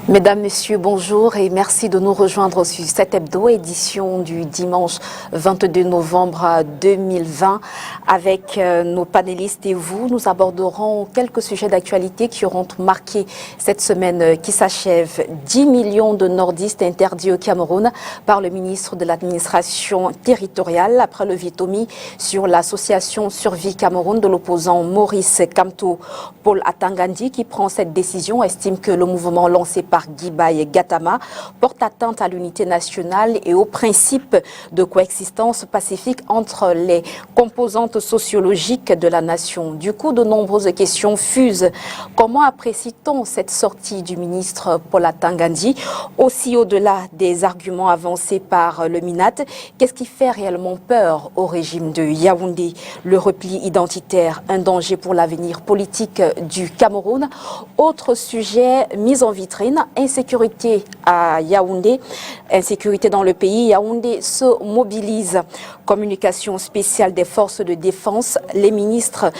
Mesdames, Messieurs, bonjour et merci de nous rejoindre sur cette hebdo édition du dimanche 22 novembre 2020. Avec nos panélistes et vous, nous aborderons quelques sujets d'actualité qui auront marqué cette semaine qui s'achève. 10 millions de nordistes interdits au Cameroun par le ministre de l'administration territoriale après le veto mis sur l'association Survie Cameroun de l'opposant Maurice Kamto. Paul Atangandi, qui prend cette décision, estime que le mouvement lancé par Guibaye Gatama porte atteinte à l'unité nationale et au principe de coexistence pacifique entre les composantes sociologiques de la nation. Du coup, de nombreuses questions fusent. Comment apprécie-t-on cette sortie du ministre Paul Atangandi? Aussi, au-delà des arguments avancés par le MINAT, qu'est-ce qui fait réellement peur au régime de Yaoundé? Le repli identitaire, un danger pour l'avenir politique du Cameroun. Autre sujet, mise en vitrine, insécurité à Yaoundé, insécurité dans le pays. Yaoundé se mobilise. Communication spéciale des forces de défense. Les ministres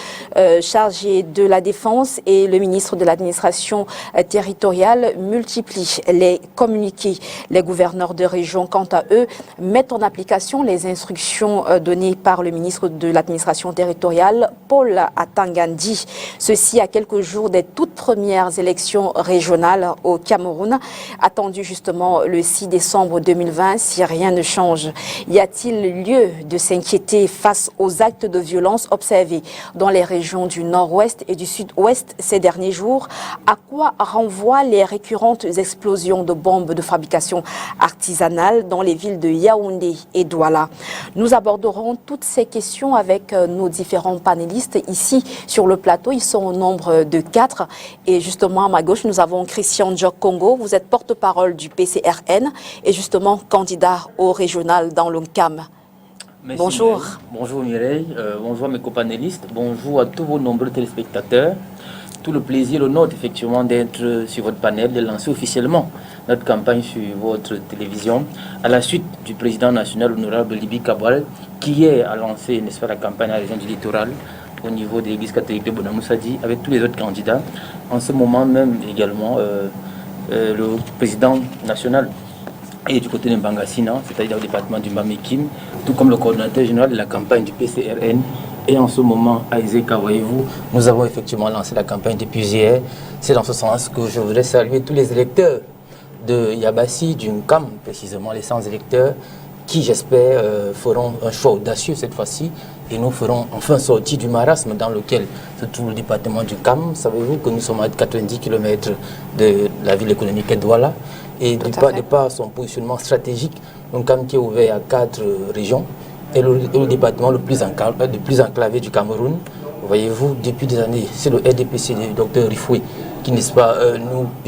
chargés de la défense et le ministre de l'administration territoriale multiplient les communiqués. Les gouverneurs de région, quant à eux, mettent en application les instructions données par le ministre de l'administration territoriale, Paul Atangandi. Ceci à quelques jours des toutes premières élections régionales au Cameroun, attendues justement le 6 décembre 2020, si rien ne change. Y a-t-il lieu de s'inquiéter face aux actes de violence observés dans les régions du nord-ouest et du sud-ouest ces derniers jours? À quoi renvoient les récurrentes explosions de bombes de fabrication artisanale dans les villes de Yaoundé et Douala? Nous aborderons toutes ces questions avec nos différents panélistes ici sur le plateau. Ils sont au nombre de 4. Et justement, à ma gauche, nous avons Christian Congo. Vous êtes porte-parole du PCRN et justement candidat au régional dans l'ONCAM. Merci. Bonjour. Mireille. Bonjour Mireille, bonjour à mes copanélistes, bonjour à tous vos nombreux téléspectateurs. Tout le plaisir, le nôtre effectivement d'être sur votre panel, de lancer officiellement notre campagne sur votre télévision à la suite du président national honorable Libi Kabal qui hier a lancé, n'est-ce pas, la campagne à la région du littoral au niveau de l'église catholique de Bonamoussadi avec tous les autres candidats. En ce moment même également le président national et du côté de Mbangassina, c'est-à-dire au département du Mamekim, tout comme le coordinateur général de la campagne du PCRN. Et en ce moment, à Izeka, voyez-vous, nous avons effectivement lancé la campagne depuis hier. C'est dans ce sens que je voudrais saluer tous les électeurs de Yabassi, du Nkam, précisément les 100 électeurs, qui j'espère feront un choix audacieux cette fois-ci et nous ferons enfin sortir du marasme dans lequel se trouve le département du Nkam. Savez-vous que nous sommes à 90 km de la ville économique de Douala et de par son positionnement stratégique, le Nkam qui est ouvert à 4 régions est le département le plus enclavé du Cameroun. Voyez-vous, depuis des années, c'est le RDPC du docteur Rifoué qui, n'est-ce pas,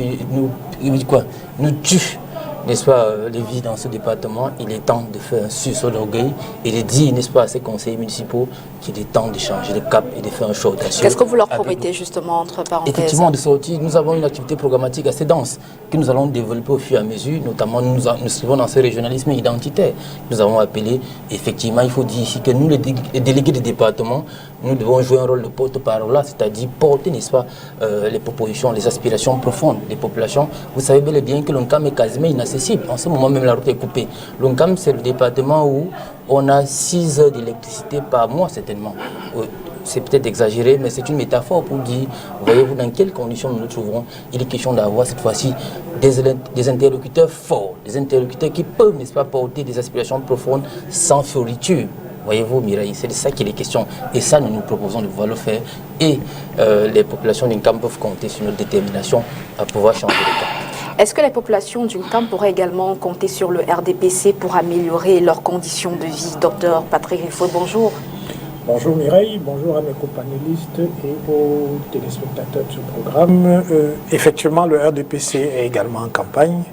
nous tue, n'est-ce pas, les vies dans ce département. Il est temps de faire un sursaut d'orgueil et de dire, n'est-ce pas, à ces conseillers municipaux qu'il est temps de changer de cap et de faire un choix audacieux. Qu'est-ce que vous leur promettez justement, entre parenthèses? Effectivement, de sortir, nous avons une activité programmatique assez dense que nous allons développer au fur et à mesure, notamment nous suivons dans ce régionalisme identitaire. Nous avons appelé, effectivement, il faut dire ici que nous, les délégués des départements, nous devons jouer un rôle de porte-parole, c'est-à-dire porter, n'est-ce pas, les propositions, les aspirations profondes des populations. Vous savez bel et bien que l'ONCAM est quasiment inaccessible. En ce moment même, la route est coupée. L'ONCAM, c'est le département où on a 6 heures d'électricité par mois, certainement. C'est peut-être exagéré, mais c'est une métaphore pour dire, voyez-vous, dans quelles conditions nous nous trouverons. Il est question d'avoir cette fois-ci des interlocuteurs forts, des interlocuteurs qui peuvent, n'est-ce pas, porter des aspirations profondes sans fioriture. Voyez-vous, Mireille, c'est de ça qu'il est question. Et ça, nous nous proposons de pouvoir le faire. Et les populations d'une CAM peuvent compter sur notre détermination à pouvoir changer de cap. Est-ce que les populations d'une CAM pourraient également compter sur le RDPC pour améliorer leurs conditions de vie? Docteur Patrick Rifoué, bonjour. Bonjour Mireille, bonjour à mes copanélistes et aux téléspectateurs de ce programme. Effectivement, le RDPC est également en campagne,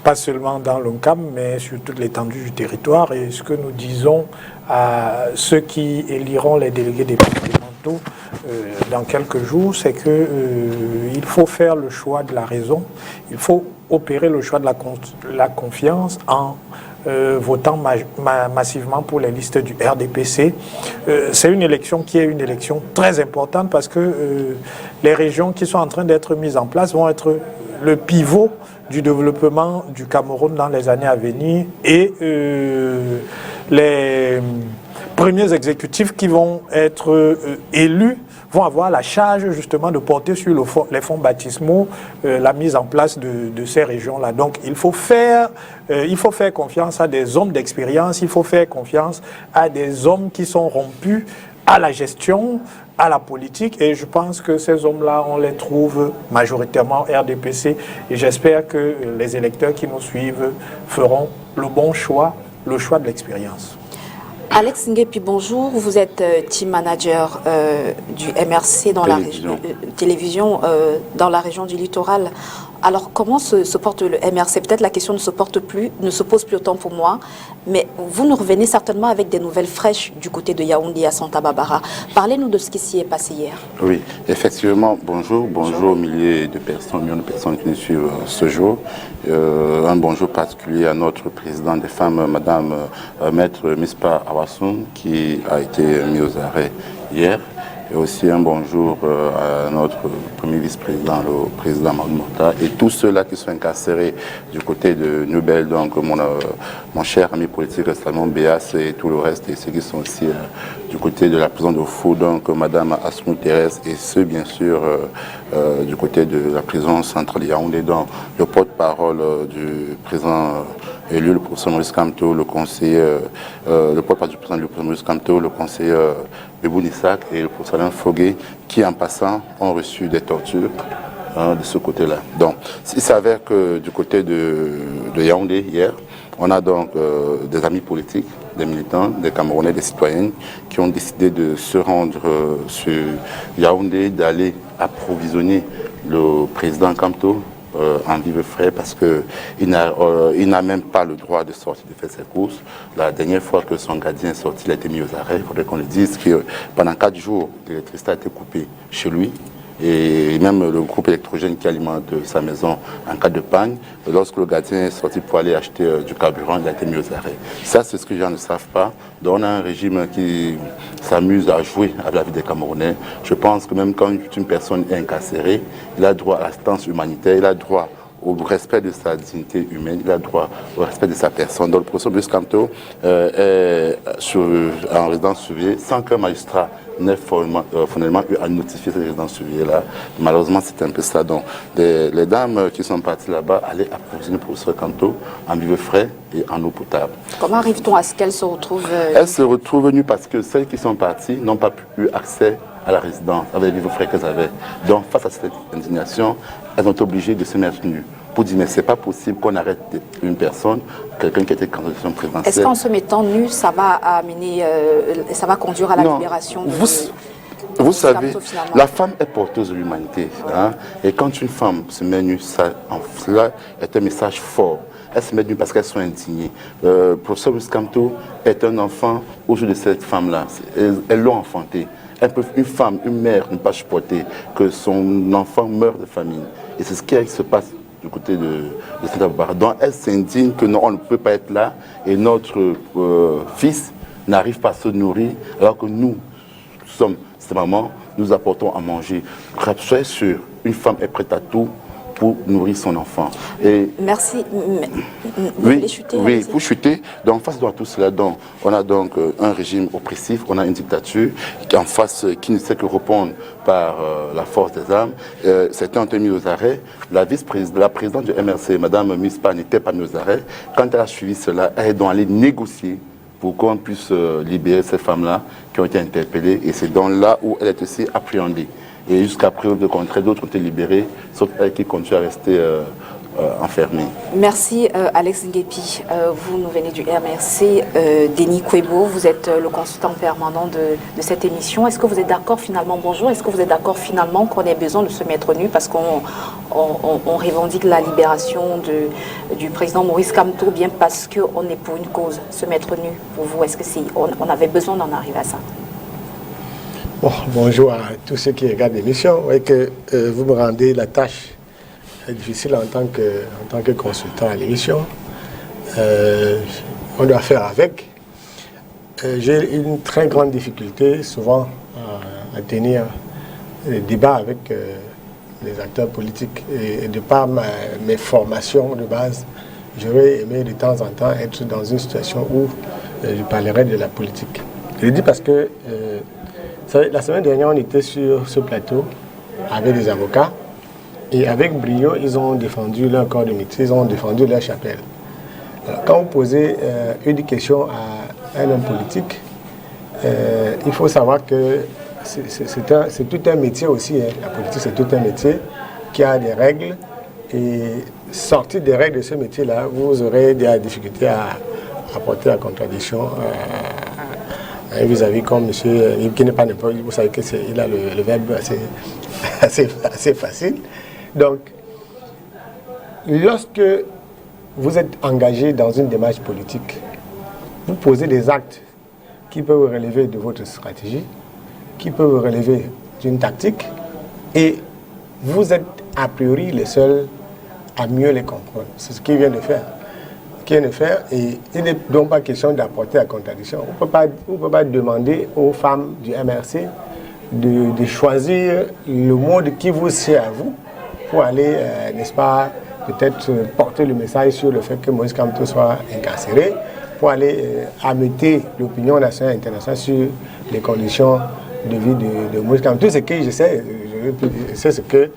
pas seulement dans l'ONCAM, mais sur toute l'étendue du territoire. Et ce que nous disons à ceux qui éliront les délégués départementaux dans quelques jours, c'est qu'il faut faire le choix de la raison, il faut opérer le choix de la confiance en votant massivement pour les listes du RDPC. C'est une élection qui est une élection très importante parce que les régions qui sont en train d'être mises en place vont être le pivot du développement du Cameroun dans les années à venir et les premiers exécutifs qui vont être élus vont avoir la charge justement de porter sur les fonds baptismaux la mise en place de ces régions-là. Donc il faut faire confiance à des hommes d'expérience, il faut faire confiance à des hommes qui sont rompus à la gestion, à la politique, et je pense que ces hommes-là, on les trouve majoritairement au RDPC, et j'espère que les électeurs qui nous suivent feront le bon choix, le choix de l'expérience. Alex Nguepi, bonjour. Vous êtes team manager du MRC dans la télévision dans la région du littoral. Alors, comment se porte le MRC? Peut-être la question ne se pose plus autant pour moi, mais vous nous revenez certainement avec des nouvelles fraîches du côté de Yaoundé à Santa Barbara. Parlez-nous de ce qui s'y est passé hier. Oui, effectivement, bonjour aux milliers de personnes, millions de personnes qui nous suivent ce jour. Un bonjour particulier à notre présidente des femmes, Madame Maître Mispa Awassoun, qui a été mise aux arrêts hier. Et aussi un bonjour à notre premier vice-président, le président Mahmoud Morta, et tous ceux-là qui sont incarcérés du côté de Nubel, donc mon cher ami politique Salomon Béas et tout le reste, et ceux qui sont aussi du côté de la prison de Fou, donc Madame Asmou Thérèse, et ceux bien sûr du côté de la prison centrale de Yaoundé, donc le porte-parole du président élu, le professeur Maurice Kamto, le conseiller, le porte-parole du président, le professeur Maurice Kamto, le conseiller Bebou Nissak et le professeur Alain Foguet, qui en passant ont reçu des tortures de ce côté-là. Donc, il s'avère que du côté de Yaoundé, hier, on a donc des amis politiques, des militants, des Camerounais, des citoyens qui ont décidé de se rendre sur Yaoundé, d'aller approvisionner le président Kamto en vive frais parce qu'il n'a même pas le droit de sortir, de faire ses courses. La dernière fois que son gardien est sorti, il a été mis aux arrêts. Il faudrait qu'on le dise que pendant 4 jours, l'électricité a été coupée chez lui. Et même le groupe électrogène qui alimente sa maison en cas de panne, lorsque le gardien est sorti pour aller acheter du carburant, il a été mis aux arrêts. Ça, c'est ce que les gens ne savent pas. Donc on a un régime qui s'amuse à jouer avec la vie des Camerounais. Je pense que même quand une personne est incarcérée, il a droit à l'assistance humanitaire, il a droit au respect de sa dignité humaine, il a droit au respect de sa personne. Donc le professeur Maurice Kamto est en résidence surveillée sans qu'un magistrat n'ait formellement eu à notifier cette résidence surveillée-là. Malheureusement, c'est un peu ça. Donc les dames qui sont parties là-bas allaient approvisionner le professeur Kamto en vivres frais et en eau potable. Comment arrive-t-on à ce qu'elles se retrouvent Elles se retrouvent nues parce que celles qui sont parties n'ont pas eu accès à la résidence, avec les vivres frais qu'elles avaient. Donc face à cette indignation, elles ont été obligées de se mettre nues pour dire mais c'est pas possible qu'on arrête une personne, quelqu'un qui était en condition présidentielle. Est-ce qu'en se mettant nu, ça va amener, ça va conduire à la libération de vous savez, la femme est porteuse de l'humanité. Hein, et quand une femme se met nue, cela est un message fort. Elle se met nue parce qu'elles sont indignées. Le professeur Maurice Kamto est un enfant au jour de cette femme-là. Elles l'ont enfanté. Une femme, une mère ne peut pas supporter que son enfant meure de famine. Et c'est ce qui se passe du côté de Santa Barbara. Donc elle s'indigne que non, on ne peut pas être là et notre fils n'arrive pas à se nourrir alors que nous sommes ces mamans, nous apportons à manger. Soyez sûr, une femme est prête à tout pour nourrir son enfant. Et merci. Oui, pour chuter. Donc, face à tout cela, donc, on a donc un régime oppressif, on a une dictature en face qui ne sait que répondre par la force des armes. Certains ont été mis aux arrêts. La présidente du MRC, Mme Mispa, n'était pas mise aux arrêts. Quand elle a suivi cela, elle est donc allée négocier pour qu'on puisse libérer ces femmes-là qui ont été interpellées. Et c'est donc là où elle est aussi appréhendée. Et jusqu'à preuve de contraire, d'autres ont été libérés, sauf elle qui continue à rester enfermée. Merci Alex Nguepi. Vous nous venez du MRC. Denis Kwebo, vous êtes le consultant permanent de cette émission. Est-ce que vous êtes d'accord finalement, bonjour, est-ce que vous êtes d'accord finalement qu'on ait besoin de se mettre nu parce qu'on revendique la libération du président Maurice Kamto, bien parce qu'on est pour une cause, se mettre nu pour vous? Est-ce que on avait besoin d'en arriver à ça? Bon, bonjour à tous ceux qui regardent l'émission. Oui, que vous me rendez la tâche difficile en tant que consultant à l'émission. On doit faire avec. J'ai une très grande difficulté souvent à tenir des débats avec les acteurs politiques. Et de par mes formations de base, j'aurais aimé de temps en temps être dans une situation où je parlerais de la politique. Je le dis parce que la semaine dernière, on était sur ce plateau avec des avocats et avec brio, ils ont défendu leur corps de métier, ils ont défendu leur chapelle. Alors, quand vous posez une question à un homme politique, il faut savoir que c'est tout un métier aussi. Hein. La politique, c'est tout un métier qui a des règles. Et sortir des règles de ce métier-là, vous aurez des difficultés à apporter la contradiction vis-à-vis comme monsieur, qui n'est pas n'importe qui, vous savez qu'il a le verbe assez facile. Donc, lorsque vous êtes engagé dans une démarche politique, vous posez des actes qui peuvent relever de votre stratégie, qui peuvent relever d'une tactique, et vous êtes a priori les seuls à mieux les comprendre. C'est ce qu'il vient de faire. Et il n'est donc pas question d'apporter la contradiction. On ne peut pas demander aux femmes du MRC de choisir le mode qui vous sied à vous pour aller, n'est-ce pas, peut-être porter le message sur le fait que Moïse Kamto soit incarcéré, pour aller ameuter l'opinion nationale et internationale sur les conditions de vie de Moïse Kamto. Tout ce que je sais, c'est ce que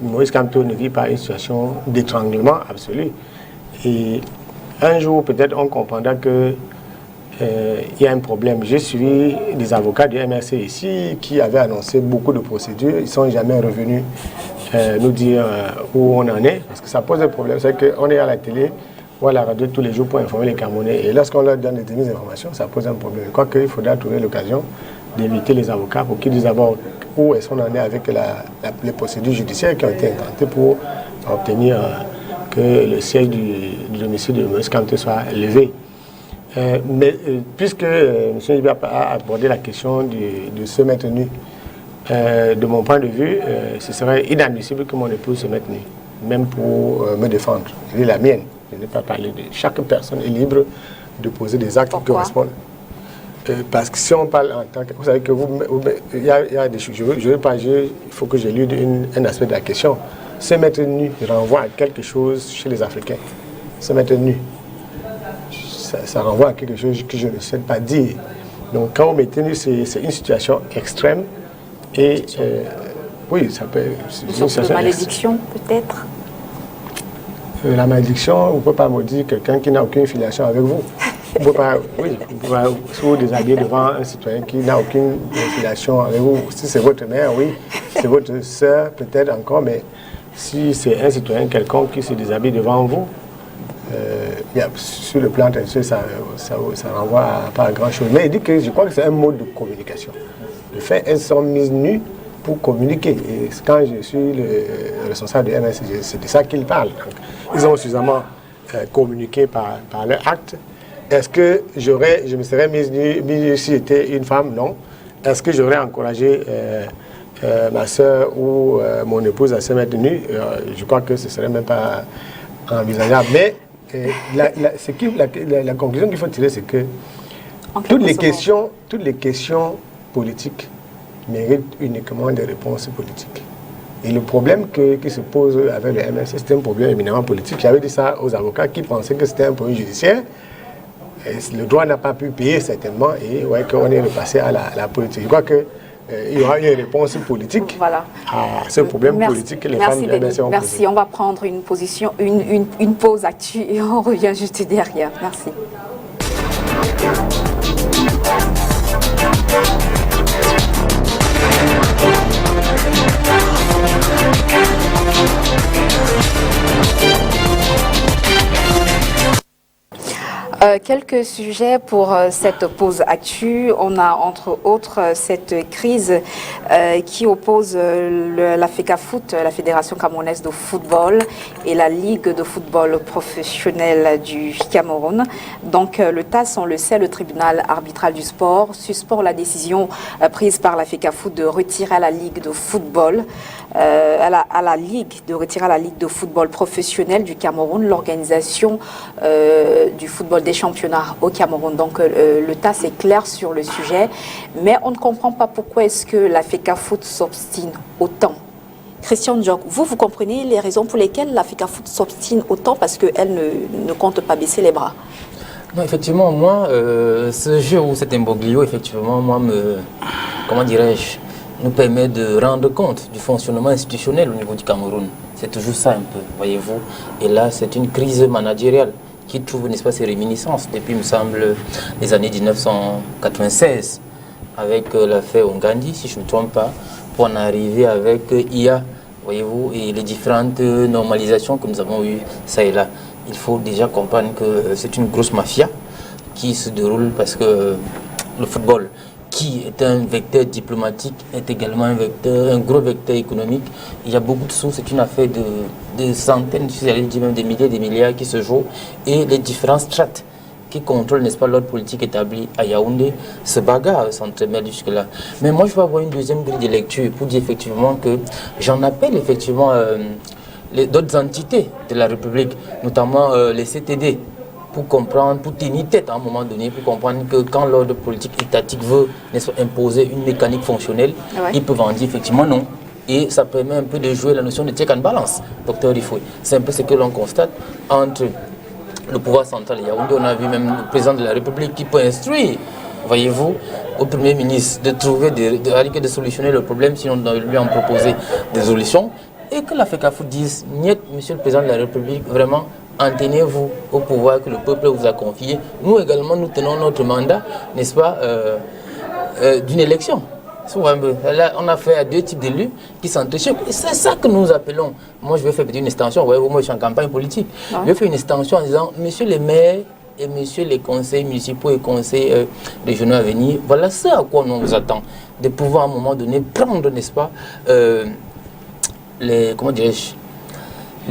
Moïse Kamto ne vit pas une situation d'étranglement absolu. Et un jour, peut-être, on comprendra que il y a un problème. J'ai suivi des avocats du MRC ici qui avaient annoncé beaucoup de procédures. Ils ne sont jamais revenus nous dire où on en est, parce que ça pose un problème. C'est qu'on est à la télé ou à la radio tous les jours pour informer les Camerounais. Et lorsqu'on leur donne des informations, ça pose un problème. Je crois qu'il faudra trouver l'occasion d'inviter les avocats pour qu'ils disent d'abord où est-ce qu'on en est avec les procédures judiciaires qui ont été intentées pour obtenir que le siège du domicile de Moïse Kamto soit levé. Mais puisque M. Iba a abordé la question de se mettre nu, de mon point de vue, ce serait inadmissible que mon épouse se mette nue, même pour me défendre. Elle est la mienne. Je n'ai pas parlé de chaque personne est libre de poser des actes qui correspondent. Parce que si on parle en tant que... Vous savez que il y a des choses... il faut que je lise un aspect de la question. Se mettre nu renvoie à quelque chose chez les Africains. Se mettre nu, ça renvoie à quelque chose que je ne sais pas dire. Donc quand on mettez nu, c'est une situation extrême. Et oui, ça peut... Une sorte de malédiction, peut-être. La malédiction, on ne peut pas maudire quelqu'un qui n'a aucune filiation avec vous. On ne peut pas, oui, vous déshabiller devant un citoyen qui n'a aucune filiation avec vous. Si c'est votre mère, oui, c'est votre sœur, peut-être encore, mais si c'est un citoyen quelconque qui se déshabille devant vous, sur le plan intellectuel, ça renvoie à pas grand-chose. Mais il dit que je crois que c'est un mode de communication. Le fait, elles sont mises nues pour communiquer. Et quand je suis le responsable de MSC, c'est de ça qu'ils parlent. Donc, ils ont suffisamment communiqué par leur acte. Est-ce que je me serais mise nue si j'étais une femme? Non. Est-ce que j'aurais encouragé ma soeur ou mon épouse à se mettre nue? Je crois que ce ne serait même pas envisageable. Mais la conclusion qu'il faut tirer, c'est que toutes les questions politiques méritent uniquement des réponses politiques. Et le problème qui se pose avec le MSC, c'est un problème éminemment politique. J'avais dit ça aux avocats qui pensaient que c'était un problème judiciaire. Et le droit n'a pas pu payer certainement et ouais, qu'on est repassé à la politique. Je crois qu'il y aura une réponse politique à ce problème politique que les femmes du MSC ont posé. Merci, on va prendre une pause actu et on revient juste derrière. Merci. Quelques sujets pour cette pause actu. On a entre autres cette crise qui oppose la FECAFOOT, la Fédération camerounaise de football, et la Ligue de football professionnel du Cameroun. Donc le TAS, on le sait, le tribunal arbitral du sport, suspend la décision prise par la FECAFOOT de retirer à la Ligue de football, à la Ligue de football professionnel du Cameroun l'organisation du football des championnats au Cameroun. Donc le TAS est clair sur le sujet, mais on ne comprend pas pourquoi est-ce que la FECAFOOT s'obstine autant? Christian Diok, vous comprenez les raisons pour lesquelles la FECAFOOT s'obstine autant parce qu'elle ne compte pas baisser les bras? Non, effectivement, moi, ce jeu ou cet imbroglio, effectivement, moi, comment dirais-je, nous permet de rendre compte du fonctionnement institutionnel au niveau du Cameroun. C'est toujours ça un peu, voyez-vous. Et là, c'est une crise managériale qui trouve, n'est-ce pas, ses réminiscences depuis, me semble, les années 1996, avec l'affaire Ongandi, si je ne me trompe pas, pour en arriver avec IA, voyez-vous, et les différentes normalisations que nous avons eues, ça et là. Il faut déjà comprendre que c'est une grosse mafia qui se déroule parce que le football, qui est un vecteur diplomatique, est également un gros vecteur économique. Il y a beaucoup de sous, c'est une affaire de centaines, j'allais dire même des milliers, des milliards qui se jouent. Et les différents strates qui contrôlent, n'est-ce pas, l'ordre politique établi à Yaoundé se bagarrent, s'entremêlent jusque-là. Mais moi, je vais avoir une deuxième grille de lecture pour dire effectivement que j'en appelle effectivement d'autres entités de la République, notamment les CTD, pour comprendre, pour tenir tête à un moment donné, pour comprendre que quand l'ordre politique étatique veut imposer une mécanique fonctionnelle, ils peuvent en dire effectivement non. Et ça permet un peu de jouer la notion de check and balance, docteur Rifoué. C'est un peu ce que l'on constate entre le pouvoir central et Yaoundé. On a vu même le président de la République qui peut instruire, voyez-vous, au Premier ministre de trouver, de solutionner le problème, sinon de lui en proposer des solutions. Et que la FECAFOOT dise, niet, monsieur le président de la République, vraiment, entendez-vous au pouvoir que le peuple vous a confié. Nous également, nous tenons notre mandat, n'est-ce pas, d'une élection. Là, on a fait à deux types d'élus qui s'entrechoquent. Et c'est ça que nous appelons. Moi, je vais faire une extension. Voyez-vous, moi, je suis en campagne politique. Ouais. Je vais faire une extension en disant, monsieur les maires et monsieur les conseils municipaux et conseils régionaux à venir, voilà ce à quoi on vous attend. De pouvoir à un moment donné prendre, n'est-ce pas, les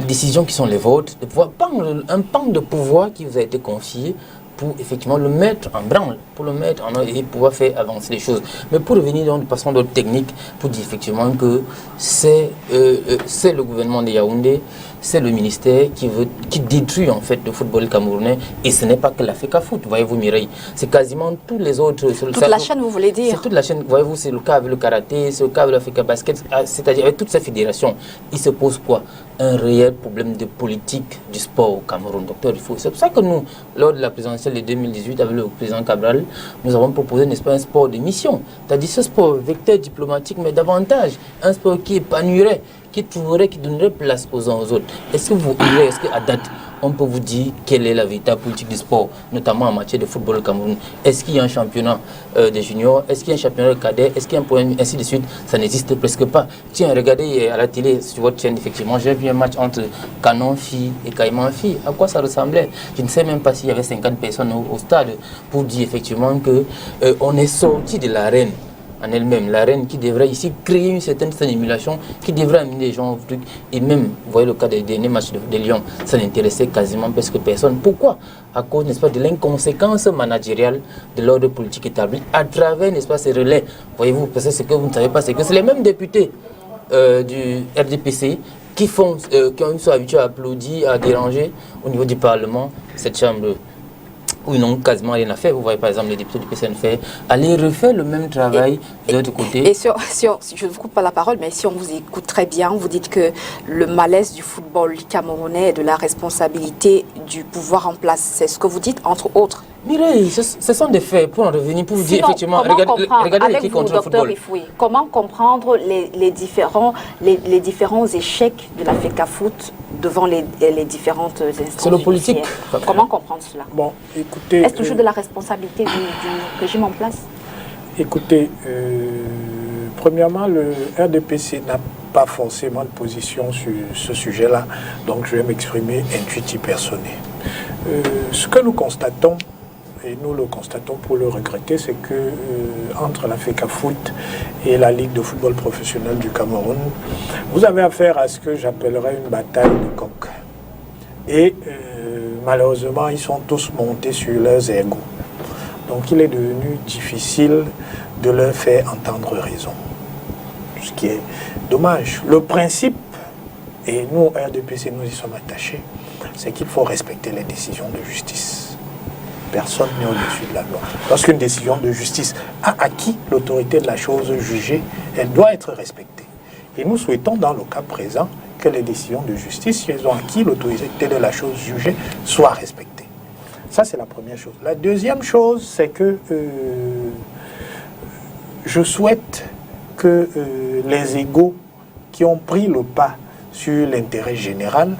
décisions qui sont les vôtres, de pouvoir prendre un pan de pouvoir qui vous a été confié pour effectivement le mettre en branle, pour le mettre en ordre et pouvoir faire avancer les choses. Mais pour revenir dans de façon d'autres techniques, pour dire effectivement que c'est le gouvernement de Yaoundé, c'est le ministère qui détruit en fait le football camerounais, et ce n'est pas que la FECAFOOT, voyez-vous Mireille, c'est quasiment tous les autres. Toute la chaîne, vous voulez dire? C'est toute la chaîne, voyez-vous, c'est le cas avec le karaté, c'est le cas avec l'Africa Basket, c'est-à-dire avec toutes ces fédérations. Il se pose quoi? Un réel problème de politique du sport au Cameroun, docteur Rifoué. C'est pour ça que nous, lors de la présidentielle de 2018 avec le président Cabral, nous avons proposé, n'est-ce pas, un sport de mission. C'est-à-dire ce sport vecteur diplomatique, mais davantage un sport qui épanouirait, qui trouverait, qui donnerait place aux uns aux autres. Est-ce que vous irez, est-ce qu'à date, on peut vous dire quelle est la véritable politique du sport, notamment en matière de football au Cameroun? Est-ce qu'il y a un championnat des juniors? Est-ce qu'il y a un championnat de cadets? Est-ce qu'il y a un problème, ainsi de suite? Ça n'existe presque pas. Tiens, regardez à la télé, sur votre chaîne, effectivement, j'ai vu un match entre Canon Phi et Caïman Phi. À quoi ça ressemblait? Je ne sais même pas s'il y avait 50 personnes au stade pour dire effectivement qu'on est sorti de l'arène en elle-même, la reine qui devrait ici créer une certaine émulation, qui devrait amener les gens au truc. Et même, vous voyez le cas des derniers matchs de Lyon, ça n'intéressait quasiment presque personne. Pourquoi? À cause, n'est-ce pas, de l'inconséquence managériale de l'ordre politique établi à travers, n'est-ce pas, ces relais. Voyez-vous, parce que ce que vous ne savez pas, c'est que c'est les mêmes députés du RDPC qui ont été habitués à applaudir, à déranger au niveau du Parlement, cette chambre où ils n'ont quasiment rien à faire. Vous voyez par exemple les députés du PCNF aller refaire le même travail de l'autre côté. Et si je ne vous coupe pas la parole, mais si on vous écoute très bien, vous dites que le malaise du football camerounais est de la responsabilité du pouvoir en place. C'est ce que vous dites, entre autres. Mireille, ce sont des faits. Pour en revenir, pour vous dire effectivement, regardez l'équipe contre le football. Rifoué, comment comprendre les différents échecs de la FECAFOOT devant les différentes instances? C'est le politique. Comment comprendre cela? Bon, écoutez, est-ce toujours de la responsabilité du régime en place? Écoutez, premièrement, le RDPC n'a pas forcément de position sur ce sujet-là, donc je vais m'exprimer intuitif personnel. Ce que nous constatons, et nous le constatons pour le regretter, c'est que entre la FECAFOOT et la Ligue de football professionnel du Cameroun, vous avez affaire à ce que j'appellerais une bataille de coqs. Et malheureusement, ils sont tous montés sur leurs égos. Donc il est devenu difficile de leur faire entendre raison. Ce qui est dommage. Le principe, et nous, RDPC, nous y sommes attachés, c'est qu'il faut respecter les décisions de justice. personne n'est au-dessus de la loi. Lorsqu'une décision de justice a acquis l'autorité de la chose jugée, elle doit être respectée. Et nous souhaitons, dans le cas présent, que les décisions de justice, si elles ont acquis l'autorité de la chose jugée, soient respectées. Ça, c'est la première chose. La deuxième chose, c'est que je souhaite que les égos qui ont pris le pas sur l'intérêt général,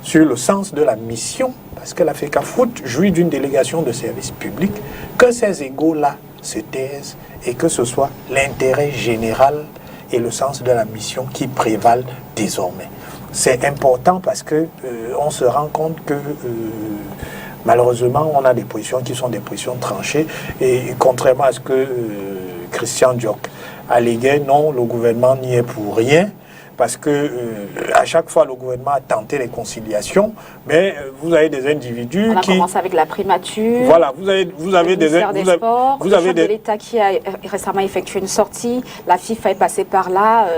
sur le sens de la mission, parce que la FECAFOOT jouit d'une délégation de service public, que ces égos-là se taisent et que ce soit l'intérêt général et le sens de la mission qui prévalent désormais. C'est important parce que on se rend compte que malheureusement on a des positions qui sont des positions tranchées et contrairement à ce que Christian Diok alléguait, non, le gouvernement n'y est pour rien. Parce que à chaque fois, le gouvernement a tenté les conciliations, mais vous avez des individus qui... On a commencé avec la primature. Voilà, vous avez des... Vous avez de l'État qui a récemment effectué une sortie, la FIFA est passée par là,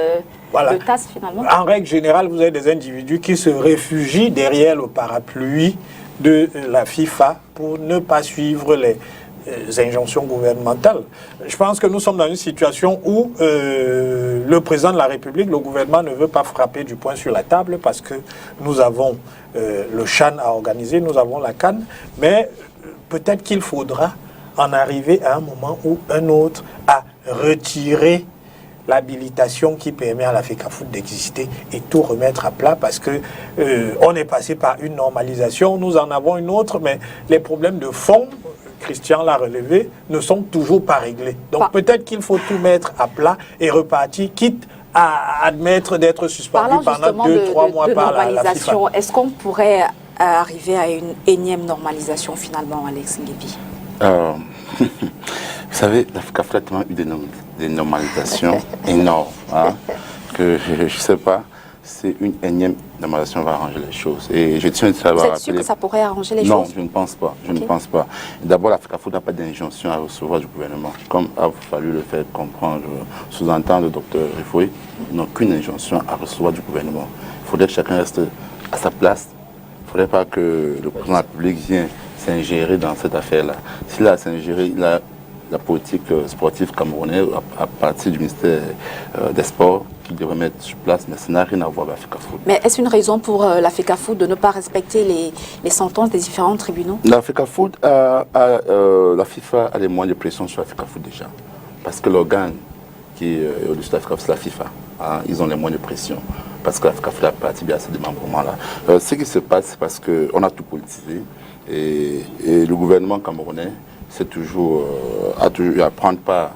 voilà. Le TAS finalement. En règle générale, vous avez des individus qui se réfugient derrière le parapluie de la FIFA pour ne pas suivre les injonctions gouvernementales. Je pense que nous sommes dans une situation où le président de la République, le gouvernement ne veut pas frapper du poing sur la table parce que nous avons le CHAN à organiser, nous avons la CAN, mais peut-être qu'il faudra en arriver à un moment ou un autre à retirer l'habilitation qui permet à la FECAFOOT d'exister et tout remettre à plat parce que on est passé par une normalisation, nous en avons une autre, mais les problèmes de fond, Christian l'a relevé, ne sont toujours pas réglés. Donc peut-être qu'il faut tout mettre à plat et repartir, quitte à admettre d'être suspendu pendant 2-3 mois par la FIFA. Est-ce qu'on pourrait arriver à une énième normalisation finalement, Alex Nguebi? Vous savez, la FECAFOOT a tellement eu des normalisations énormes que je ne sais pas. C'est une énième normalisation va arranger les choses. Et je tiens à savoir. Vous êtes sûr que ça pourrait arranger les choses? Non, je ne pense pas. Je ne pense pas. D'abord, la FECAFOOT n'a pas d'injonction à recevoir du gouvernement. Comme a fallu le faire comprendre, sous-entendre le docteur Rifoui, ils n'ont qu'une injonction à recevoir du gouvernement. Il faudrait que chacun reste à sa place. Il ne faudrait pas que le président de la République vienne s'ingérer dans cette affaire-là. S'il a s'ingéré, la politique sportive camerounaise à partir du ministère des Sports qui devrait mettre sur place, mais ça n'a rien à voir avec la FECAFOOT. Mais est-ce une raison pour la FECAFOOT de ne pas respecter les sentences des différents tribunaux? La FECAFOOT, la FIFA a les moyens de pression sur la FECAFOOT déjà. Parce que l'organe qui est au-dessus de la FECAFOOT, c'est la FIFA. Ils ont les moyens de pression. Parce que la FECAFOOT a participé à ce démembrement-là. Ce qui se passe, c'est parce qu'on a tout politisé. Et le gouvernement camerounais a toujours eu à prendre part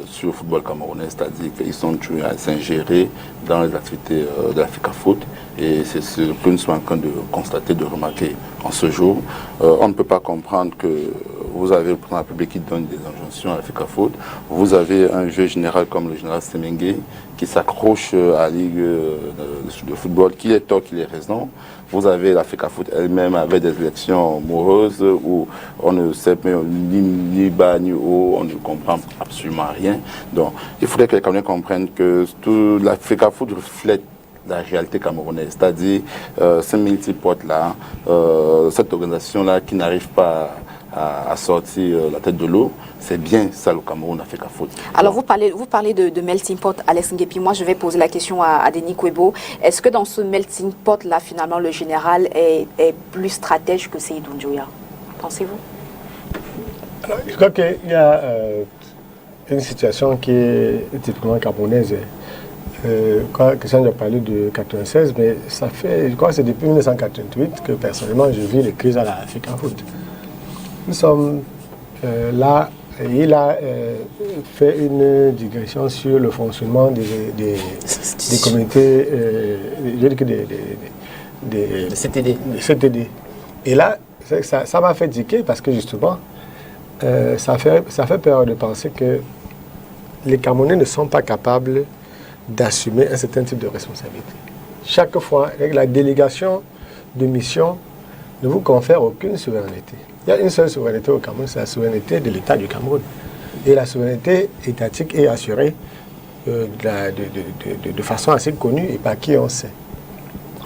sur le football camerounais, c'est-à-dire qu'ils sont toujours à s'ingérer dans les activités de la FECAFOOT. Et c'est ce que nous sommes en train de constater, de remarquer en ce jour. On ne peut pas comprendre que vous avez le président de la République qui donne des injonctions à la FECAFOOT. Vous avez un jeu général comme le général Semengue qui s'accroche à la Ligue de football, qui est tort, qui est raison. Vous avez la FECAFOOT elle-même avec des élections moroses où on ne sait ni bas ni haut, on ne comprend absolument rien. Donc il faudrait que les Camerounais comprennent que la FECAFOOT reflète la réalité camerounaise, c'est-à-dire ce multipote-là, cette organisation-là qui n'arrive pas à sortir la tête de l'eau, c'est bien ça le Cameroun, la FECAFOOT. Alors vous parlez de melting pot, Alex Nguebi. Moi je vais poser la question à Denis Kouebo. Est-ce que dans ce melting pot-là, finalement, le général est plus stratège que Seydou Njoya? Pensez-vous? Je crois qu'il y a une situation qui est typiquement camerounaise. Christian a parlé de 96, mais ça fait, je crois que c'est depuis 1988 que personnellement je vis les crises à la FECAFOOT. Nous sommes là, et il a fait une digression sur le fonctionnement des communautés, des CTD. Et là, ça m'a fait tiquer parce que justement, ça fait peur de penser que les Camerounais ne sont pas capables d'assumer un certain type de responsabilité. Chaque fois, la délégation de mission ne vous confère aucune souveraineté. Il y a une seule souveraineté au Cameroun, c'est la souveraineté de l'État du Cameroun. Et la souveraineté étatique est assurée de façon assez connue et par qui on sait.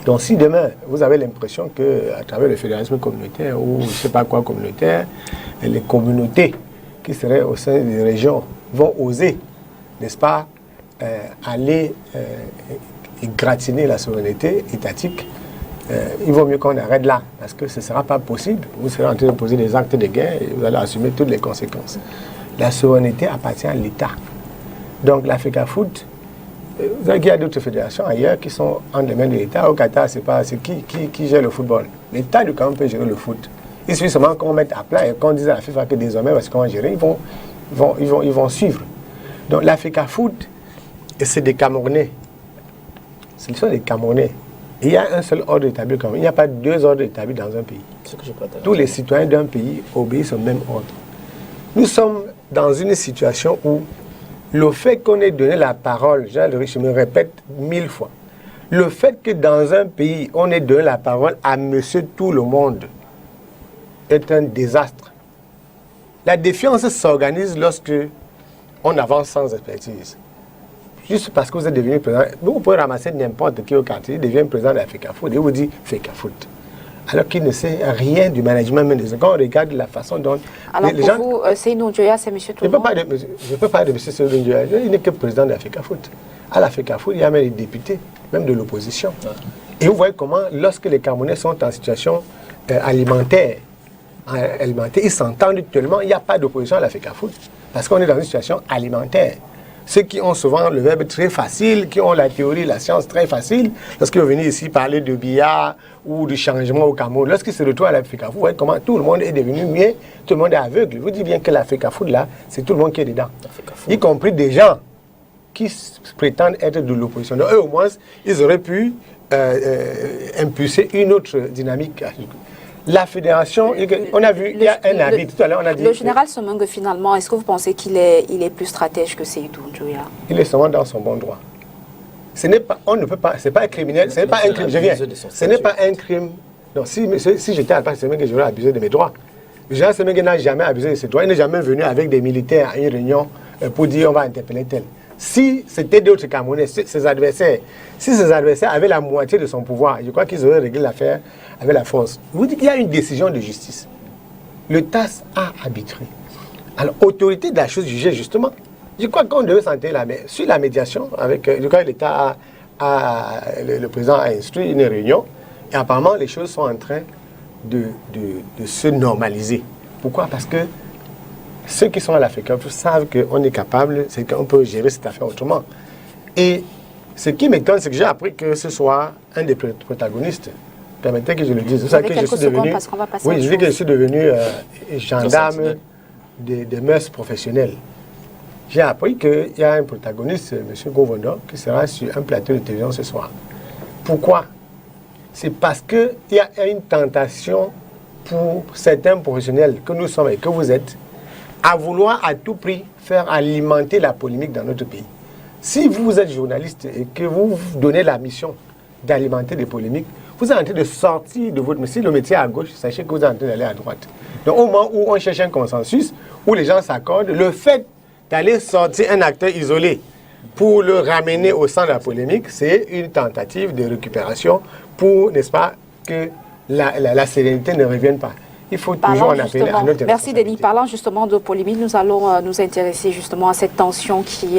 Donc si demain, vous avez l'impression qu'à travers le fédéralisme communautaire ou je ne sais pas quoi communautaire, les communautés qui seraient au sein des régions vont oser, n'est-ce pas, aller gratiner la souveraineté étatique, il vaut mieux qu'on arrête là, parce que ce ne sera pas possible. Vous serez en train de poser des actes de guerre et vous allez assumer toutes les conséquences. La souveraineté appartient à l'État. Donc l'Africa Foot, vous savez qu'il y a d'autres fédérations ailleurs qui sont en les mains de l'État. Au Qatar, c'est qui gère le football. L'État du Cameroun peut gérer le foot. Il suffit seulement qu'on mette à plat et qu'on dise à la FIFA que désormais, parce qu'on va gérer, ils vont suivre. Donc l'Africa Foot, c'est des Camerounais. Ce sont des Camerounais. Il y a un seul ordre établi au Cameroun. Il n'y a pas deux ordres établis dans un pays. Tous les citoyens d'un pays obéissent au même ordre. Nous sommes dans une situation où le fait qu'on ait donné la parole, je me répète 1000 fois, le fait que dans un pays, on ait donné la parole à monsieur tout le monde est un désastre. La défiance s'organise lorsque on avance sans expertise. Juste parce que vous êtes devenu président, vous pouvez ramasser n'importe qui au quartier, il devient président de l'Africa Foot et vous dit Africa Foot. Alors qu'il ne sait rien du management, mais quand on regarde la façon dont alors les gens... vous, Seynou Njoya, c'est monsieur tout le monde. Je ne peux pas de M. Seynou Njoya, il n'est que président de l'Africa Foot. À l'Africa Foot, il y a même des députés, même de l'opposition. Et vous voyez comment, lorsque les Camerounais sont en situation alimentaire, ils s'entendent tellement, il n'y a pas d'opposition à l'Africa Foot, parce qu'on est dans une situation alimentaire. Ceux qui ont souvent le verbe très facile, qui ont la théorie, la science très facile, lorsqu'ils vont venir ici parler de billard ou de changement au Cameroun, lorsqu'ils se retrouvent à l'Africa Foot, vous voyez comment tout le monde est devenu muet, tout le monde est aveugle. Je vous dis bien que l'Africa Foot, là, c'est tout le monde qui est dedans. Y compris des gens qui prétendent être de l'opposition. Donc eux, au moins, ils auraient pu impulser une autre dynamique. La fédération, on a vu, il y a un avis, tout à l'heure on a dit... Le général Somengue, finalement, est-ce que vous pensez qu'il est plus stratège que Seydou Njoya? Il est seulement dans son bon droit. Ce n'est pas, on ne peut pas, c'est pas un criminel, ce n'est pas un crime, je viens. Ce n'est pas un crime. Non, si j'étais à la place de Somengue, j'aurais abusé de mes droits. Le général Somengue n'a jamais abusé de ses droits, il n'est jamais venu avec des militaires à une réunion pour dire on va interpeller tel. Si c'était d'autres Camerounais, ses adversaires, si ses adversaires avaient la moitié de son pouvoir, je crois qu'ils auraient réglé l'affaire avec la force. Vous dites qu'il y a une décision de justice. Le TAS a arbitré. Alors, autorité de la chose jugée, justement, je crois qu'on devait s'en tenir sur la médiation, avec, je crois que l'État le président a instruit une réunion, et apparemment les choses sont en train de se normaliser. Pourquoi? Parce que ceux qui sont à l'Africa savent qu'on est capable, c'est qu'on peut gérer cette affaire autrement. Et ce qui m'étonne, c'est que j'ai appris que ce soit un des protagonistes. Permettez que je le dise. C'est ça que je suis devenu. Oui, je dis que je suis devenu gendarme des mœurs professionnelles. J'ai appris qu'il y a un protagoniste, M. Govondo, qui sera sur un plateau de télévision ce soir. Pourquoi? C'est parce qu'il y a une tentation pour certains professionnels que nous sommes et que vous êtes, à vouloir à tout prix faire alimenter la polémique dans notre pays. Si vous êtes journaliste et que vous donnez la mission d'alimenter des polémiques, vous êtes en train de sortir de votre métier. Si le métier est à gauche, sachez que vous êtes en train d'aller à droite. Donc au moment où on cherche un consensus, où les gens s'accordent, le fait d'aller sortir un acteur isolé pour le ramener au centre de la polémique, c'est une tentative de récupération pour, n'est-ce pas, que la sérénité ne revienne pas. Il faut toujours en appeler à notre Merci Denis. Parlant justement de polémique, nous allons nous intéresser justement à cette tension qui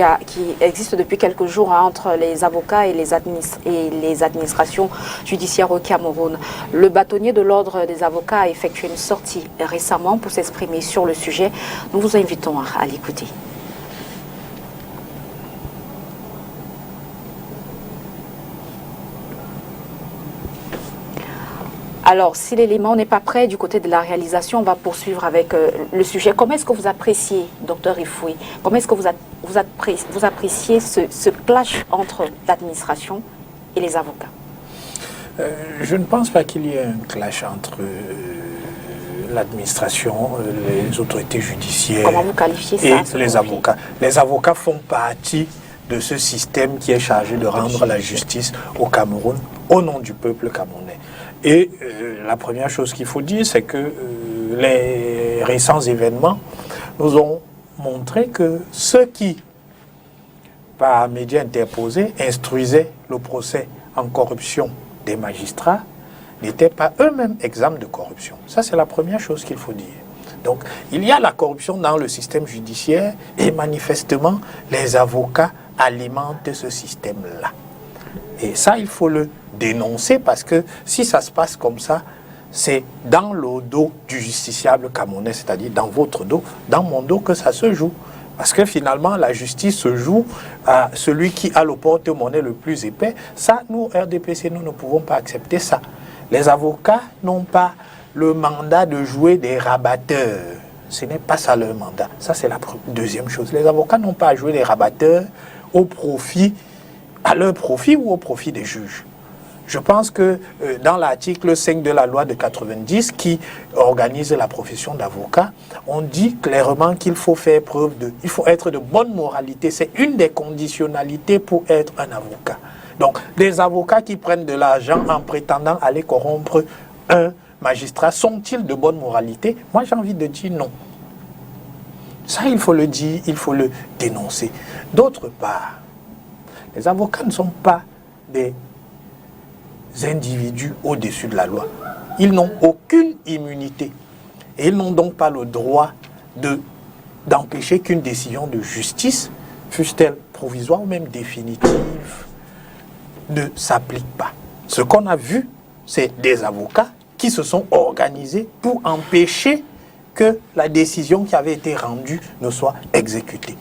existe depuis quelques jours entre les avocats et les administrations judiciaires au Cameroun. Le bâtonnier de l'ordre des avocats a effectué une sortie récemment pour s'exprimer sur le sujet. Nous vous invitons à l'écouter. Alors, si l'élément n'est pas prêt du côté de la réalisation, on va poursuivre avec le sujet. Comment est-ce que vous appréciez, Dr Ifoui, comment est-ce que vous appréciez ce clash entre l'administration et les avocats? Je ne pense pas qu'il y ait un clash entre l'administration, les autorités judiciaires. Comment vous qualifiez ça, et les avocats. Les avocats font partie de ce système qui est chargé de rendre la justice au Cameroun au nom du peuple camerounais. Et la première chose qu'il faut dire, c'est que les récents événements nous ont montré que ceux qui, par médias interposés, instruisaient le procès en corruption des magistrats n'étaient pas eux-mêmes exempts de corruption. Ça, c'est la première chose qu'il faut dire. Donc, il y a la corruption dans le système judiciaire et manifestement, les avocats alimentent ce système-là. Et ça, il faut le dénoncer parce que si ça se passe comme ça, c'est dans le dos du justiciable camerounais, c'est-à-dire dans votre dos, dans mon dos que ça se joue. Parce que finalement, la justice se joue à celui qui a le porte-monnaie le plus épais. Ça, nous, RDPC, nous ne pouvons pas accepter ça. Les avocats n'ont pas le mandat de jouer des rabatteurs. Ce n'est pas ça leur mandat. Ça, c'est la deuxième chose. Les avocats n'ont pas à jouer des rabatteurs à leur profit ou au profit des juges. Je pense que dans l'article 5 de la loi de 90 qui organise la profession d'avocat, on dit clairement qu'il faut faire il faut être de bonne moralité. C'est une des conditionnalités pour être un avocat. Donc, des avocats qui prennent de l'argent en prétendant aller corrompre un magistrat, sont-ils de bonne moralité? Moi, j'ai envie de dire non. Ça, il faut le dire, il faut le dénoncer. D'autre part, les avocats ne sont pas des individus au-dessus de la loi. Ils n'ont aucune immunité. Et ils n'ont donc pas le droit d'empêcher qu'une décision de justice, fût-elle provisoire ou même définitive, ne s'applique pas. Ce qu'on a vu, c'est des avocats qui se sont organisés pour empêcher que la décision qui avait été rendue ne soit exécutée.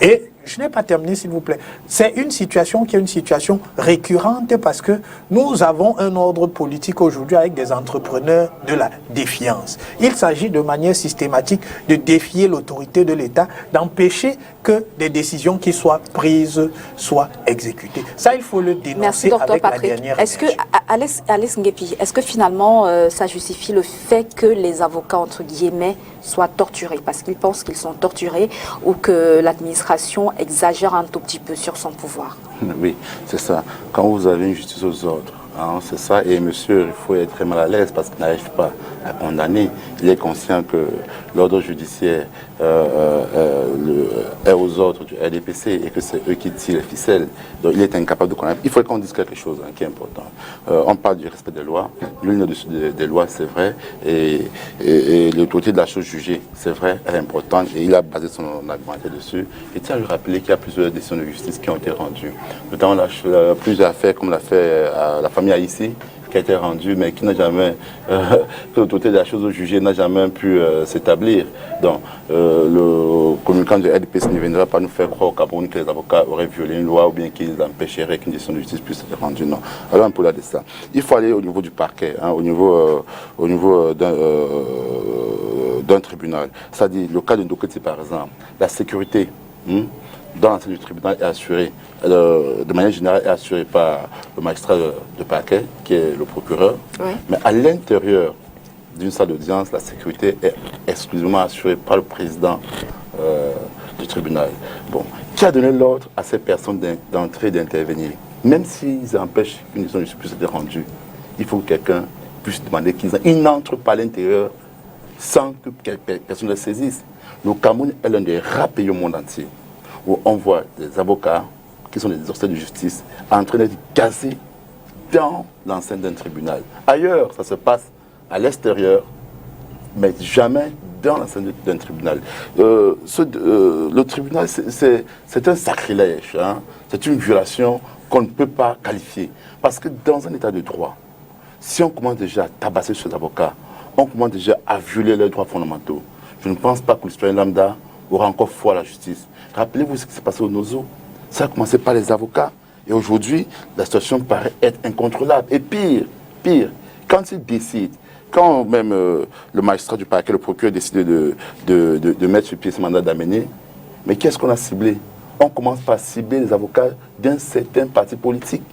Et je n'ai pas terminé, s'il vous plaît. C'est une situation qui est une situation récurrente parce que nous avons un ordre politique aujourd'hui avec des entrepreneurs de la défiance. Il s'agit de manière systématique de défier l'autorité de l'État, d'empêcher que des décisions qui soient prises soient exécutées. Ça, il faut le dénoncer. Merci, avec Patrick. la dernière Est-ce que, Alice Nguepi, est-ce que finalement ça justifie le fait que les avocats, entre guillemets, soient torturés parce qu'ils pensent qu'ils sont torturés ou que l'administration exagère un tout petit peu sur son pouvoir? Oui, c'est ça. Quand vous avez une justice aux ordres, c'est ça. Et monsieur, il faut être très mal à l'aise parce qu'il n'arrive pas à condamner. Il est conscient que l'ordre judiciaire est aux ordres du RDPC et que c'est eux qui tirent les ficelles. Donc il est incapable de condamner. Il faut qu'on dise quelque chose qui est important. On parle du respect des lois. L'une des lois, c'est vrai. Et l'autorité de la chose jugée, c'est vrai, elle est importante. Et il a basé son argumentaire dessus. Et tiens à lui rappeler qu'il y a plusieurs décisions de justice qui ont été rendues. Notamment plusieurs affaires comme l'affaire à la famille Haïti, qui a été rendue, mais qui n'a jamais, que l'autorité de la chose jugée n'a jamais pu s'établir. Donc, le communicant de RDPC ne viendra pas nous faire croire au Cameroun que les avocats auraient violé une loi ou bien qu'ils empêcheraient qu'une décision de justice puisse être rendue. Non. Alors, un peu là de ça. Il faut aller au niveau du parquet, au niveau d'un tribunal. C'est-à-dire, le cas de Ndoketi, par exemple, la sécurité dans l'enceinte du tribunal est assurée, de manière générale, est assurée par le magistrat de parquet, qui est le procureur. Oui. Mais à l'intérieur d'une salle d'audience, la sécurité est exclusivement assurée par le président du tribunal. Bon, qui a donné l'ordre à ces personnes d'entrer et d'intervenir? Même s'ils empêchent qu'une décision de justice puisse être rendue, il faut que quelqu'un puisse demander qu'ils n'entrent pas à l'intérieur sans que personne ne les saisisse. Le Cameroun est l'un des rares pays au monde entier où on voit des avocats qui sont des officiers de justice en train d'être gazés dans l'enceinte d'un tribunal. Ailleurs, ça se passe à l'extérieur, mais jamais dans l'enceinte d'un tribunal. Le tribunal, c'est un sacrilège, c'est une violation qu'on ne peut pas qualifier. Parce que dans un état de droit, si on commence déjà à tabasser ces avocats, on commence déjà à violer leurs droits fondamentaux. Je ne pense pas que le citoyen lambda aura encore foi à la justice. Rappelez-vous ce qui s'est passé au Nozo. Ça a commencé par les avocats. Et aujourd'hui, la situation paraît être incontrôlable. Et pire, quand ils décident, quand même le magistrat du parquet, le procureur décide de mettre sur pied ce mandat d'amener, mais qu'est-ce qu'on a ciblé? On commence par cibler les avocats d'un certain parti politique.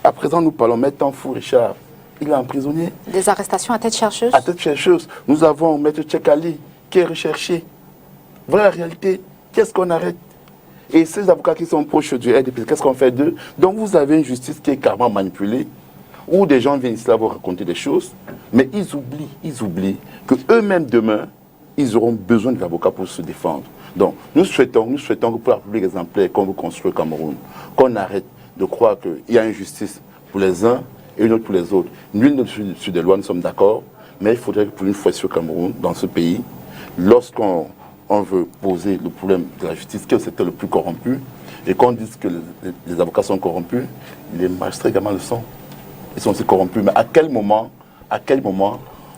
À présent, nous parlons Maître Tanfou Richard. Il est emprisonné. Des arrestations à tête chercheuse? À tête chercheuse. Nous avons Maître Tchekali qui est recherché. Voilà la réalité. Qu'est-ce qu'on arrête? Et ces avocats qui sont proches du RDP, qu'est-ce qu'on fait d'eux? Donc vous avez une justice qui est carrément manipulée, où des gens viennent ici là vous raconter des choses, mais ils oublient que eux-mêmes demain, ils auront besoin des avocats pour se défendre. Donc nous souhaitons que pour la République exemplaire qu'on veut construire au Cameroun, qu'on arrête de croire qu'il y a une justice pour les uns et une autre pour les autres. Nul ne suit sur des lois, nous sommes d'accord, mais il faudrait que pour une fois ici au Cameroun, dans ce pays, lorsqu'on veut poser le problème de la justice, quel secteur le plus corrompu, et qu'on dise que les avocats sont corrompus, les magistrats également le sont. Ils sont aussi corrompus. Mais à quel moment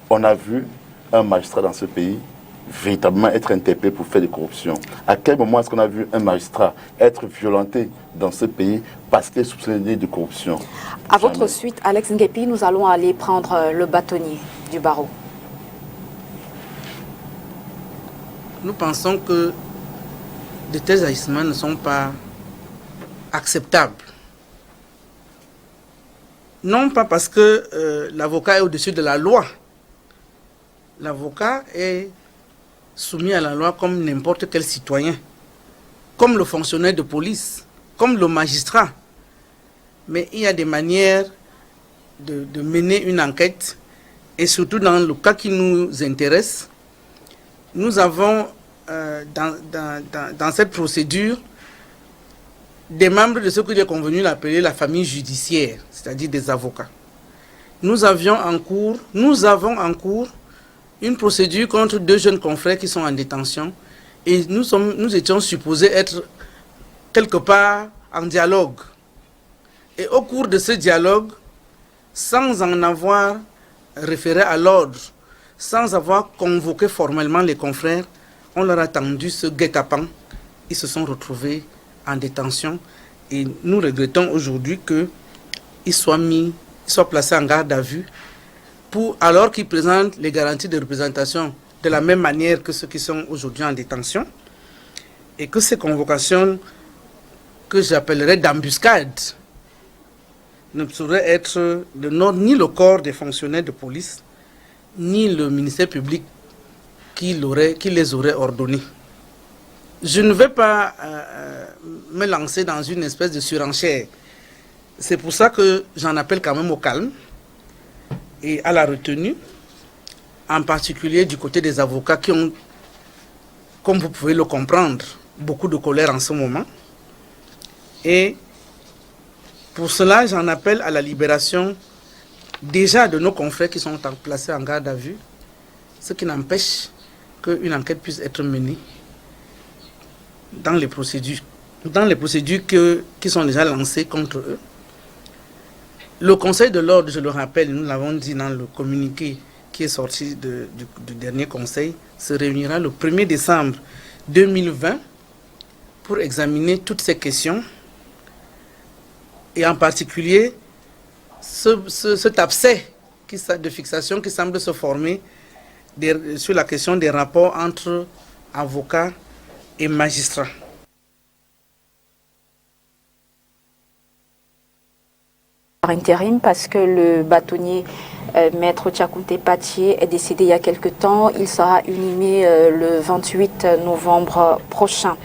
on a vu un magistrat dans ce pays véritablement être interpellé pour faire des corruptions? À quel moment est-ce qu'on a vu un magistrat être violenté dans ce pays parce qu'il est soupçonné de corruption? À votre suite, Alex Nguepi, nous allons aller prendre le bâtonnier du barreau. Nous pensons que de tels agissements ne sont pas acceptables. Non pas parce que l'avocat est au-dessus de la loi. L'avocat est soumis à la loi comme n'importe quel citoyen, comme le fonctionnaire de police, comme le magistrat. Mais il y a des manières de mener une enquête, et surtout dans le cas qui nous intéresse, nous avons dans cette procédure des membres de ce qu'il est convenu d'appeler la famille judiciaire, c'est-à-dire des avocats. Nous avons en cours une procédure contre 2 jeunes confrères qui sont en détention, et nous étions supposés être quelque part en dialogue. Et au cours de ce dialogue, sans en avoir référé à l'ordre, sans avoir convoqué formellement les confrères, on leur a tendu ce guet-apens. Ils se sont retrouvés en détention, et nous regrettons aujourd'hui qu'ils soient placés en garde à vue alors qu'ils présentent les garanties de représentation de la même manière que ceux qui sont aujourd'hui en détention, et que ces convocations que j'appellerais d'embuscade ne sauraient être ni le corps des fonctionnaires de police ni le ministère public qui les aurait ordonnés. Je ne vais pas me lancer dans une espèce de surenchère. C'est pour ça que j'en appelle quand même au calme et à la retenue, en particulier du côté des avocats qui ont, comme vous pouvez le comprendre, beaucoup de colère en ce moment. Et pour cela, j'en appelle à la libération déjà de nos confrères qui sont placés en garde à vue, ce qui n'empêche qu'une enquête puisse être menée dans les procédures qui sont déjà lancées contre eux. Le Conseil de l'ordre, je le rappelle, nous l'avons dit dans le communiqué qui est sorti du dernier Conseil, se réunira le 1er décembre 2020 pour examiner toutes ces questions, et en particulier cet abcès de fixation qui semble se former sur la question des rapports entre avocats et magistrats. Par intérim, parce que le bâtonnier Maître Tchakounté Patié est décédé il y a quelque temps. Il sera inhumé le 28 novembre prochain.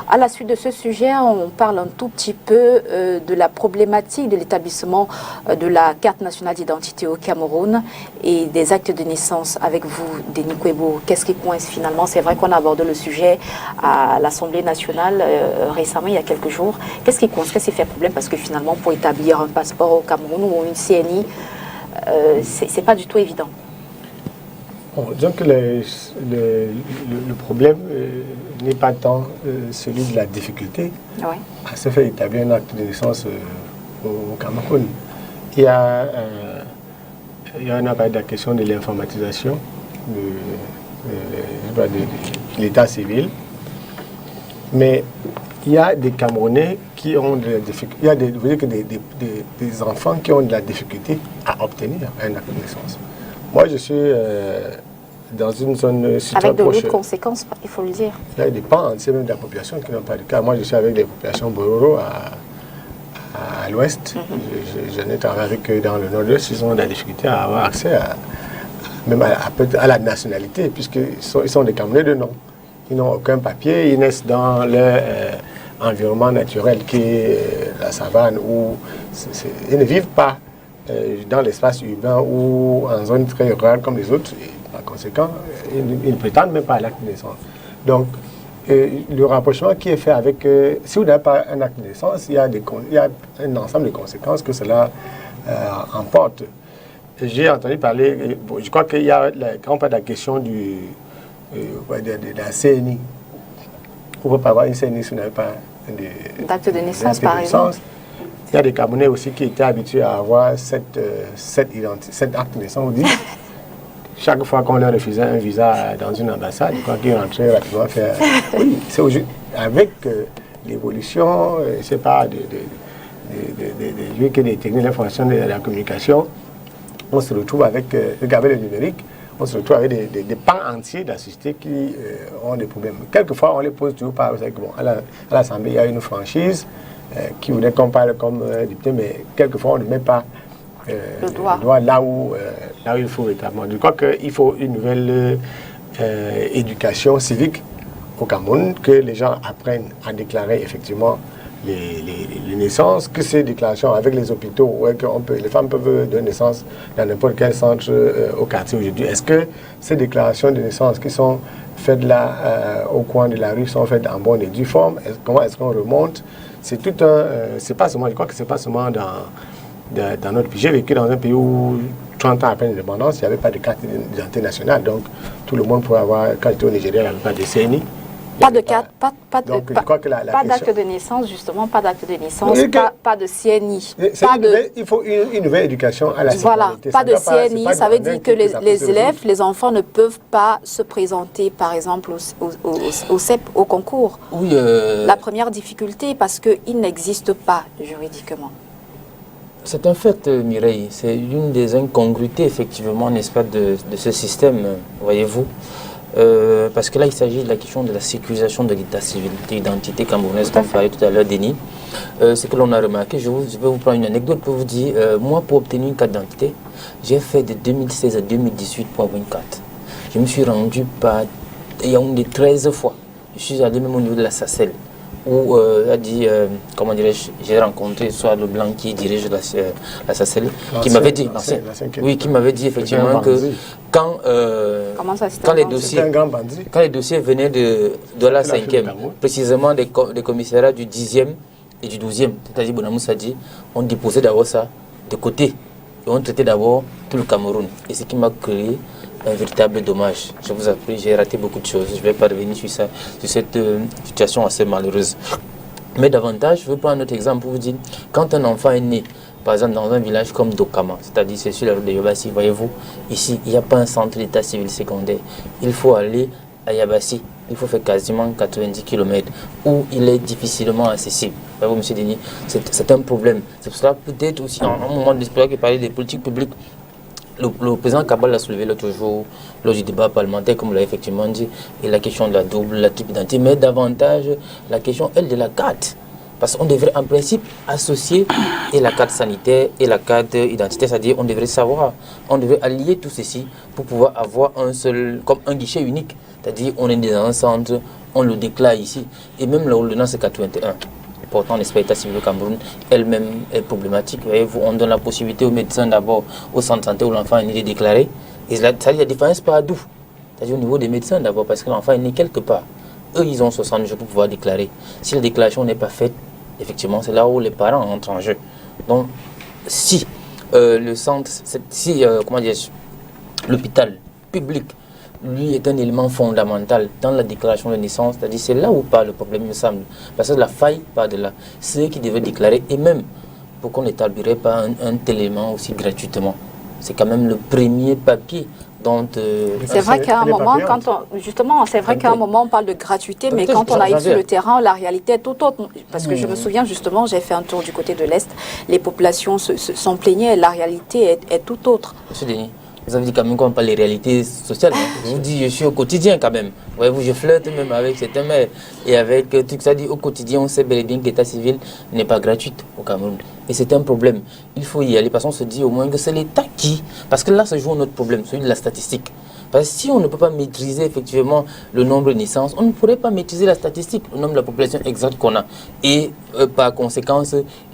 À la suite de ce sujet, on parle un tout petit peu de la problématique de l'établissement de la carte nationale d'identité au Cameroun et des actes de naissance avec vous, Denis Kouébo. Qu'est-ce qui coince finalement? C'est vrai qu'on a abordé le sujet à l'Assemblée nationale récemment, il y a quelques jours. Qu'est-ce qui coince? Qu'est-ce qui fait problème? Parce que finalement, pour établir un passeport au Cameroun ou une CNI, c'est pas du tout évident. Bon, donc le problème n'est pas tant celui de la difficulté à se faire établir un acte de naissance au Cameroun. Il y a un appareil de la question de l'informatisation de l'état civil, mais il y a des Camerounais qui ont de la difficulté, il y a des enfants qui ont de la difficulté à obtenir un acte de naissance. Moi, je suis dans une zone avec de lourdes conséquences, il faut le dire. Il y a des pans entiers même de la population qui n'ont pas de cas. Moi, je suis avec les populations Bororo à l'ouest. Je n'ai travaillé avec eux dans le nord-ouest. Ils ont de la difficulté à avoir accès même à la nationalité, puisqu'ils sont des Camerounais de nom. Ils n'ont aucun papier, ils naissent dans leur environnement naturel qui est la savane, où ils ne vivent pas dans l'espace urbain ou en zone très rurale comme les autres. Et par conséquent, ils ne prétendent même pas à l'acte de naissance. Donc, le rapprochement qui est fait avec... si vous n'avez pas un acte de naissance, il y a un ensemble de conséquences que cela emporte. J'ai entendu parler, je crois qu'il y a, quand on parle de la question de la CNI, on ne peut pas avoir une CNI si vous n'avez pas d'acte de naissance, par exemple. Il y a des Camerounais aussi qui étaient habitués à avoir cet acte de naissance. On dit, chaque fois qu'on leur refusait un visa dans une ambassade, je crois qu'ils rentraient rapidement faire... Oui, c'est avec l'évolution, je ne sais pas, des techniques de l'information et de la communication, on se retrouve avec le numérique, on se retrouve avec des pans entiers de la société qui ont des problèmes. Quelquefois, on les pose toujours par... Bon, à l'Assemblée, il y a une franchise qui voulait qu'on parle comme député, mais quelquefois, on ne met pas le doigt là où il faut véritablement. Je crois qu'il faut une nouvelle éducation civique au Cameroun, que les gens apprennent à déclarer effectivement les naissances, que ces déclarations avec les hôpitaux, ouais, les femmes peuvent donner naissance dans n'importe quel centre au quartier aujourd'hui. Est-ce que ces déclarations de naissance qui sont faites là au coin de la rue sont faites en bonne et due forme? Comment est-ce qu'on remonte? C'est tout c'est pas seulement, je crois que c'est pas seulement dans notre pays. J'ai vécu dans un pays où 30 ans après l'indépendance, il n'y avait pas de carte d'identité nationale, donc tout le monde pouvait avoir, quand j'étais au Nigeria, il n'y avait pas de CNI. Pas de carte, pas d'acte de naissance, justement, pas d'acte de naissance, pas de CNI. Il faut une nouvelle éducation à la Voilà, citoyenneté. pas de CNI, ça veut dire que les élèves, les enfants ne peuvent pas se présenter, par exemple, au CEP, au concours. Oui, la première difficulté, parce qu'il n'existe pas juridiquement. C'est un fait, Mireille. C'est une des incongruités, effectivement, n'est-ce pas, de ce système, voyez-vous. Parce que là, il s'agit de la question de la sécurisation de l'état civil, de l'identité camerounaise, comme parlait tout à l'heure, Denis. Ce que l'on a remarqué, je vais vous prendre une anecdote pour vous dire, moi, pour obtenir une carte d'identité, j'ai fait de 2016 à 2018 pour avoir une carte. Je me suis rendu par Yaoundé 13 fois. Je suis allé même au niveau de la SACEL, où comment dirais-je, j'ai rencontré soit le blanc qui dirige la SACEL, qui m'avait dit, qui m'avait dit effectivement que quand les dossiers venaient de la 5e, précisément des commissariats du 10e et du 12e, c'est-à-dire Bonamoussa dit, on déposait d'abord ça de côté et on traitait d'abord tout le Cameroun. Et ce qui m'a créé un véritable dommage. Je vous appelle, j'ai raté beaucoup de choses. Je ne vais pas revenir sur ça, sur cette situation assez malheureuse. Mais davantage, je veux prendre un autre exemple pour vous dire, quand un enfant est né, par exemple dans un village comme Dokama, c'est-à-dire c'est sur la route de Yabassi, voyez-vous, ici, il n'y a pas un centre d'état civil secondaire. Il faut aller à Yabassi, il faut faire quasiment 90 km, où il est difficilement accessible. Voyez-vous, M. Denis, c'est un problème. C'est pour cela peut-être aussi, en un moment d'espoir qui parlait des politiques publiques, le président Kabal l'a soulevé l'autre jour lors du débat parlementaire, comme vous l'avez effectivement dit, et la question de la triple identité, mais davantage la question, elle, de la carte. Parce qu'on devrait en principe associer et la carte sanitaire et la carte identitaire, c'est-à-dire on devrait savoir, on devrait allier tout ceci pour pouvoir avoir un seul, comme un guichet unique. C'est-à-dire on est dans un centre, on le déclare ici, et même l'ordonnance 81. Pourtant, l'état civil au Cameroun elle-même est problématique. Voyez-vous, on donne la possibilité aux médecins d'abord, au centre de santé où l'enfant est né de déclarer. Et ça dit la différence pas d'où. C'est-à-dire au niveau des médecins d'abord, parce que l'enfant est né quelque part. Eux, ils ont 60 jours pour pouvoir déclarer. Si la déclaration n'est pas faite, effectivement, c'est là où les parents entrent en jeu. Donc, si le centre, l'hôpital public, lui, est un élément fondamental dans la déclaration de naissance, c'est-à-dire c'est là où part le problème, me semble. Parce que la faille part de là. C'est eux qui devaient déclarer, et même, pourquoi on n'établirait pas un tel élément aussi gratuitement? C'est quand même le premier papier dont... c'est vrai qu'à un moment, qu'à un moment on parle de gratuité, mais quand on arrive sur le terrain, la réalité est tout autre. Parce que je me souviens justement, j'ai fait un tour du côté de l'Est, les populations s'en plaignaient, la réalité est tout autre. Monsieur Denis, vous avez dit quand même qu'on parle des réalités sociales. Je vous dis, je suis au quotidien quand même. Voyez-vous, je flirte même avec certains maires. Et avec tout ça dit, au quotidien, on sait bel et bien que l'état civil n'est pas gratuit au Cameroun. Et c'est un problème. Il faut y aller parce qu'on se dit au moins que c'est l'État qui... Parce que là, se joue notre problème, celui de la statistique. Parce que si on ne peut pas maîtriser effectivement le nombre de naissances, on ne pourrait pas maîtriser la statistique, le nombre de la population exacte qu'on a. Et par conséquent,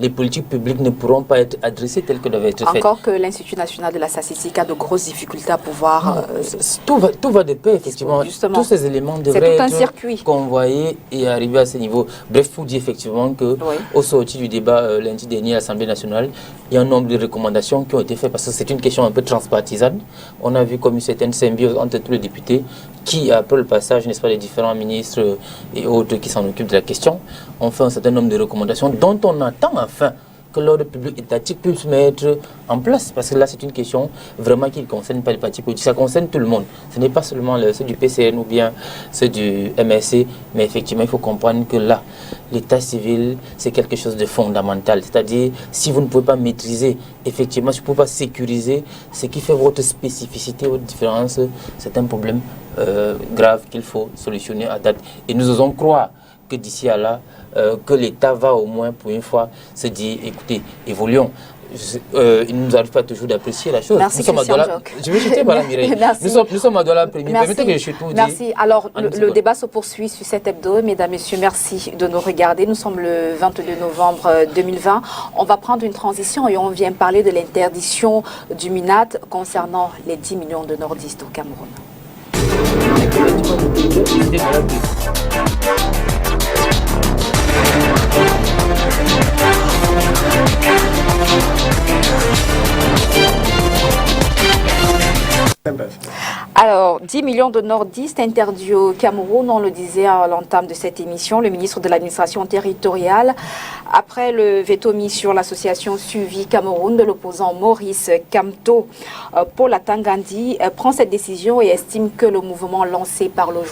les politiques publiques ne pourront pas être adressées telles que doivent être faites. Encore que l'Institut national de la statistique a de grosses difficultés à pouvoir... Tout va de pair, effectivement. Justement. Tous ces éléments devraient être convoyés et arriver à ce niveau. Bref, il faut dire effectivement que au sortir du débat lundi dernier à l'Assemblée nationale, il y a un nombre de recommandations qui ont été faites parce que c'est une question un peu transpartisane. On a vu comme une certaine symbiose entre tous les députés qui, après le passage, n'est-ce pas, les différents ministres et autres qui s'en occupent de la question, ont fait un certain nombre de recommandations dont on attend enfin que l'ordre public étatique puisse se mettre en place. Parce que là, c'est une question vraiment qui ne concerne pas les partis politiques, ça concerne tout le monde. Ce n'est pas seulement ceux du PCN ou bien ceux du MSC, mais effectivement, il faut comprendre que là, l'état civil, c'est quelque chose de fondamental. C'est-à-dire, si vous ne pouvez pas maîtriser, effectivement, si vous ne pouvez pas sécuriser ce qui fait votre spécificité, votre différence, c'est un problème grave qu'il faut solutionner à date. Et nous osons croire que d'ici à là, que l'État va au moins pour une fois se dire, écoutez, évoluons. Il ne nous arrive pas toujours d'apprécier la chose. Merci, je vais chuter, Madame Mireille. Nous sommes à Douala Premier. Permettez que je chute tout. Merci. Alors, le débat se poursuit sur cet hebdo. Mesdames, Messieurs, merci de nous regarder. Nous sommes le 22 novembre 2020. On va prendre une transition et on vient parler de l'interdiction du MINAT concernant les 10 millions de nordistes au Cameroun. Alors, 10 millions de nordistes interdits au Cameroun, on le disait à l'entame de cette émission, le ministre de l'administration territoriale, après le veto mis sur l'association Suivi Cameroun de l'opposant Maurice Kamto, Paul Atangandi prend cette décision et estime que le mouvement lancé par le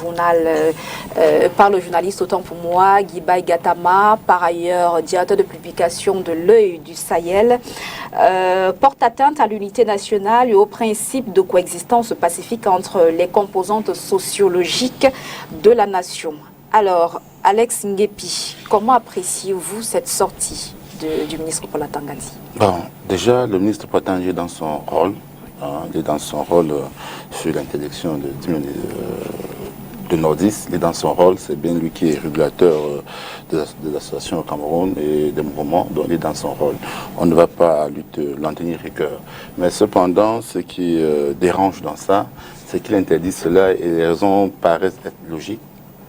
journaliste autant pour moi, Guibaï Gatama, par ailleurs directeur de publication de L'Œil du Sahel, porte atteinte à l'unité nationale et au principe de coexistence pacifique entre les composantes sociologiques de la nation. Alors, Alex Nguepi, comment appréciez-vous cette sortie du ministre Paul Atangandi? Bon, déjà, le ministre Paul Atangandi est dans son rôle, il est dans son rôle sur l'interdiction de 10 millions de nordistes, il est dans son rôle, c'est bien lui qui est régulateur des associations au Cameroun et des mouvements, donc il est dans son rôle. On ne va pas l'en tenir rigueur. Mais cependant, ce qui dérange dans ça, c'est qu'il interdit cela et les raisons paraissent être logiques.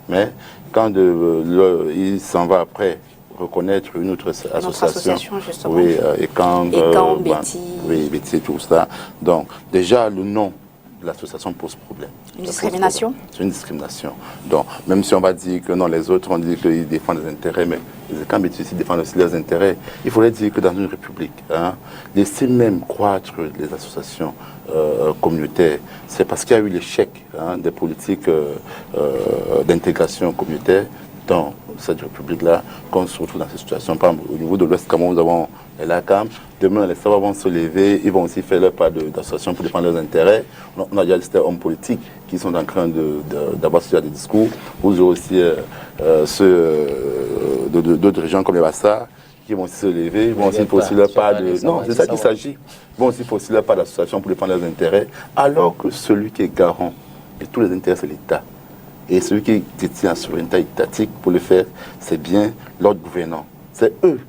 Mais quand il s'en va après reconnaître une autre association justement. Oui, et quand Betty. Oui, Betty, tout ça. Donc, déjà, le nom de l'association pose problème. Une discrimination? C'est une discrimination. Donc, même si on va dire que non, les autres, on dit qu'ils défendent les intérêts, mais quand Betty défendent aussi leurs intérêts, il faudrait dire que dans une république, laisser même croître les associations communautaires, c'est parce qu'il y a eu l'échec des politiques d'intégration communautaire dans cette république-là qu'on se retrouve dans cette situation. Par exemple, au niveau de l'Ouest Cameroun, nous avons la CAM. Demain, les Savoirs vont se lever, ils vont aussi faire leur part d'association pour défendre leurs intérêts. On a déjà des hommes politiques qui sont en train d'avoir ce genre de discours. Vous avez aussi ceux d'autres régions comme les Bassa qui vont aussi se lever, ils vont aussi faire aussi leur part de... Non, c'est ça qu'il s'agit. Ils vont aussi faire aussi leur part d'association pour défendre leurs intérêts, alors que celui qui est garant de tous les intérêts, c'est l'État. Et celui qui détient la souveraineté étatique pour le faire, c'est bien l'ordre gouvernant. C'est eux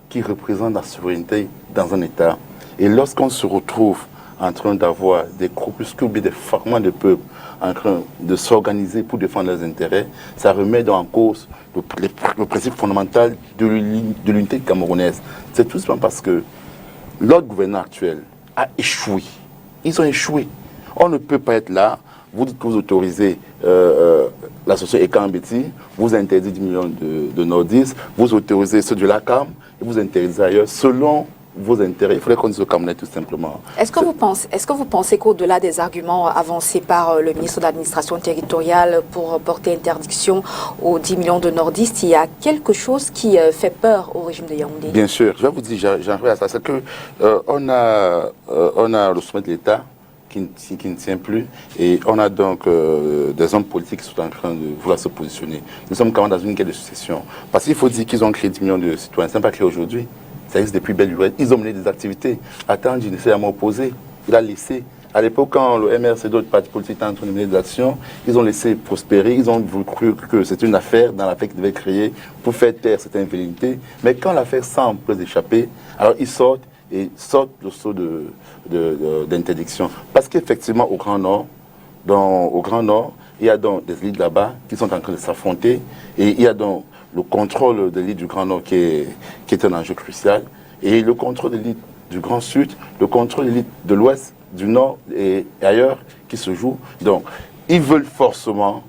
qui représentent la souveraineté dans un État. Et lorsqu'on se retrouve en train d'avoir des groupuscules, des fragments de peuple en train de s'organiser pour défendre leurs intérêts, ça remet en cause le principe fondamental de l'unité camerounaise. C'est tout simplement parce que l'ordre gouvernant actuel a échoué. Ils ont échoué. On ne peut pas être là. Vous dites que vous autorisez l'association Ekambeti, vous interdisez 10 millions de nordistes, vous autorisez ceux de la CAM et vous interdisez ailleurs selon vos intérêts. Il faudrait qu'on dise au Camerounais tout simplement. Est-ce que vous pensez qu'au-delà des arguments avancés par le ministre de l'administration territoriale pour porter interdiction aux 10 millions de nordistes, il y a quelque chose qui fait peur au régime de Yaoundé? Bien sûr, je vais vous dire, j'en reviens à ça, c'est que on a le sommet de l'État qui ne tient plus. Et on a donc des hommes politiques qui sont en train de vouloir se positionner. Nous sommes quand même dans une guerre de succession. Parce qu'il faut dire qu'ils ont créé 10 millions de citoyens. Ce n'est pas créé aujourd'hui. Ça existe depuis belle lurette. Ils ont mené des activités. Attends, il ne s'est jamais opposé. Il a laissé À l'époque, quand le MRC et d'autres partis politiques étaient en train de mener des actions, ils ont laissé prospérer, ils ont cru que c'était une affaire dans laquelle ils devaient créer pour faire taire cette infidélité. Mais quand l'affaire semble échapper, alors ils sortent et sortent le saut d'interdiction. Parce qu'effectivement, au Grand Nord, il y a donc des élites là-bas qui sont en train de s'affronter et il y a donc le contrôle de l'élite du Grand Nord qui est un enjeu crucial et le contrôle de l'élite du Grand Sud, le contrôle de l'élite de l'Ouest, du Nord et ailleurs qui se joue. Donc, ils veulent forcément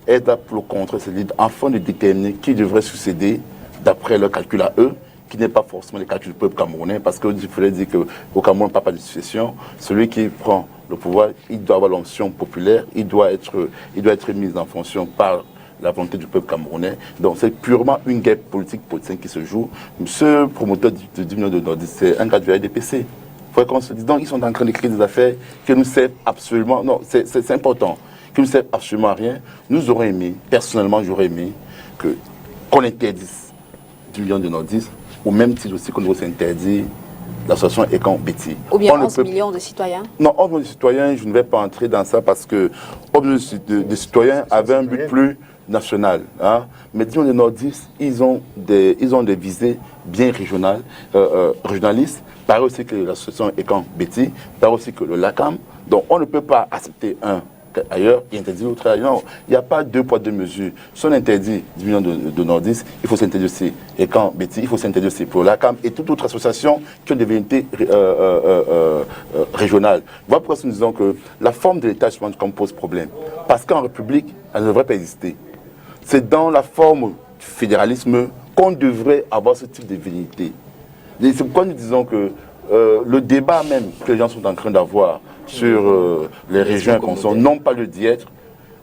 être pour le contrôle de cette élite afin de déterminer qui devrait succéder d'après leur calcul à eux, qui n'est pas forcément le calcul du peuple camerounais, parce qu'il faudrait dire qu'au Cameroun, on ne parle pas de succession. Celui qui prend le pouvoir, il doit avoir l'option populaire, il doit être mis en fonction par la volonté du peuple camerounais. Donc c'est purement une guerre politique qui se joue. Ce promoteur de 10 millions de nordistes, c'est un gars du RDPC. Il faut qu'on se dise, donc ils sont en train d'écrire des affaires qui nous servent absolument, non, c'est important, qui nous servent absolument à rien. Nous aurions aimé, personnellement j'aurais aimé, qu'on interdise 10 millions de nordistes, au même titre aussi qu'on doit s'interdire l'association Ekan Béti. Ou bien 11 millions de citoyens? Non, 11 millions de citoyens, je ne vais pas entrer dans ça parce que 11 millions de citoyens avaient un but plus national. Hein. Mais disons les nordistes, ils ont des visées bien régionalistes. Pareil aussi que l'association Ekan Béti, pareil aussi que le LACAM. Donc on ne peut pas accepter un ailleurs et interdire l'autre ailleurs. Non, il n'y a pas deux poids, deux mesures. Si on interdit 10 millions de nordistes, il faut s'interdire aussi Ekan Béti, il faut s'interdire aussi pour la CAM et toute autre association qui ont des vérités régionales. Voilà pourquoi nous disons que la forme de l'État pose problème. Parce qu'en République, elle ne devrait pas exister. C'est dans la forme du fédéralisme qu'on devrait avoir ce type de vérité. C'est pourquoi nous disons que le débat même que les gens sont en train d'avoir sur les régions inconstantes n'ont pas lieu d'y être,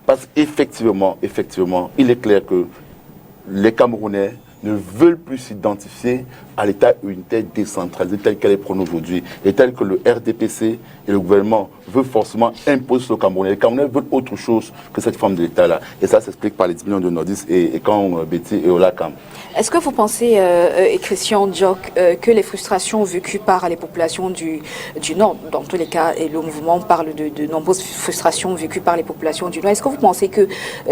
parce qu'effectivement, il est clair que les Camerounais ne veulent plus s'identifier à l'État unitaire décentralisé tel qu'elle est prônée aujourd'hui et tel que le RDPC et le gouvernement veulent forcément imposer sur le Camerounais. Les Camerounais veulent autre chose que cette forme de l'État-là. Et ça s'explique par les 10 millions de nordistes et quand Béti et Olakam. Est-ce que vous pensez, Christian Diok, que les frustrations vécues par les populations du Nord, dans tous les cas, et le mouvement parle de nombreuses frustrations vécues par les populations du Nord, est-ce que vous pensez que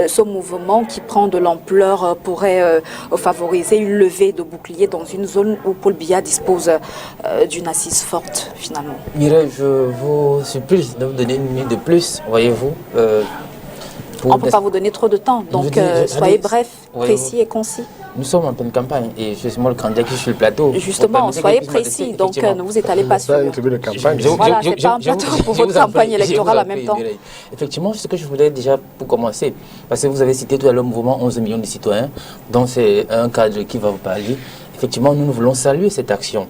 ce mouvement qui prend de l'ampleur pourrait favoriser une levée de boucliers dans une zone où Paul Biya dispose d'une assise forte, finalement? Mireille, je vous supplie de vous donner une minute de plus, voyez-vous. On ne peut pas vous donner trop de temps, donc soyez bref, précis et concis. Nous sommes en pleine campagne et je suis moi le candidat qui est sur le plateau. Justement, soyez précis, donc ne vous étalez pas sur... de campagne. Voilà, c'est pas un plateau pour votre campagne électorale en même temps. Effectivement, ce que je voulais déjà pour commencer, parce que vous avez cité tout à l'heure le mouvement 11 millions de citoyens, dont c'est un cadre qui va vous parler. Effectivement, nous voulons saluer cette action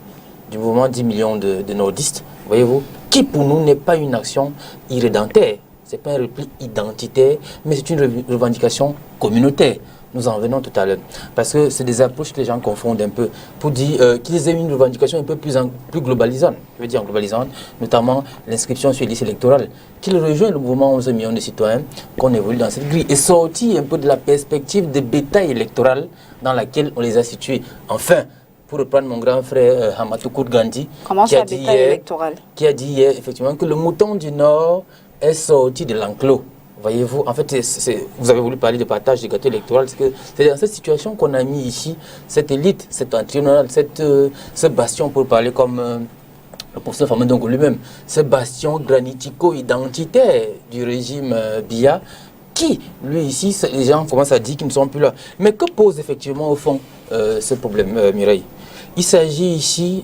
du mouvement 10 millions de nordistes, voyez-vous, qui pour nous n'est pas une action irrédentaire. Ce n'est pas un repli identitaire, mais c'est une revendication communautaire. Nous en venons tout à l'heure. Parce que c'est des approches que les gens confondent un peu pour dire qu'ils aient une revendication un peu plus globalisante. Je veux dire globalisante, notamment l'inscription sur les listes électorales, qu'il rejoint le mouvement 11 millions de citoyens qu'on évolue dans cette grille et sortir un peu de la perspective de bétail électoral dans laquelle on les a situés. Enfin, pour reprendre mon grand frère Hamatou Gandhi, qui a dit hier effectivement que le mouton du Nord est sorti de l'enclos. Voyez-vous, en fait, vous avez voulu parler de partage du gâteau électoral, c'est dans cette situation qu'on a mis ici cette élite, cette antinomiale, ce bastion, pour parler comme le professeur Famendongo lui-même, ce bastion granitico-identitaire du régime Biya, qui, lui ici, les gens commencent à dire qu'ils ne sont plus là. Mais que pose effectivement au fond ce problème, Mireille? Il s'agit ici,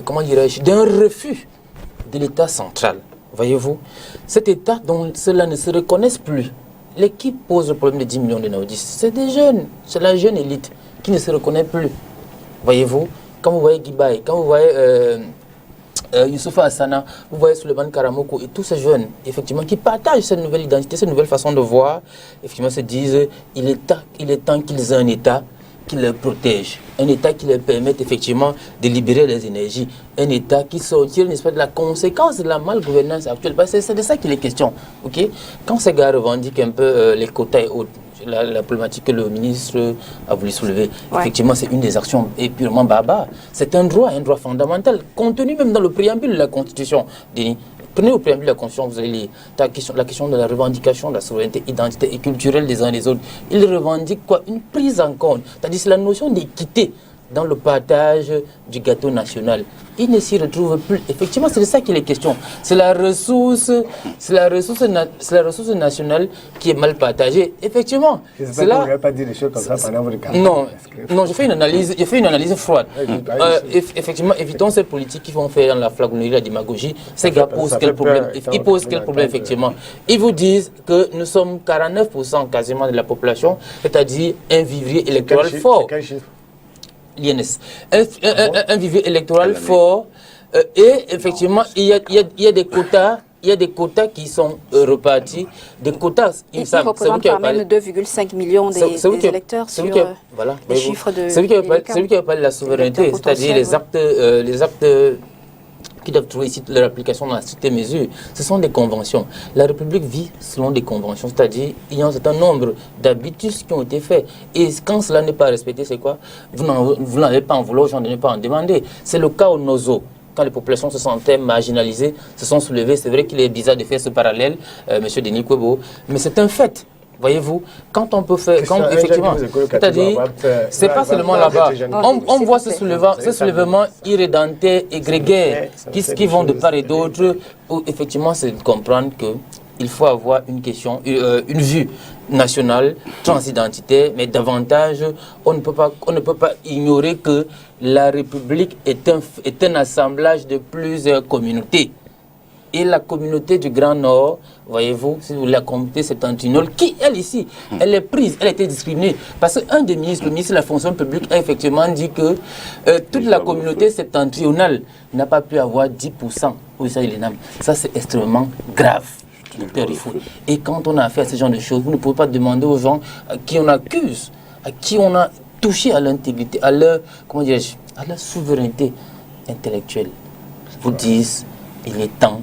comment dirais-je, d'un refus de l'État central. Voyez-vous, cet État dont ceux-là ne se reconnaissent plus. L'équipe pose le problème de 10 millions de nordistes. C'est des jeunes, c'est la jeune élite qui ne se reconnaît plus. Voyez-vous, quand vous voyez Guibaï, quand vous voyez Youssoufa Hassana, vous voyez Souleymane Karamoko et tous ces jeunes, effectivement, qui partagent cette nouvelle identité, cette nouvelle façon de voir, effectivement, se disent il est temps qu'ils aient un État qui les protège, un État qui leur permette effectivement de libérer les énergies, un État qui sortira, n'est-ce pas, de la conséquence de la malgouvernance actuelle. Parce que c'est de ça qu'il est question. Okay? Quand ces gars revendiquent un peu les quotas et autres, la problématique que le ministre a voulu soulever, effectivement, c'est une des actions purement barbare. C'est un droit fondamental, contenu même dans le préambule de la Constitution, Denis. Prenez au préambule de la Constitution, vous avez la question de la revendication de la souveraineté identitaire et culturelle des uns et des autres. Ils revendiquent quoi? Une prise en compte. C'est-à-dire c'est la notion d'équité dans le partage du gâteau national. Ils ne s'y retrouvent plus. Effectivement, c'est de ça qu'il est question. C'est la ressource nationale qui est mal partagée. Effectivement. C'est là. Vous ne pas dire des choses comme ça pendant votre campagne. Non, je fais une analyse froide. Effectivement, évitons ces politiques qui vont faire dans la flagornerie, la démagogie. Ces gars posent quel problème? Ils posent quel problème, effectivement? Ils vous disent que nous sommes 49% quasiment de la population, c'est-à-dire un vivrier électoral fort. Quel chiffre? L'INS. Un vivier électoral fort et effectivement il y a des quotas. Il y a des quotas qui sont repartis, des quotas. Ils représentent quand même 2,5 millions des électeurs sur les chiffres de... C'est lui qui a parlé de la souveraineté, c'est-à-dire les actes qui doivent trouver ici leur application dans la stricte mesure. Ce sont des conventions. La République vit selon des conventions, c'est-à-dire il y a un certain nombre d'habitudes qui ont été faits. Et quand cela n'est pas respecté, c'est quoi? Vous n'allez pas en vouloir, j'en ai pas en demander. C'est le cas au Nozo. Quand les populations se sentaient marginalisées, se sont soulevées. C'est vrai qu'il est bizarre de faire ce parallèle, M. Denis Kwebo, mais c'est un fait. Voyez-vous, quand on peut faire, effectivement, c'est-à-dire, c'est pas seulement là-bas. On voit ce soulèvement irrédenté et grégaire qui vont de part et d'autre, où effectivement, c'est de comprendre qu'il faut avoir une vue nationale, transidentitaire, mais davantage, on ne peut pas ignorer que la République est un assemblage de plusieurs communautés. Et la communauté du Grand Nord, voyez-vous, la communauté septentrionale, qui, elle ici, elle est prise, elle a été discriminée. Parce qu'un des ministres, le ministre de la fonction publique, a effectivement dit que toute la communauté septentrionale n'a pas pu avoir 10% au sein de l'ENAM. Ça, c'est extrêmement grave. Et quand on a affaire à ce genre de choses, vous ne pouvez pas demander aux gens à qui on accuse, à qui on a touché à l'intégrité, à leur souveraineté intellectuelle. Vous disent, il est temps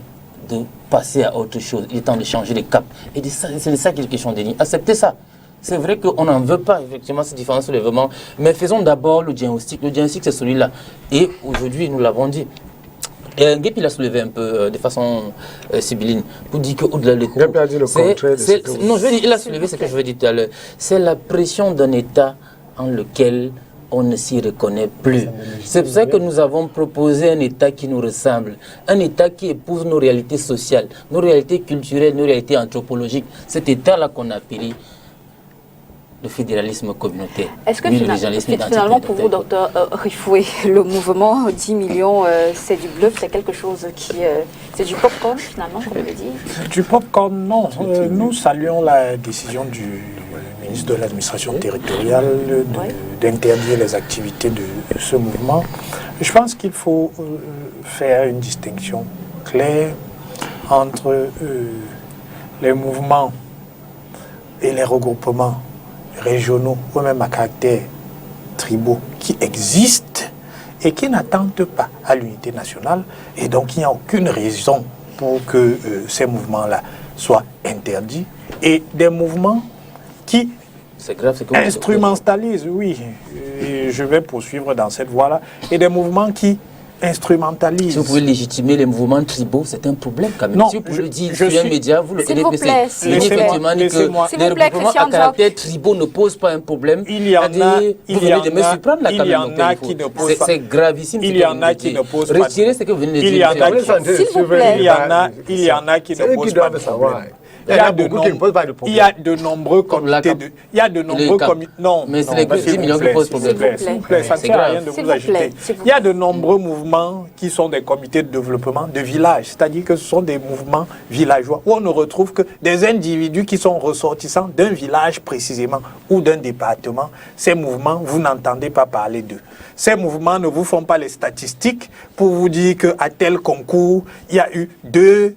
de passer à autre chose, il est temps de changer les caps. Et c'est de ça qu'il est question, Denis. Acceptez ça. C'est vrai qu'on n'en veut pas, effectivement, ces différents soulèvements, mais faisons d'abord le diagnostic. Le diagnostic, c'est celui-là. Et aujourd'hui, nous l'avons dit. Et Nguep, il a soulevé un peu de façon sibylline pour dire qu'au-delà de tout, non, je veux dire, il a soulevé ce que je veux dire tout à l'heure. C'est la pression d'un État en lequel on ne s'y reconnaît plus. C'est pour ça que nous avons proposé un État qui nous ressemble, un État qui épouse nos réalités sociales, nos réalités culturelles, nos réalités anthropologiques. Cet État-là qu'on appelle le fédéralisme communautaire. Est-ce que finalement pour vous, docteur Rifoué, le mouvement 10 millions, c'est du bluff, c'est quelque chose qui... c'est du popcorn finalement, comme on le dit? Du popcorn, non. Nous saluons la décision du ministre de l'administration territoriale d'interdire les activités de ce mouvement. Je pense qu'il faut faire une distinction claire entre les mouvements et les regroupements régionaux ou même à caractère tribaux qui existent et qui n'attendent pas à l'unité nationale. Et donc il n'y a aucune raison pour que ces mouvements-là soient interdits. Et des mouvements qui instrumentalisent, oui, et je vais poursuivre dans cette voie-là, et des mouvements qui instrumentalisent. Si vous pouvez légitimer les mouvements tribaux, c'est un problème quand même. Non, si vous pouvez le dire sur un média, vous le S'il vous plaît, les regroupements à caractère tribaux ne posent pas un problème. Il y en a, c'est gravissime. Il y en a qui ne posent pas. Retirez ce que vous venez de dire. Il y en a qui ne posent pas de problème. Il y a de nombreux comités de... Il y a de nombreux comités... Non, mais c'est les 10 millions qui posent problème. S'il vous plaît, ça ne sert à rien de vous agiter. Il y a de nombreux mouvements qui sont des comités de développement de villages. C'est-à-dire que ce sont des mouvements villageois où on ne retrouve que des individus qui sont ressortissants d'un village précisément ou d'un département. Ces mouvements, vous n'entendez pas parler d'eux. Ces mouvements ne vous font pas les statistiques pour vous dire qu'à tel concours, il y a eu 2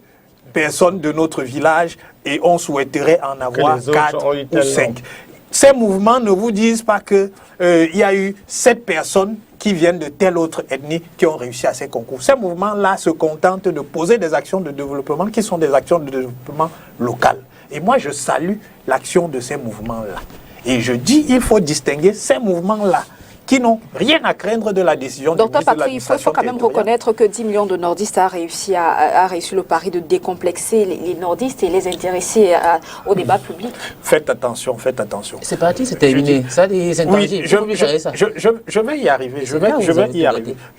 personnes de notre village et on souhaiterait en avoir 4 ou 5. Ces mouvements ne vous disent pas qu'il y a eu 7 personnes qui viennent de telle autre ethnie qui ont réussi à ces concours. Ces mouvements-là se contentent de poser des actions de développement qui sont des actions de développement local. Et moi, je salue l'action de ces mouvements-là. Et je dis, il faut distinguer ces mouvements-là qui n'ont rien à craindre de la décision du Docteur ministre de Patrick, il faut l'administration quand même territoriale. reconnaître que 10 millions de nordistes a réussi le pari de décomplexer les nordistes et les intéresser au débat public. Faites attention, faites attention. C'est parti, c'est terminé. Ça, des Oui, intangibles. je vais y arriver. Je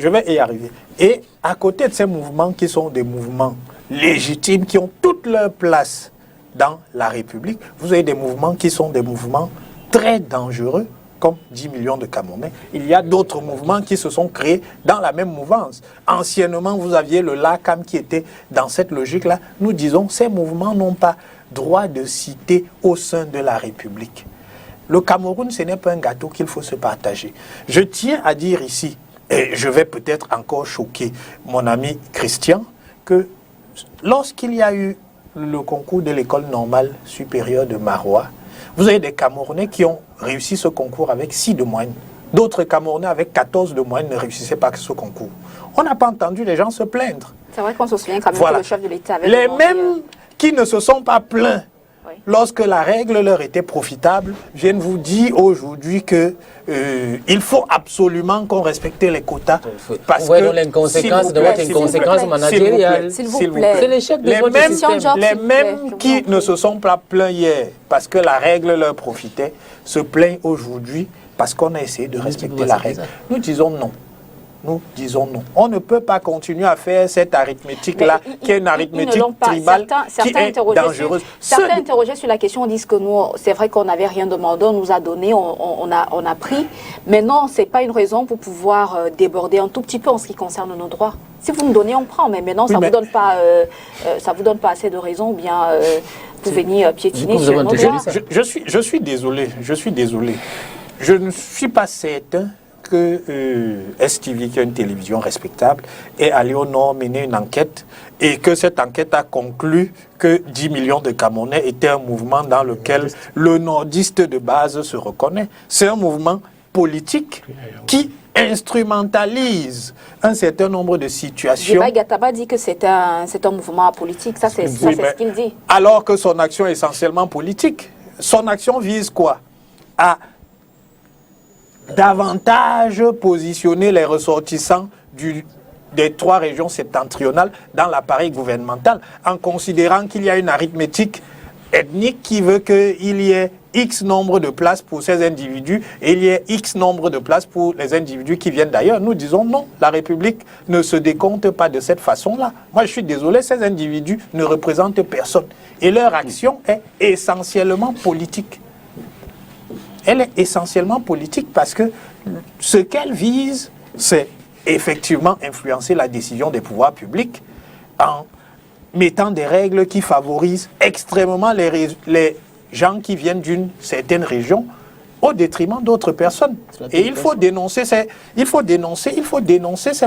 vais y arriver. Et à côté de ces mouvements qui sont des mouvements légitimes, qui ont toute leur place dans la République, vous avez des mouvements qui sont des mouvements très dangereux, comme 10 millions de Camerounais. Il y a d'autres mouvements qui se sont créés dans la même mouvance. Anciennement, vous aviez le LACAM qui était dans cette logique-là. Nous disons, ces mouvements n'ont pas droit de citer au sein de la République. Le Cameroun, ce n'est pas un gâteau qu'il faut se partager. Je tiens à dire ici, et je vais peut-être encore choquer mon ami Christian, que lorsqu'il y a eu le concours de l'école normale supérieure de Marois, vous avez des Camerounais qui ont réussi ce concours avec 6 de moyenne. D'autres Camerounais avec 14 de moyenne ne réussissaient pas ce concours. On n'a pas entendu les gens se plaindre. C'est vrai qu'on se souvient quand même Voilà. que le chef de l'État avait Les demandé, mêmes qui ne se sont pas plaints oui. lorsque la règle leur était profitable, viennent vous dire aujourd'hui que il faut absolument qu'on respecte les quotas. Parce Voyons que, l'inconséquence de votre s'il vous plaît, inconséquence managériale. S'il vous plaît. C'est l'échec de les votre mêmes, système. Job, les s'il vous plaît, mêmes je vous en qui prie. ne se sont pas plaints hier parce que la règle leur profitait, se plaignent aujourd'hui parce qu'on a essayé de respecter la règle. Nous disons non. Nous disons non. On ne peut pas continuer à faire cette arithmétique-là, qui est une arithmétique tribale, qui est dangereuse. Certains interrogés sur la question disent que nous, c'est vrai qu'on n'avait rien demandé, on nous a donné, on a pris. Mais non, ce n'est pas une raison pour pouvoir déborder un tout petit peu en ce qui concerne nos droits. Si vous nous donnez, on prend. Mais maintenant, ça ne vous donne pas assez de raisons ou bien pour venir piétiner sur nos droits. Je suis désolé. Je ne suis pas certain que STV, qui est une télévision respectable, est allé au Nord mener une enquête et que cette enquête a conclu que 10 millions de Camerounais était un mouvement dans lequel le nordiste de base se reconnaît. C'est un mouvement politique qui instrumentalise un certain nombre de situations. Djibaï Gataba dit que c'est un mouvement politique. Ça, c'est ce qu'il dit. Alors que son action est essentiellement politique. Son action vise quoi? À davantage positionner les ressortissants des 3 régions septentrionales dans l'appareil gouvernemental, en considérant qu'il y a une arithmétique ethnique qui veut qu'il y ait X nombre de places pour ces individus et il y ait X nombre de places pour les individus qui viennent d'ailleurs. Nous disons non, la République ne se décompte pas de cette façon-là. Moi, je suis désolé, ces individus ne représentent personne. Et leur action est essentiellement politique. Elle est essentiellement politique parce que ce qu'elle vise, c'est effectivement influencer la décision des pouvoirs publics en mettant des règles qui favorisent extrêmement les gens qui viennent d'une certaine région au détriment d'autres personnes. Et il faut dénoncer ces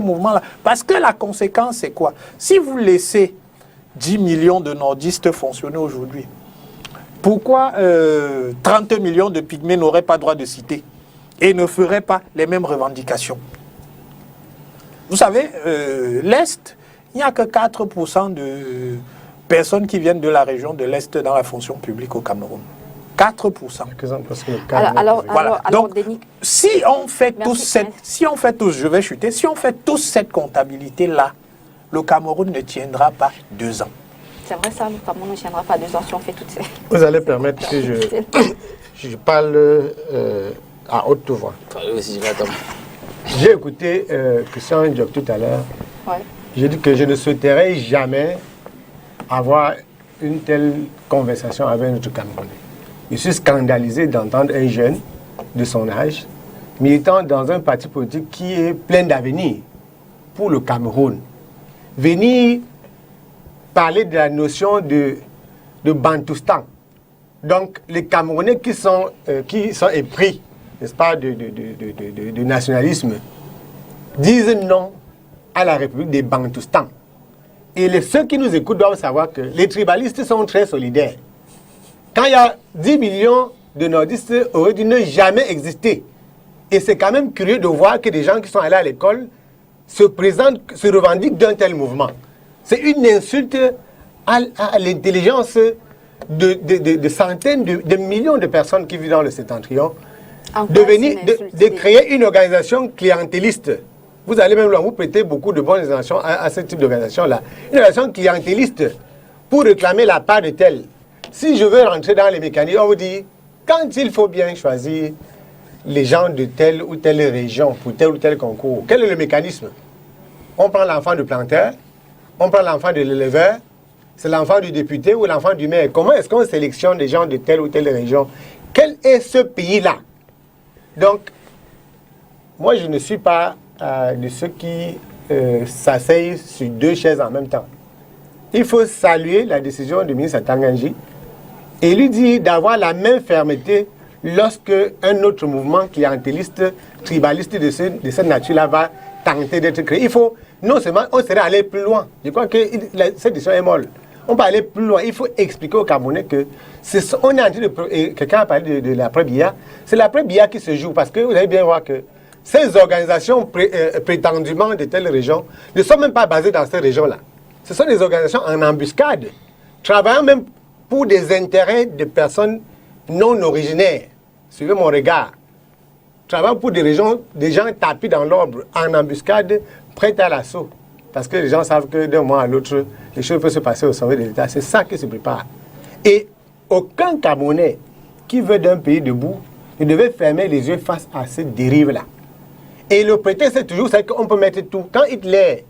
mouvements-là. Parce que la conséquence, c'est quoi? Si vous laissez 10 millions de nordistes fonctionner aujourd'hui, pourquoi 30 millions de pygmées n'auraient pas droit de citer et ne feraient pas les mêmes revendications? Vous savez, l'Est, il n'y a que 4% de personnes qui viennent de la région de l'Est dans la fonction publique au Cameroun. 4%. Alors, donc, Denis, si on fait tous cette comptabilité-là, le Cameroun ne tiendra pas 2 ans. c'est vrai ça, le Cameroun ne tiendra pas 2 ans si on fait toutes ces... Vous allez permettre que je parle à haute voix. J'ai écouté Christian Diop tout à l'heure. Ouais. J'ai dit que je ne souhaiterais jamais avoir une telle conversation avec notre Camerounais. Je suis scandalisé d'entendre un jeune de son âge militant dans un parti politique qui est plein d'avenir pour le Cameroun venir parler de la notion de Bantoustan. Donc les Camerounais qui sont épris, n'est-ce pas, de nationalisme, disent non à la République des Bantoustans. Et ceux qui nous écoutent doivent savoir que les tribalistes sont très solidaires. Quand il y a 10 millions de nordistes, auraient dû ne jamais exister. Et c'est quand même curieux de voir que des gens qui sont allés à l'école se revendiquent d'un tel mouvement. C'est une insulte à l'intelligence de centaines de millions de personnes qui vivent dans le septentrion. de créer une organisation clientéliste. Vous allez même vous prêter beaucoup de bonnes organisations à ce type d'organisation-là. Une organisation clientéliste pour réclamer la part de tel. Si je veux rentrer dans les mécanismes, on vous dit, quand il faut bien choisir les gens de telle ou telle région pour tel ou tel concours, quel est le mécanisme? On prend l'enfant du planteur, on prend l'enfant de l'éleveur, c'est l'enfant du député ou l'enfant du maire. Comment est-ce qu'on sélectionne des gens de telle ou telle région? Quel est ce pays-là? Donc, moi, je ne suis pas de ceux qui s'asseyent sur deux chaises en même temps. Il faut saluer la décision du ministre Tanganji et lui dire d'avoir la même fermeté lorsque un autre mouvement clientéliste, tribaliste de cette nature-là va tenter d'être créé. Il faut, non seulement, on serait allé plus loin. Je crois que cette décision est molle. On peut aller plus loin. Il faut expliquer aux Camerounais que on est en train de... Quelqu'un a parlé de l'après-BIA. C'est l'après-BIA qui se joue parce que vous allez bien voir que ces organisations prétendument de telles régions ne sont même pas basées dans ces régions-là. Ce sont des organisations en embuscade, travaillant même pour des intérêts de personnes non originaires. Suivez mon regard. Travaillant pour des régions, des gens tapis dans l'ombre, en embuscade, prêts à l'assaut. Parce que les gens savent que d'un mois à l'autre, les choses peuvent se passer au sommet de l'État. C'est ça qui se prépare. Et aucun Camerounais qui veut d'un pays debout ne devait fermer les yeux face à cette dérive-là. Et le prétexte, c'est toujours qu'on peut mettre tout. Quand Hitler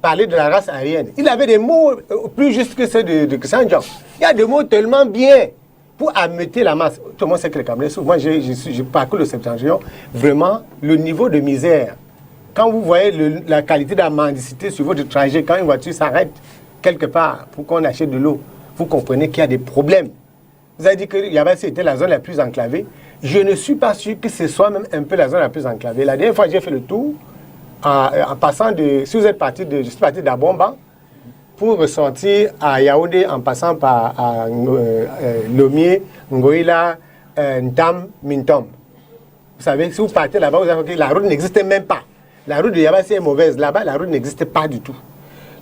parlait de la race aryenne, il avait des mots plus justes que ceux de Saint-Jean. Il y a des mots tellement bien pour ameuter la masse. Tout le monde sait que les Camerounais souffrent. Moi, je parcours le Septentrion. Vraiment, le niveau de misère. Quand vous voyez la qualité de la mendicité sur votre trajet, quand une voiture s'arrête quelque part pour qu'on achète de l'eau, vous comprenez qu'il y a des problèmes. Vous avez dit que Yabassi était la zone la plus enclavée. Je ne suis pas sûr que ce soit même un peu la zone la plus enclavée. La dernière fois, j'ai fait le tour, en passant de... Si vous êtes parti de... Je suis parti d'Abomba pour ressortir à Yaoundé en passant par Lomé, Ngoïla, Ntam, Mintom. Vous savez, si vous partez là-bas, vous avez que la route n'existait même pas. La route de Yabassi est mauvaise. Là-bas, la route n'existait pas du tout.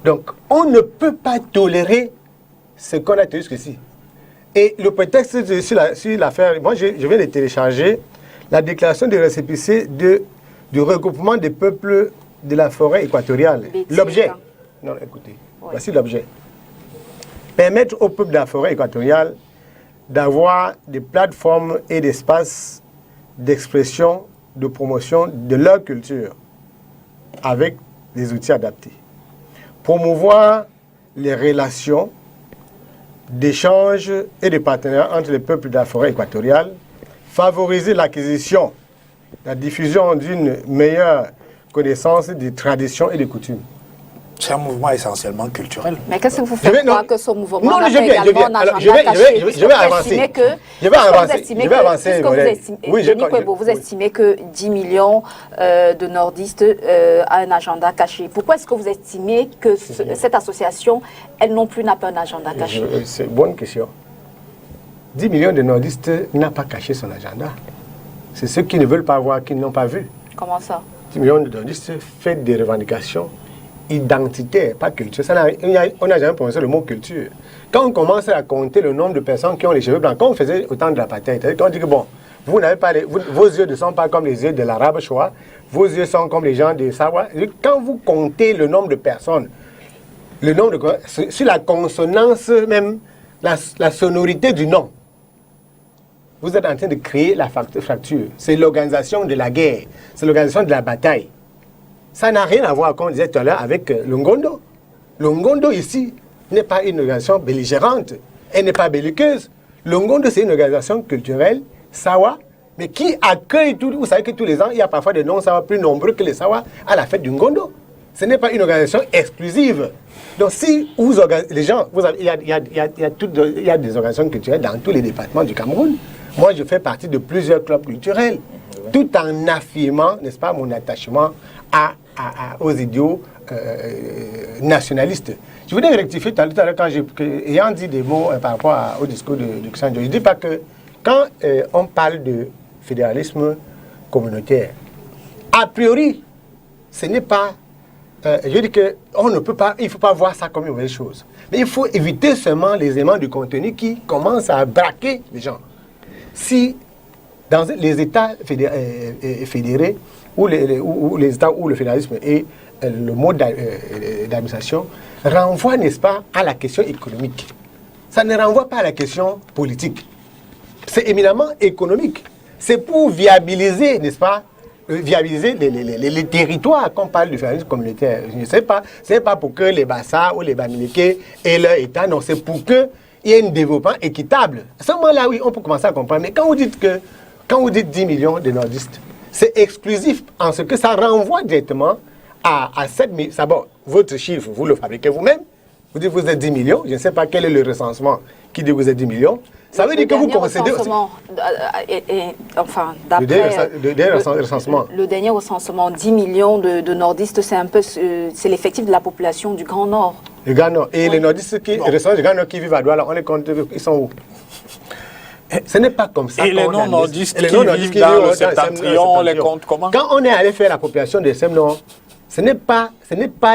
Donc, on ne peut pas tolérer ce qu'on a tenu jusqu'ici. Et le prétexte sur l'affaire, moi je viens de télécharger la déclaration de récépissé du regroupement des peuples de la forêt équatoriale. L'objet, non écoutez, oui. Voici l'objet. Permettre aux peuples de la forêt équatoriale d'avoir des plateformes et des espaces d'expression, de promotion de leur culture avec des outils adaptés. Promouvoir les relations d'échange et de partenariat entre les peuples de la forêt équatoriale, favoriser l'acquisition, la diffusion d'une meilleure connaissance des traditions et des coutumes. C'est un mouvement essentiellement culturel. Mais qu'est-ce que vous faites croire que ce mouvement a également un agenda caché? Je vais avancer. Je vais avancer. Denis Kouébo, vous estimez que 10 millions de nordistes a un agenda caché. Pourquoi est-ce que vous estimez que cette association, elle non plus n'a pas un agenda caché? C'est une bonne question. 10 millions de nordistes n'a pas caché son agenda. C'est ceux qui ne veulent pas voir, qui ne l'ont pas vu. Comment ça? 10 millions de nordistes font des revendications identitaire, pas culture. On n'a jamais prononcé le mot culture. Quand on commence à compter le nombre de personnes qui ont les cheveux blancs, quand on faisait autant de l'apartheid, on dit que bon, vous n'avez pas vos yeux ne sont pas comme les yeux de l'arabe choix, vos yeux sont comme les gens de Sawa. Quand vous comptez le nombre de personnes, sur la consonance même, la sonorité du nom, vous êtes en train de créer la fracture. C'est l'organisation de la guerre, c'est l'organisation de la bataille. Ça n'a rien à voir, comme on disait tout à l'heure, avec le Ngondo. Le Ngondo, ici, n'est pas une organisation belligérante. Elle n'est pas belliqueuse. Le Ngondo, c'est une organisation culturelle, Sawa, mais qui accueille tout. Vous savez que tous les ans, il y a parfois des non-Sawa plus nombreux que les Sawa à la fête du Ngondo. Ce n'est pas une organisation exclusive. Donc, si vous organisez, les gens, il y a des organisations culturelles dans tous les départements du Cameroun. Moi, je fais partie de plusieurs clubs culturels, tout en affirmant, n'est-ce pas, mon attachement aux idéaux nationalistes. Je voudrais rectifier tout à l'heure quand ayant dit des mots par rapport au discours de Xanjo. Je ne dis pas que quand on parle de fédéralisme communautaire, a priori, ce n'est pas... je dis qu'on ne peut pas, il ne faut pas voir ça comme une mauvaise chose. Mais il faut éviter seulement les éléments du contenu qui commencent à braquer les gens. Si dans les États fédérés, ou les États où le fédéralisme est le mode d'administration, renvoie, n'est-ce pas, à la question économique. Ça ne renvoie pas à la question politique. C'est éminemment économique. C'est pour viabiliser, n'est-ce pas, viabiliser les territoires qu'on parle du fédéralisme communautaire. Ce n'est pas pour que les Bassa ou les Bamileke aient leur État, non, c'est pour qu'il y ait un développement équitable. À ce moment-là, oui, on peut commencer à comprendre. Mais quand vous dites 10 millions de nordistes, c'est exclusif en ce que ça renvoie directement à 7 millions. D'abord, votre chiffre, vous le fabriquez vous-même. Vous dites que vous êtes 10 millions. Je ne sais pas quel est le recensement qui dit que vous êtes 10 millions. Ça veut dire que vous concédez aussi. Enfin, d'après le dernier recensement. Le dernier recensement, 10 millions de nordistes, c'est l'effectif de la population du Grand Nord. Le Grand Nord. Et les nordistes du Grand Nord qui vivent à Douala, on les compte, ils sont où? Ce n'est pas comme ça. Et les non-nordistes qui vivent dans le septentrion, on les compte comment? Quand on est allé faire la population des Sem-Nord, ce n'est pas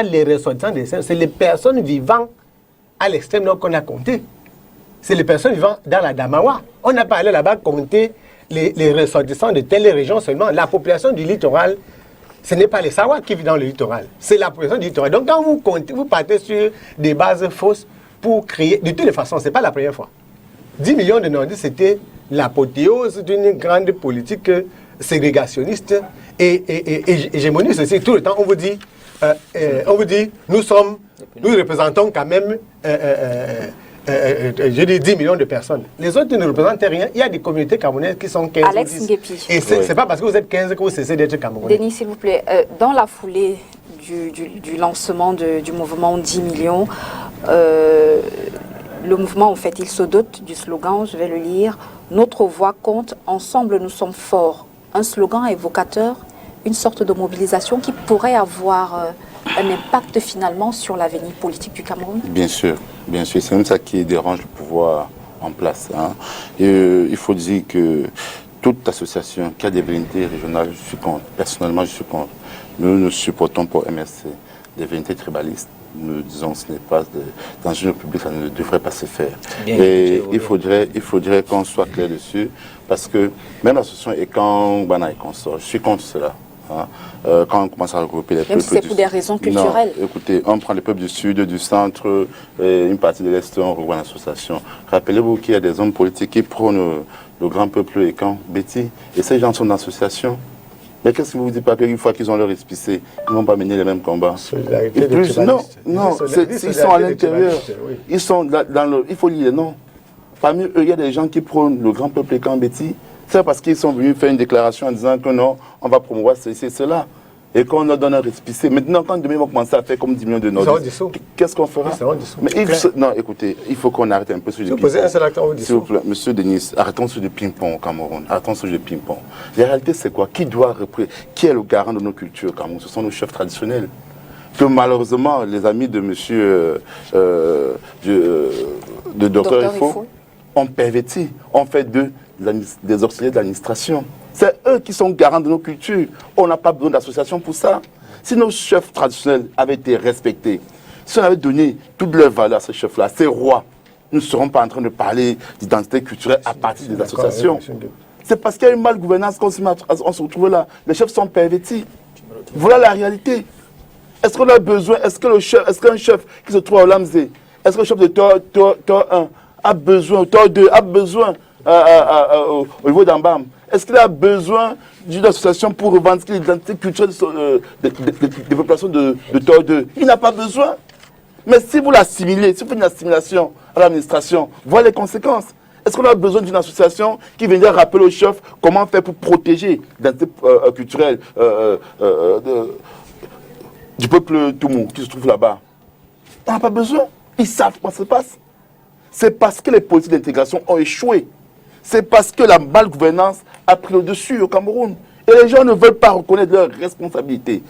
les ressortissants des Sem, c'est les personnes vivant à l'extrême nord qu'on a compté. C'est les personnes vivant dans la Damawa. On n'a pas allé là-bas compter les ressortissants de telles régions seulement. La population du littoral, ce n'est pas les Sawa qui vivent dans le littoral, c'est la population du littoral. Donc quand vous comptez, vous partez sur des bases fausses pour créer, de toutes les façons, ce n'est pas la première fois. 10 millions de nordistes, c'était l'apothéose d'une grande politique ségrégationniste et hégémoniste aussi. Tout le temps, on vous dit, nous représentons quand même, je dis 10 millions de personnes. Les autres ne représentent rien. Il y a des communautés camerounaises qui sont 15 Alex ou 10. Nguepi. Et ce n'est pas parce que vous êtes 15 que vous cessez d'être camerounais. Denis, s'il vous plaît, dans la foulée du lancement du mouvement 10 millions, le mouvement, en fait, il se dote du slogan, je vais le lire, « Notre voix compte, ensemble nous sommes forts ». Un slogan évocateur, une sorte de mobilisation qui pourrait avoir un impact finalement sur l'avenir politique du Cameroun. Bien sûr, c'est même ça qui dérange le pouvoir en place. Hein. Et, il faut dire que toute association qui a des velléités régionales, je suis contre. Personnellement, je suis contre. Nous ne supportons pas MRC des velléités tribalistes. Nous disons que ce n'est pas dans une république, ça ne devrait pas se faire. Et il faudrait qu'on soit clair dessus, parce que même l'association et quand Bana et consort, je suis contre cela. Hein. Quand on commence à regrouper les peuples. Même si c'est pour des raisons culturelles. Non, écoutez, on prend les peuples du sud, du centre, une partie de l'est, on regroupe l'association. Rappelez-vous qu'il y a des hommes politiques qui prônent le grand peuple et quand Betty, et ces gens sont dans l'association. Mais qu'est-ce que vous dites pas qu'une fois qu'ils ont leur espicé, ils ne vont pas mener les mêmes combats? Et plus, non, ils sont à l'intérieur. Oui. Ils sont dans le. Il faut lire les noms. Parmi eux, il y a des gens qui prônent le grand peuple et Kambeti. C'est parce qu'ils sont venus faire une déclaration en disant que non, on va promouvoir ceci et cela. Et qu'on leur donne un respect. Maintenant, quand demain ils vont commencer à faire comme 10 millions de nordistes, qu'est-ce qu'on fera? Non, écoutez, il faut qu'on arrête un peu sur le ping-pong. S'il vous plaît, monsieur Denis, arrêtons sur le ping-pong au Cameroun. Arrêtons sur le ping-pong. La réalité, c'est quoi? Qui est le garant de nos cultures au Cameroun? Ce sont nos chefs traditionnels. Que malheureusement, les amis de monsieur de Dr Ifo ont perverti, ont fait des auxiliaires d'administration. C'est eux qui sont garants de nos cultures. On n'a pas besoin d'associations pour ça. Si nos chefs traditionnels avaient été respectés, si on avait donné toute leur valeur à ces chefs-là, ces rois, nous ne serons pas en train de parler d'identité culturelle à partir des associations. C'est parce qu'il y a une malgouvernance qu'on se retrouve là. Les chefs sont pervertis. Voilà la réalité. Est-ce qu'on a besoin, est-ce qu'un chef qui se trouve à Olamzé, est-ce que le chef de Tor 1 a besoin, Tor 2 a besoin au niveau d'Ambam? Est-ce qu'il a besoin d'une association pour revendiquer l'identité culturelle des populations de Tor 2? Il n'a pas besoin. Mais si vous l'assimilez, si vous faites une assimilation à l'administration, voilà les conséquences. Est-ce qu'on a besoin d'une association qui viendrait rappeler aux chefs comment faire pour protéger l'identité culturelle du peuple Toumou qui se trouve là-bas? On n'a pas besoin. Ils savent comment ça se passe. C'est parce que les politiques d'intégration ont échoué. C'est parce que la malgouvernance a pris le dessus au Cameroun. Et les gens ne veulent pas reconnaître leur responsabilité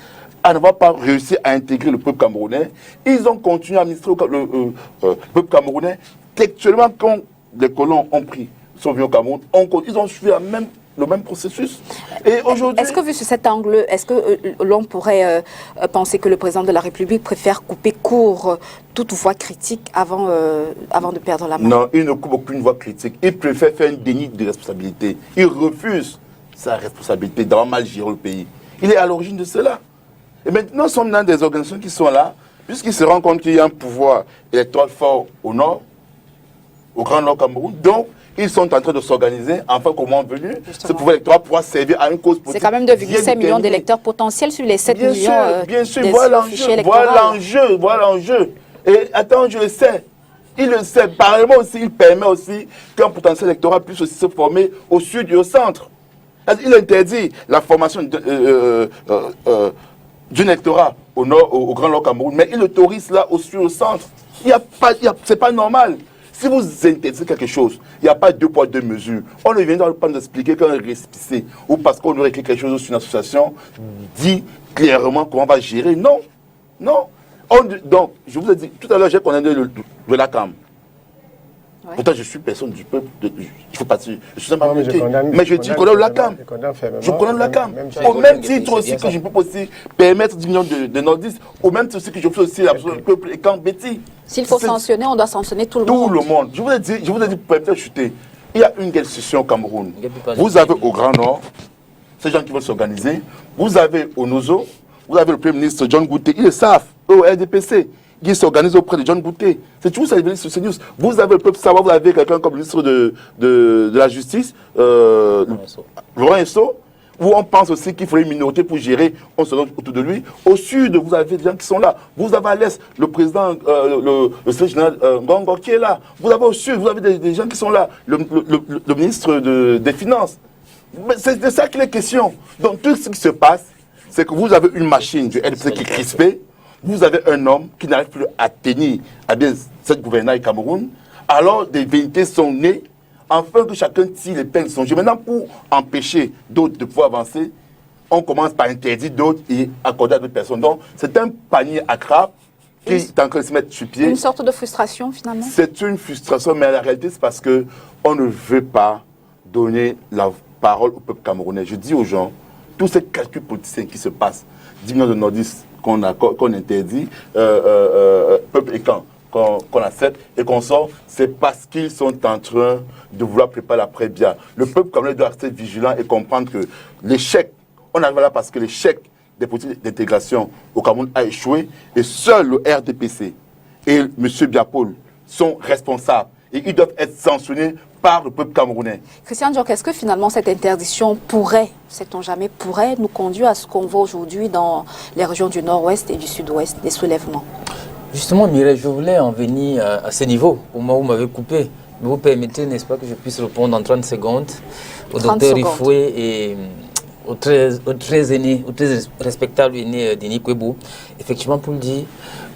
à n'avoir pas réussi à intégrer le peuple camerounais. Ils ont continué à administrer le peuple camerounais. Textuellement, quand les colons sont venus au Cameroun, ils ont suivi le même processus. Et aujourd'hui... Est-ce que, vu sur cet angle, est-ce que l'on pourrait penser que le président de la République préfère couper court toute voix critique avant de perdre la main? Non, il ne coupe aucune voix critique. Il préfère faire un déni de responsabilité. Il refuse sa responsabilité d'avoir mal géré le pays. Il est à l'origine de cela. Et maintenant, nous sommes dans des organisations qui sont là, puisqu'ils se rendent compte qu'il y a un pouvoir électoral fort au nord, au Grand Nord Cameroun. Donc, ils sont en train de s'organiser, enfin, qu'au moment venu, ce pouvoir électoral pourra servir à une cause politique. C'est quand même 2,5 millions d'électeurs potentiels sur les 7 bien millions bien sûr, voilà l'enjeu. Voilà l'enjeu. Et attends, je le sais. Il le sait. Parallèlement aussi, il permet aussi qu'un potentiel électoral puisse aussi se former au sud et au centre. Il interdit la formation d'un électorat au nord, au Grand Nord Cameroun, mais il autorise là au sud et au centre. C'est pas normal. Si vous interdisez quelque chose, il n'y a pas deux poids, deux mesures. On ne vient pas nous expliquer qu'un récépissé ou parce qu'on aurait écrit quelque chose sur une association dit clairement comment on va gérer. Non, non. Donc, je vous ai dit, tout à l'heure, j'ai condamné de la CAM. Ouais. Pourtant, je suis personne du peuple. Je fais partie. Je suis un mais je dis qu'on condamne la CAM. Je condamne la CAM. Au même titre aussi que je peux aussi permettre 10 millions de nordistes, au même titre aussi que je fais aussi le peuple et quand Betty. S'il faut sanctionner, on doit sanctionner tout le monde. Tout le monde. Je vous ai dit, pour peut-être chuter. Il y a une question au Cameroun. Vous avez au Grand Nord, ces gens qui veulent s'organiser. Vous avez au Nozo, vous avez le Premier ministre John Gouté. Ils le savent, au RDPC. Qui s'organise auprès de John Gouté. C'est tout ça, sur CNews. Vous avez le peuple savoir, vous avez quelqu'un comme ministre de la Justice, Laurent Esso, où on pense aussi qu'il faudrait une minorité pour gérer, on se donne autour de lui. Au sud, vous avez des gens qui sont là. Vous avez à l'est le président, le secrétaire général Ngongo qui est là. Vous avez au sud, vous avez des gens qui sont là. Le ministre des Finances. C'est de ça qu'il est question. Donc tout ce qui se passe, c'est que vous avez une machine du RDPC qui est crispée. Vous avez un homme qui n'arrive plus à tenir à bien cette gouvernement Cameroun. Alors des vérités sont nées, afin que chacun tire les peines de son jeu. Maintenant, pour empêcher d'autres de pouvoir avancer, on commence par interdire d'autres et accorder à d'autres personnes. Donc, c'est un panier à crabe qui est en train de se mettre sur pied. Une sorte de frustration, finalement. C'est une frustration, mais la réalité, c'est parce qu'on ne veut pas donner la parole au peuple camerounais. Je dis aux gens, tous ces calculs politiciens qui se passent, 10 millions de nordistes, qu'on interdit, peuple et camp, qu'on accepte et qu'on sort, c'est parce qu'ils sont en train de vouloir préparer l'après-bien. Le peuple camerounais doit rester vigilant et comprendre que l'échec, on arrive là parce que l'échec des politiques d'intégration au Cameroun a échoué et seul le RDPC et M. Biapol sont responsables et ils doivent être sanctionnés par le peuple camerounais. Christian Diok, est-ce que finalement cette interdiction pourrait, sait-on jamais, pourrait nous conduire à ce qu'on voit aujourd'hui dans les régions du nord-ouest et du sud-ouest, des soulèvements? Justement, Mireille, je voulais en venir à ce niveau, au moment où vous m'avez coupé. Vous permettez, n'est-ce pas, que je puisse répondre en 30 secondes au docteur Ifoué et au très respectable aîné Denis Kwebo. Effectivement, pour le dire,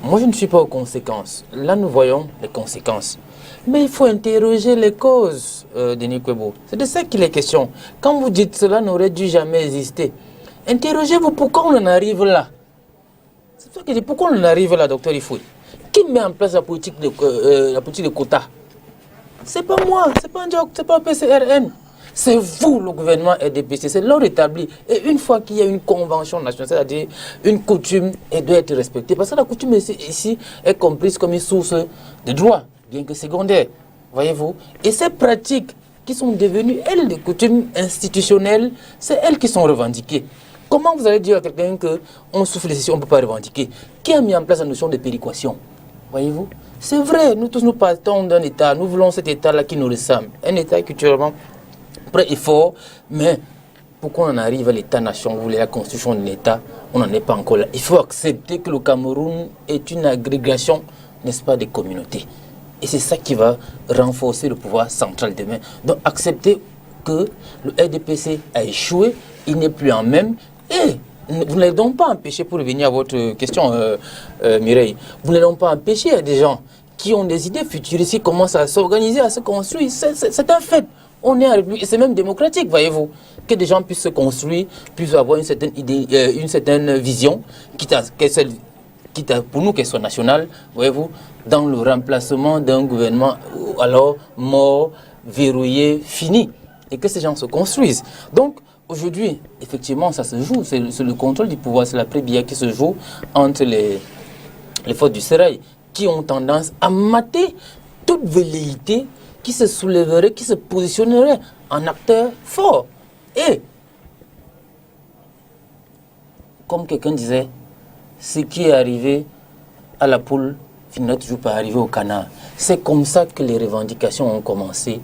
moi je ne suis pas aux conséquences. Là, nous voyons les conséquences. Mais il faut interroger les causes, Denis Kwebo. C'est de ça qu'il est question. Quand vous dites cela n'aurait dû jamais exister, interrogez-vous pourquoi on en arrive là. C'est ça que je dis, pourquoi on en arrive là, docteur Ifoué? Qui met en place la politique de quotas? C'est pas moi, c'est pas un Diok, c'est pas un PCRN. C'est vous, le gouvernement RDPC, c'est l'ordre établi. Et une fois qu'il y a une convention nationale, c'est-à-dire une coutume, elle doit être respectée. Parce que la coutume ici est comprise comme une source de droit, bien que secondaire, voyez-vous. Et ces pratiques qui sont devenues, elles, des coutumes institutionnelles, c'est elles qui sont revendiquées. Comment vous allez dire à quelqu'un qu'on souffle ici, on ne peut pas revendiquer? Qui a mis en place la notion de péréquation? Voyez-vous? C'est vrai, nous tous nous partons d'un État, nous voulons cet État-là qui nous ressemble. Un État culturellement prêt et fort, mais pourquoi on arrive à l'État-nation, vous voulez la constitution de l'État, on n'en est pas encore là. Il faut accepter que le Cameroun est une agrégation, n'est-ce pas, des communautés. Et c'est ça qui va renforcer le pouvoir central demain. Donc accepter que le RDPC a échoué, il n'est plus en même, et vous ne l'avez donc pas empêché, pour revenir à votre question, Mireille, vous ne l'avez donc pas empêché à des gens qui ont des idées futuristes, qui commencent à s'organiser, à se construire. C'est un fait. On est en République, et c'est même démocratique, voyez-vous, que des gens puissent se construire, puissent avoir une certaine idée, une certaine vision, quitte à pour nous qu'elle soit nationale, voyez-vous, dans le remplacement d'un gouvernement alors mort, verrouillé, fini, et que ces gens se construisent. Donc, aujourd'hui, effectivement, ça se joue, c'est le contrôle du pouvoir, c'est la pré-bière qui se joue entre les forces du sérail, qui ont tendance à mater toute velléité qui se soulèverait, qui se positionnerait en acteur fort. Et comme quelqu'un disait, ce qui est arrivé à la poule finira toujours par arriver au canard. C'est comme ça que les revendications ont commencé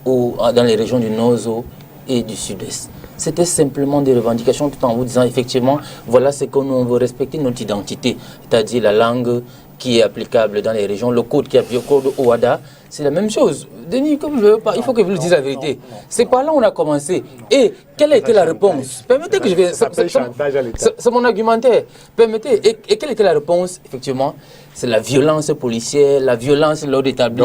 dans les régions du Nord et du Sud-Est. C'était simplement des revendications tout en vous disant effectivement, voilà ce que nous on veut respecter notre identité, c'est-à-dire la langue qui est applicable dans les régions, le code qui est applicable au code OADA, c'est la même chose. Denis, comme je veux pas, il faut que vous le disiez la vérité. C'est par là où on a commencé. Et quelle a été la réponse? Permettez que je vais... C'est mon argumentaire. Permettez. Et quelle était la réponse? Effectivement, c'est la violence policière, la violence lors d'établi,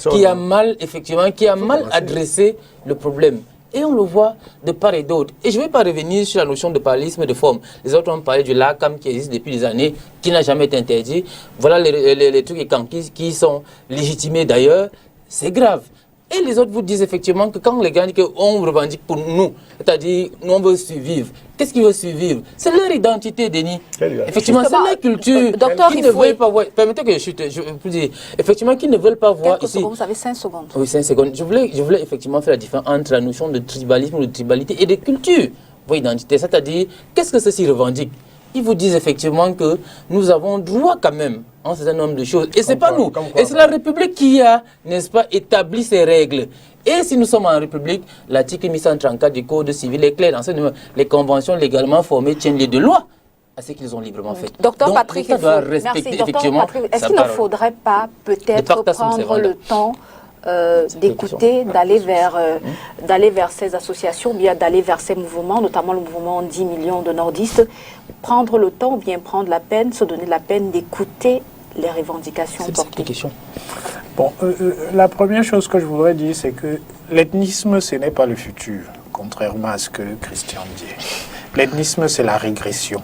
qui a mal, effectivement, qui a mal adressé le problème. Et on le voit de part et d'autre. Et je ne vais pas revenir sur la notion de parallélisme de forme. Les autres ont parlé du LACAM qui existe depuis des années, qui n'a jamais été interdit. Voilà les trucs qui sont légitimés d'ailleurs. C'est grave. Et les autres vous disent effectivement que quand les gens disent qu'on revendique pour nous, c'est-à-dire nous on veut survivre. Qu'est-ce qu'ils veulent survivre? C'est leur identité, Denis. Effectivement, c'est leur culture. Docteur, qui ne veulent pas voir. Permettez que je vous dise. Effectivement, qui ne veulent pas voir Quelques ici. secondes, vous avez 5 secondes. Oui, 5 secondes. Je voulais effectivement faire la différence entre la notion de tribalisme ou de tribalité et de culture, votre identité. C'est-à-dire, qu'est-ce que ceci revendique? Ils vous disent effectivement que nous avons droit quand même à un certain nombre de choses. Et ce n'est pas nous. Et c'est la République qui a, n'est-ce pas, établi ces règles. Et si nous sommes en République, l'article 1134 du Code civil est clair. Dans ce numéro, les conventions légalement formées tiennent lieu de loi à ce qu'ils ont librement fait. Docteur Donc, Patrick, respecter effectivement est-ce qu'il ne faudrait pas peut-être prendre le temps d'écouter, d'aller vers ces associations, bien d'aller vers ces mouvements, notamment le mouvement 10 millions de nordistes, prendre le temps ou bien prendre la peine, se donner la peine d'écouter les revendications portées. Bon, la première chose que je voudrais dire, c'est que l'ethnisme, ce n'est pas le futur, contrairement à ce que Christian dit. L'ethnisme, c'est la régression.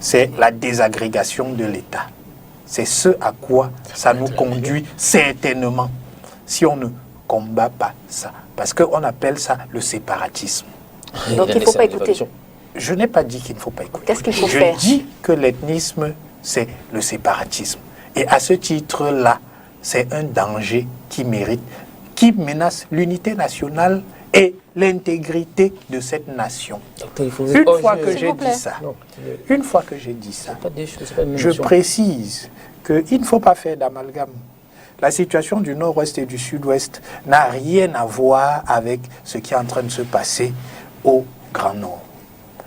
C'est la désagrégation de l'État. C'est ce à quoi ça nous conduit certainement si on ne combat pas ça. Parce qu'on appelle ça le séparatisme. Donc il ne faut pas écouter. Je n'ai pas dit qu'il ne faut pas écouter. Qu'est-ce qu'il faut faire? Je dis que l'ethnisme, c'est le séparatisme. Et à ce titre-là, c'est un danger qui menace l'unité nationale et l'intégrité de cette nation. Une fois que j'ai dit ça, je précise qu'il ne faut pas faire d'amalgame. La situation du Nord-Ouest et du Sud-Ouest n'a rien à voir avec ce qui est en train de se passer au Grand Nord.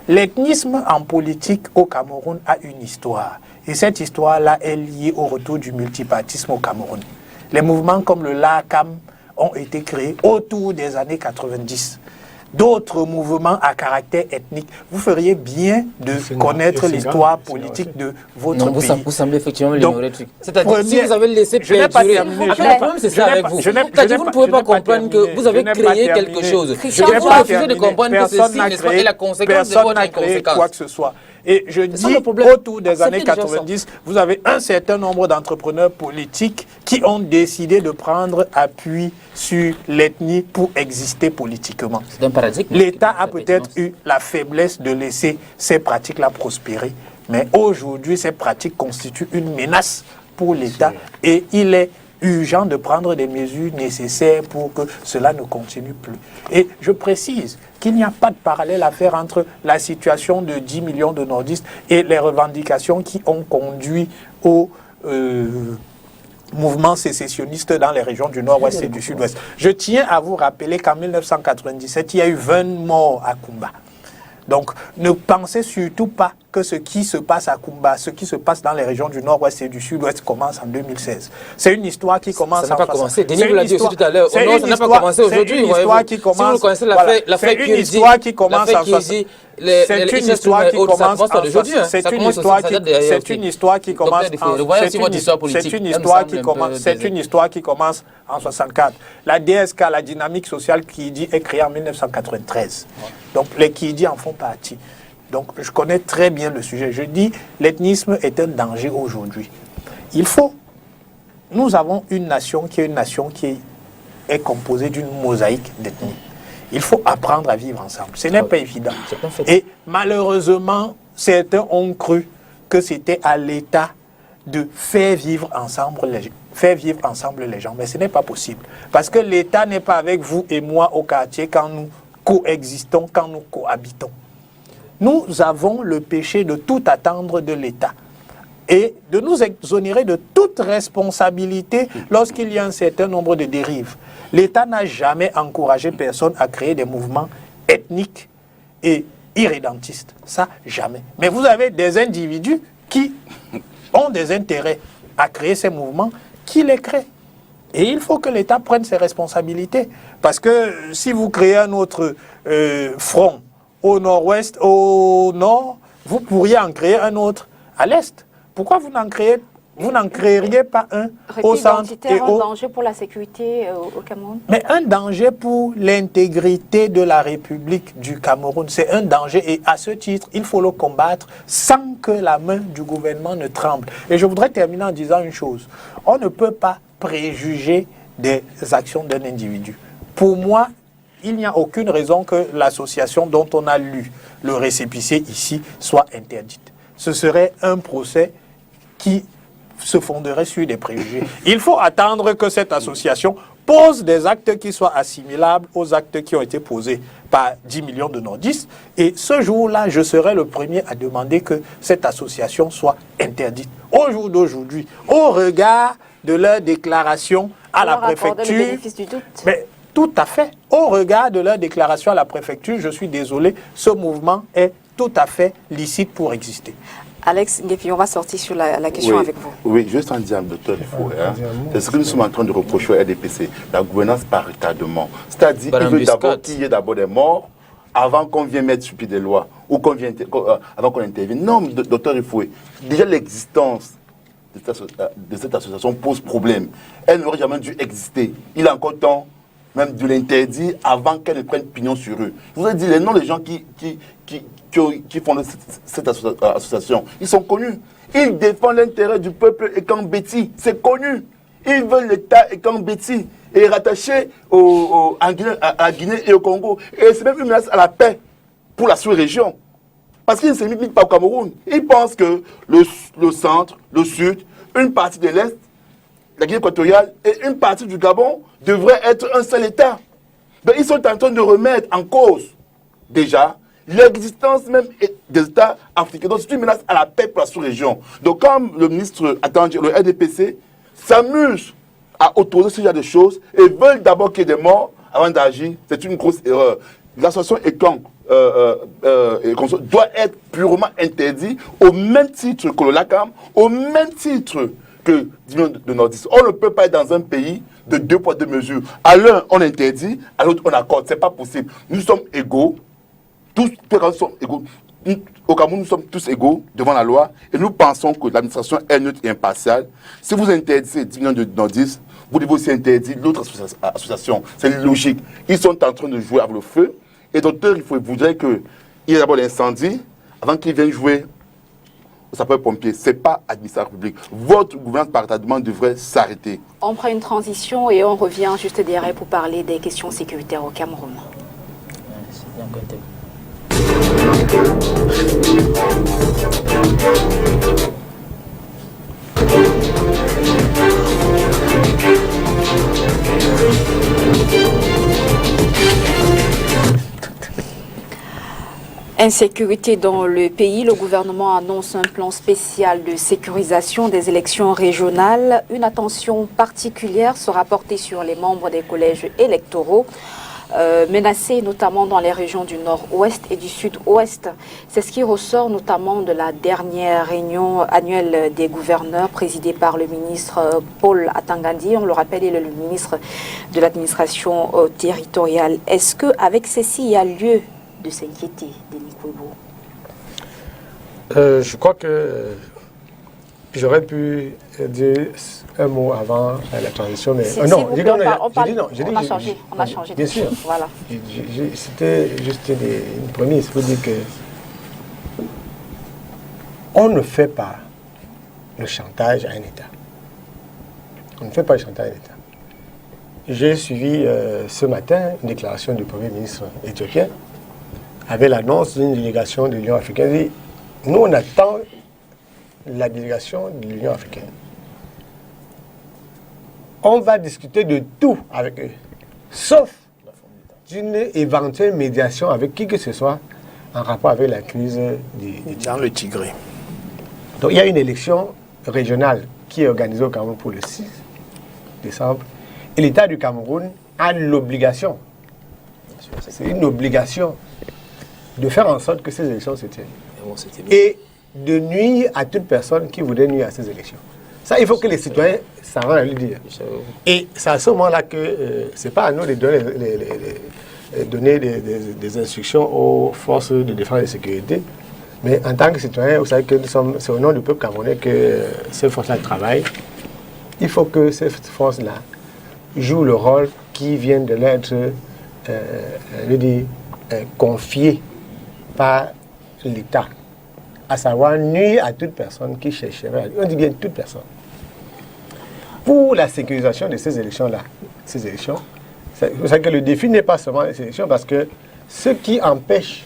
L'ethnisme en politique au Cameroun a une histoire. Et cette histoire-là est liée au retour du multipartisme au Cameroun. Les mouvements comme le LACAM ont été créés autour des années 90. D'autres mouvements à caractère ethnique. Vous feriez bien de connaître l'histoire politique de votre pays. Vous semblez effectivement l'ignorer. C'est-à-dire si vous avez laissé perdurer... Le problème, c'est ça avec vous. C'est-à-dire vous ne pouvez pas comprendre que vous avez créé quelque chose. Je n'ai pas refusé de comprendre que ceci est la conséquence de votre inconséquence. Quoi que ce soit. Et je dis, autour des années 90, vous avez un certain nombre d'entrepreneurs politiques qui ont décidé de prendre appui sur l'ethnie pour exister politiquement. C'est un paradigme. L'État a peut-être eu la faiblesse de laisser ces pratiques-là prospérer, mais aujourd'hui, ces pratiques constituent une menace pour l'État et il est urgent de prendre des mesures nécessaires pour que cela ne continue plus. Et je précise qu'il n'y a pas de parallèle à faire entre la situation de 10 millions de nordistes et les revendications qui ont conduit au mouvement sécessionniste dans les régions du Nord-Ouest et du Sud-Ouest. Je tiens à vous rappeler qu'en 1997, il y a eu 20 morts à Kumba. Donc, ne pensez surtout pas que ce qui se passe à Kumba, ce qui se passe dans les régions du Nord-Ouest et du Sud-Ouest commence en 2016. C'est une histoire qui commence en... Ça n'a pas commencé. Denis vous l'a dit aussi tout à l'heure. Ça n'a pas commencé aujourd'hui. C'est une histoire qui commence... Si vous connaissez c'est une histoire qui commence en... C'est une histoire qui commence en... C'est une histoire qui commence C'est une histoire qui commence en 64. La DSK, la dynamique sociale Kidi, est créée en 1993. Donc les Kidi en font partie. Donc je connais très bien le sujet. Je dis l'ethnisme est un danger aujourd'hui. Nous avons une nation qui est composée d'une mosaïque d'ethnies. Il faut apprendre à vivre ensemble. Ce n'est pas évident. Et malheureusement, certains ont cru que c'était à l'État de faire vivre ensemble les gens. Mais ce n'est pas possible. Parce que l'État n'est pas avec vous et moi au quartier quand nous coexistons, quand nous cohabitons. nous avons le péché de tout attendre de l'État et de nous exonérer de toute responsabilité lorsqu'il y a un certain nombre de dérives. L'État n'a jamais encouragé personne à créer des mouvements ethniques et irrédentistes. Ça, jamais. Mais vous avez des individus qui ont des intérêts à créer ces mouvements, qui les créent. Et il faut que l'État prenne ses responsabilités. Parce que si vous créez un autre front au nord-ouest, au nord, vous pourriez en créer un autre à l'est. Pourquoi vous n'en créeriez pas un au centre et un danger pour la sécurité au Cameroun? Mais un danger pour l'intégrité de la République du Cameroun. C'est un danger et à ce titre, il faut le combattre sans que la main du gouvernement ne tremble. Et je voudrais terminer en disant une chose. On ne peut pas préjuger des actions d'un individu. Pour moi, il n'y a aucune raison que l'association dont on a lu le récépissé ici soit interdite. Ce serait un procès qui se fonderait sur des préjugés. Il faut attendre que cette association pose des actes qui soient assimilables aux actes qui ont été posés par 10 millions de nordistes. Et ce jour-là, je serai le premier à demander que cette association soit interdite. Au jour d'aujourd'hui, au regard de leur déclaration à la préfecture... Le bénéfice du doute. Mais tout à fait. Au regard de leur déclaration à la préfecture, je suis désolé, ce mouvement est tout à fait licite pour exister. Alex Ngepi, on va sortir sur la question avec vous. Oui, juste en disant, docteur, il faut. C'est ce que nous sommes en train de reprocher au RDPC, la gouvernance par retardement. C'est-à-dire qu'il veut d'abord qu'il y ait d'abord des morts avant qu'on vienne mettre sur pied des lois ou avant qu'on intervienne. Non, docteur Ifoué, déjà l'existence de cette association pose problème. Elle n'aurait jamais dû exister. Il est encore temps même de l'interdire avant qu'elle ne prenne pignon sur eux. Je vous ai dit les noms des gens qui font cette association. Ils sont connus. Ils défendent l'intérêt du peuple Ekambeti. C'est connu. Ils veulent l'État Ekambeti et rattaché à Guinée et au Congo. Et c'est même une menace à la paix pour la sous-région. Parce qu'ils ne se limitent pas au Cameroun. Ils pensent que le centre, le sud, une partie de l'Est, la Guinée équatoriale et une partie du Gabon devraient être un seul État. Ben, ils sont en train de remettre en cause, déjà, l'existence même des États africains. Donc c'est une menace à la paix pour la sous-région. Donc comme le ministre, le RDPC, s'amuse à autoriser ce genre de choses et veulent d'abord qu'il y ait des morts avant d'agir, c'est une grosse erreur. L'association ECAN doit être purement interdite au même titre que le LACAM, au même titre que 10 millions de nordistes. On ne peut pas être dans un pays de 2 poids 2 mesures. À l'un, on interdit, à l'autre, on accorde. Ce n'est pas possible. Nous sommes égaux. Tous sommes égaux. Au Cameroun, nous sommes tous égaux devant la loi et nous pensons que l'administration est neutre et impartiale. Si vous interdisez 10 millions de nordistes, vous devez aussi interdire l'autre association. C'est logique. Ils sont en train de jouer avec le feu. Et docteur, il voudrait qu'il y ait d'abord l'incendie avant qu'ils viennent jouer aux sapeurs-pompiers. Ce n'est pas administration publique. Votre gouvernement par retardement devrait s'arrêter. On prend une transition et on revient juste derrière pour parler des questions sécuritaires au Cameroun. Insécurité dans le pays, le gouvernement annonce un plan spécial de sécurisation des élections régionales. Une attention particulière sera portée sur les membres des collèges électoraux, menacés notamment dans les régions du nord-ouest et du sud-ouest. C'est ce qui ressort notamment de la dernière réunion annuelle des gouverneurs présidée par le ministre Paul Atangandi. On le rappelle, il est le ministre de l'administration territoriale. Est-ce qu'avec ceci, il y a lieu de s'inquiéter, Denis Kouébou? Je crois que j'aurais pu dire un mot avant la transition, mais non, on a changé. Bien sûr. Voilà. C'était juste une première. Il faut dire que on ne fait pas le chantage à un État. On ne fait pas le chantage à un État. J'ai suivi ce matin une déclaration du Premier ministre éthiopien avec l'annonce d'une délégation de l'Union africaine. Nous, on attend la délégation de l'Union africaine. On va discuter de tout avec eux, sauf d'une éventuelle médiation avec qui que ce soit en rapport avec la crise Dans le Tigré. Donc il y a une élection régionale qui est organisée au Cameroun pour le 6 décembre. Et l'État du Cameroun a l'obligation, c'est une obligation, de faire en sorte que ces élections se tiennent. Et de nuire à toute personne qui voudrait nuire à ces élections. Ça, il faut que les citoyens s'en rendent à lui dire. Et c'est à ce moment-là que ce n'est pas à nous de donner des instructions aux forces de défense et de sécurité. Mais en tant que citoyen, vous savez que c'est au nom du peuple camerounais que ces forces-là travaillent. Il faut que ces forces-là jouent le rôle qui vient de l'être confié par l'État, à savoir nuire à toute personne qui chercherait, on dit bien toute personne. Pour la sécurisation de ces élections-là, vous savez que le défi n'est pas seulement les élections, parce que ce qui empêche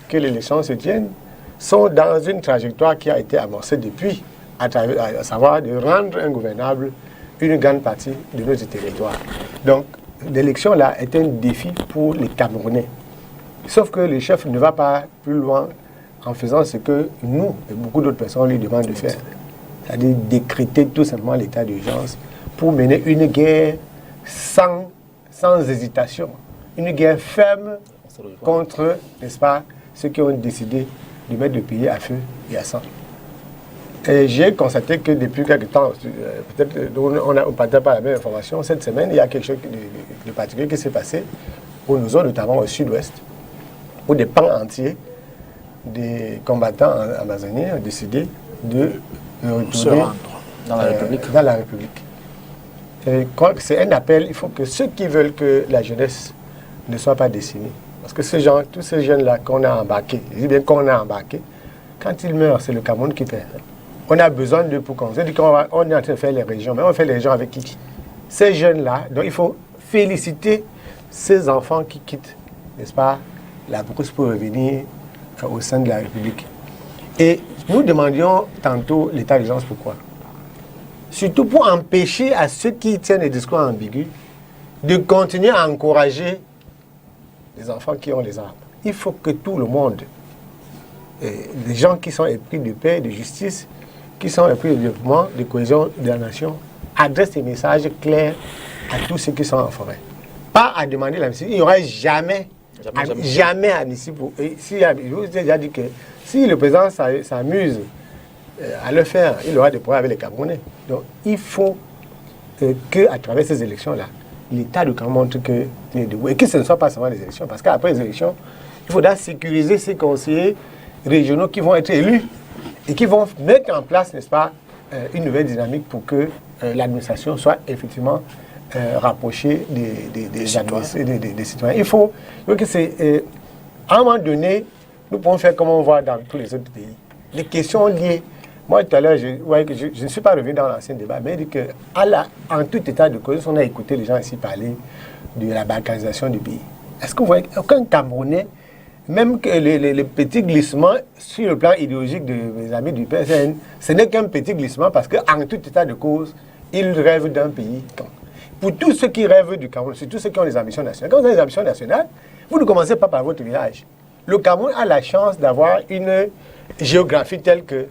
que les élections se tiennent sont dans une trajectoire qui a été amorcée depuis, à savoir de rendre ingouvernable une grande partie de notre territoire. Donc, l'élection là est un défi pour les Camerounais. Sauf que le chef ne va pas plus loin en faisant ce que nous et beaucoup d'autres personnes lui demandent de faire. C'est-à-dire décréter tout simplement l'état d'urgence pour mener une guerre sans hésitation. Une guerre ferme contre, n'est-ce pas, ceux qui ont décidé de mettre le pays à feu et à sang. Et j'ai constaté que depuis quelque temps, peut-être on ne partage pas la même information, cette semaine, il y a quelque chose de particulier qui s'est passé pour nous autres, notamment au sud-ouest, où des pans entiers des combattants amazoniens ont décidé de retourner dans la République. Dans la République. Et c'est un appel, il faut que ceux qui veulent que la jeunesse ne soit pas décimée, parce que ces gens, tous ces jeunes-là qu'on a embarqués, je dis bien qu'on a embarqués, quand ils meurent, c'est le Cameroun qui perd. On a besoin d'eux pour qu'on... On est en train de faire les régions, mais on fait les régions avec qui? Ces jeunes-là, donc il faut féliciter ces enfants qui quittent, n'est-ce pas, la brousse pour revenir au sein de la République. Et nous demandions tantôt l'état d'urgence, pourquoi? Surtout pour empêcher à ceux qui tiennent des discours ambigus de continuer à encourager les enfants qui ont les armes. Il faut que tout le monde, les gens qui sont épris de paix, de justice, qui sont épris de développement, de cohésion de la nation, adressent des messages clairs à tous ceux qui sont en forêt. Pas à demander l'amnistie. Il n'y aura jamais amnistie pour... Je vous ai déjà dit que si le président s'amuse à le faire, il aura des problèmes avec les Camerounais. Donc il faut qu'à travers ces élections-là, l'État du Cameroun montre que et que ce ne soit pas seulement les élections, parce qu'après les élections, il faudra sécuriser ces conseillers régionaux qui vont être élus et qui vont mettre en place, n'est-ce pas, une nouvelle dynamique pour que l'administration soit effectivement rapprochée des citoyens. Il faut que c'est... à un moment donné, nous pouvons faire comme on voit dans tous les autres pays. Les questions liées... Moi, tout à l'heure, je ne suis pas revenu dans l'ancien débat, mais il dit qu'en tout état de cause, on a écouté les gens ici parler de la balkanisation du pays. Est-ce que vous voyez qu'aucun Camerounais, même que les petits glissements sur le plan idéologique de mes amis du PSN, ce n'est qu'un petit glissement parce qu'en tout état de cause, ils rêvent d'un pays. Pour tous ceux qui rêvent du Cameroun, surtout ceux qui ont des ambitions nationales, quand vous avez des ambitions nationales, vous ne commencez pas par votre village. Le Cameroun a la chance d'avoir une géographie telle que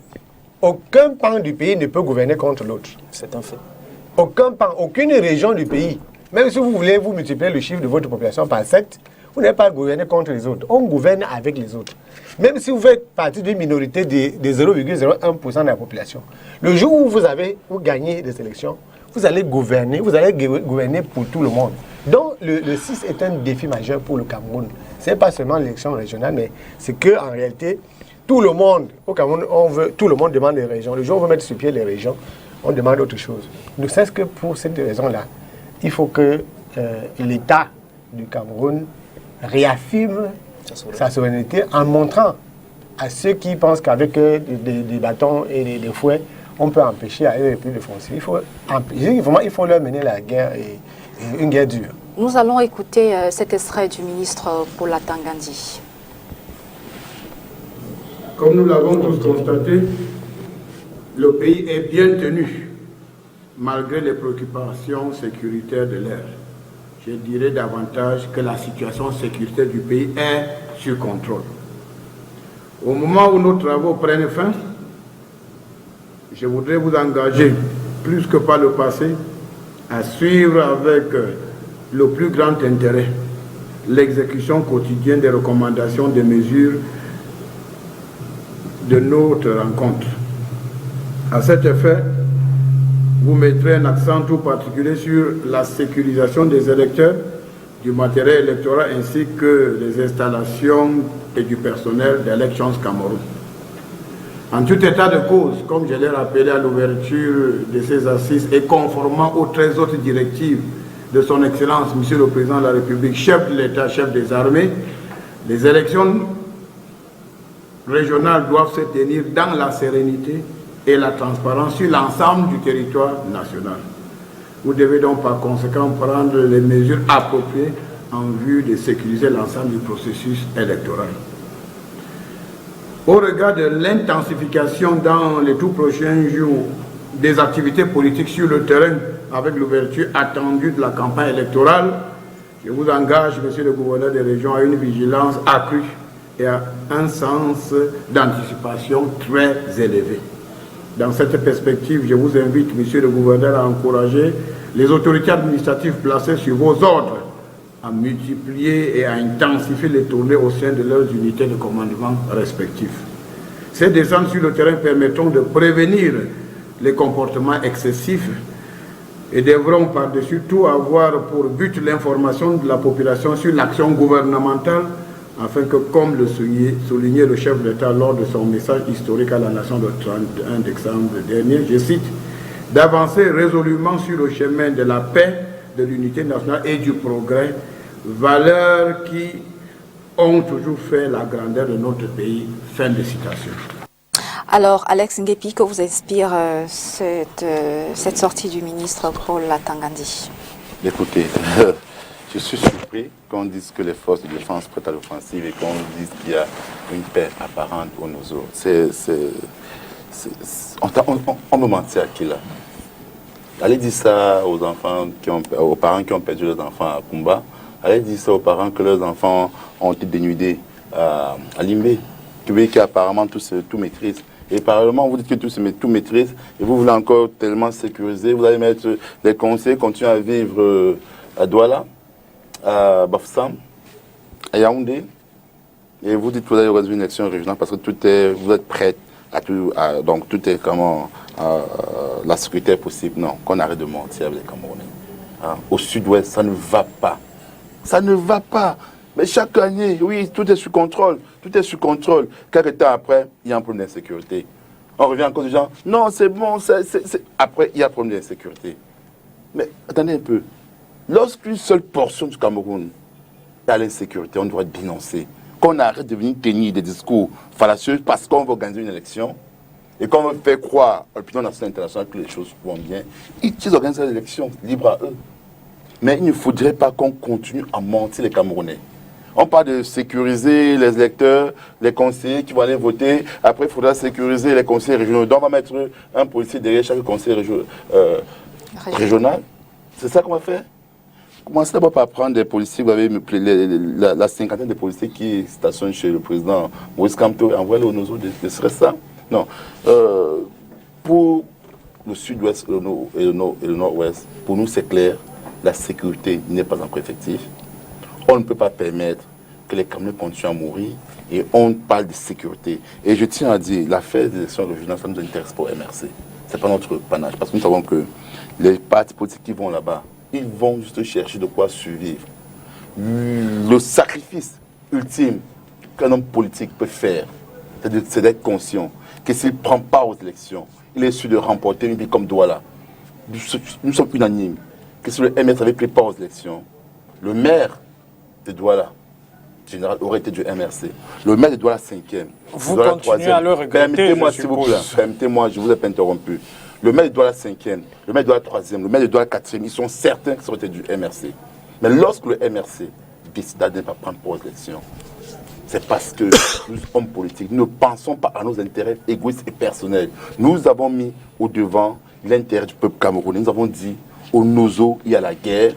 aucun pan du pays ne peut gouverner contre l'autre. C'est un fait. Aucun pan, aucune région du pays, même si vous voulez vous multiplier le chiffre de votre population par 7, vous n'avez pas gouverné contre les autres. On gouverne avec les autres. Même si vous faites partie d'une minorité de 0,01% de la population. Le jour où vous gagnez des élections, vous allez gouverner pour tout le monde. Donc le 6 est un défi majeur pour le Cameroun. Ce n'est pas seulement l'élection régionale, mais c'est qu'en réalité, tout le monde, au Cameroun, tout le monde demande des régions. Le jour où on veut mettre sur pied les régions, on demande autre chose. Donc c'est que pour cette raison-là, il faut que l'État du Cameroun réaffirme sa souveraineté en montrant à ceux qui pensent qu'avec des bâtons et des fouets, on peut empêcher à eux de foncer. Il faut leur mener la guerre, et une guerre dure. Nous allons écouter cet extrait du ministre Paula Tangandi. Comme nous l'avons tous constaté, le pays est bien tenu, malgré les préoccupations sécuritaires de l'ère. Je dirais davantage que la situation sécuritaire du pays est sur contrôle. Au moment où nos travaux prennent fin, je voudrais vous engager, plus que par le passé, à suivre avec le plus grand intérêt l'exécution quotidienne des recommandations, des mesures de notre rencontre. À cet effet, vous mettrez un accent tout particulier sur la sécurisation des électeurs, du matériel électoral ainsi que des installations et du personnel d'Elections Cameroun. En tout état de cause, comme je l'ai rappelé à l'ouverture de ces assises et conformément aux 13 autres directives de son Excellence, Monsieur le Président de la République, chef de l'État, chef des armées, les élections régionales doivent se tenir dans la sérénité et la transparence sur l'ensemble du territoire national. Vous devez donc par conséquent prendre les mesures appropriées en vue de sécuriser l'ensemble du processus électoral. Au regard de l'intensification dans les tout prochains jours des activités politiques sur le terrain avec l'ouverture attendue de la campagne électorale, je vous engage, Monsieur le gouverneur des régions, à une vigilance accrue et à un sens d'anticipation très élevé. Dans cette perspective, je vous invite, Monsieur le gouverneur, à encourager les autorités administratives placées sur vos ordres à multiplier et à intensifier les tournées au sein de leurs unités de commandement respectives. Ces descentes sur le terrain permettront de prévenir les comportements excessifs et devront par-dessus tout avoir pour but l'information de la population sur l'action gouvernementale afin que, comme le soulignait le chef d'État lors de son message historique à la nation le 31 décembre dernier, je cite, d'avancer résolument sur le chemin de la paix, de l'unité nationale et du progrès, valeurs qui ont toujours fait la grandeur de notre pays. Fin de citation. Alors, Alex Nguepi, que vous inspire cette sortie du ministre Paul Atangandi? Écoutez, je suis surpris qu'on dise que les forces de défense prêtent à l'offensive et qu'on dise qu'il y a une paix apparente au Nozo. On me mentit à qui là? Allez dire ça aux enfants aux parents qui ont perdu leurs enfants à Kumba. Allez dire ça aux parents que leurs enfants ont été dénudés à Limbe. Qui apparemment tout maîtrise. Et parallèlement, vous dites que tout maîtrise et vous voulez encore tellement sécuriser. Vous allez mettre les conseillers continuer à vivre à Douala, à Bafoussam, à Yaoundé. Et vous dites que vous allez résoudre une élection régionale parce que vous êtes prêts à tout. Donc tout est comment la sécurité est possible. Non, qu'on arrête de mentir avec les Camerounais. Au sud-ouest, ça ne va pas. Ça ne va pas. Mais chaque année, oui, tout est sous contrôle. Tout est sous contrôle. Quelques temps après, il y a un problème d'insécurité. On revient encore aux gens. Non, c'est bon. Après, il y a un problème d'insécurité. Mais attendez un peu. Lorsqu'une seule portion du Cameroun est à l'insécurité, on doit dénoncer. Qu'on arrête de venir tenir des discours fallacieux parce qu'on va organiser une élection et qu'on veut faire croire à l'opinion nationale et internationale que les choses vont bien. Ils organisent l'élection, libre à eux. Mais il ne faudrait pas qu'on continue à mentir les Camerounais. On parle de sécuriser les électeurs, les conseillers qui vont aller voter. Après, il faudra sécuriser les conseillers régionaux. Donc, on va mettre un policier derrière chaque conseiller régional. C'est ça qu'on va faire. Commencez d'abord par prendre des policiers. Vous avez la cinquantaine de policiers qui stationnent chez le président Maurice Kamto et envoyez-les au Nozo. Ce serait ça. Non. Pour le sud-ouest et le nord-ouest, pour nous, c'est clair. La sécurité n'est pas encore effective. On ne peut pas permettre que les Camerounais continuent à mourir et on parle de sécurité. Et je tiens à dire, l'affaire des élections régionales, ça ne nous intéresse pas au MRC. Ce n'est pas notre panache. Parce que nous savons que les partis politiques qui vont là-bas, ils vont juste chercher de quoi survivre. Le sacrifice ultime qu'un homme politique peut faire, c'est d'être conscient que s'il ne prend pas aux élections, il est sûr de remporter une vie comme Douala. Nous sommes unanimes que si le MRC avait pris part aux élections, le maire de Douala, général, aurait été du MRC. Le maire de Douala 5e. Vous continuez à le regretter, permettez-moi, s'il vous plaît. Permettez-moi, je vous ai pas interrompu. Le maire de Douala 5e, le maire de Douala 3e, le maire de Douala 4e, ils sont certains que ça aurait été du MRC. Mais lorsque le MRC décida de ne pas prendre part aux élections, c'est parce que nous, hommes politiques, nous ne pensons pas à nos intérêts égoïstes et personnels. Nous avons mis au devant l'intérêt du peuple camerounais. Nous avons dit, au Nozo, il y a la guerre.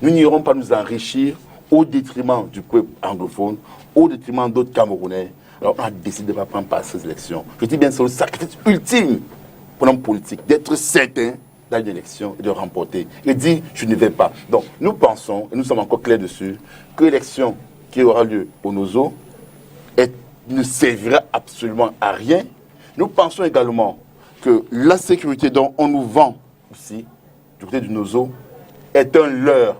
Nous n'irons pas nous enrichir au détriment du peuple anglophone, au détriment d'autres Camerounais. Alors on a décidé de ne pas prendre part à ces élections. Je dis bien, c'est le sacrifice ultime pour l'homme politique, d'être certain dans l'élection et de remporter. Il dit, je ne vais pas. Donc nous pensons, et nous sommes encore clairs dessus, que l'élection qui aura lieu au Nozo ne servira absolument à rien. Nous pensons également que la sécurité dont on nous vend aussi, du côté du Nozo, est un leurre.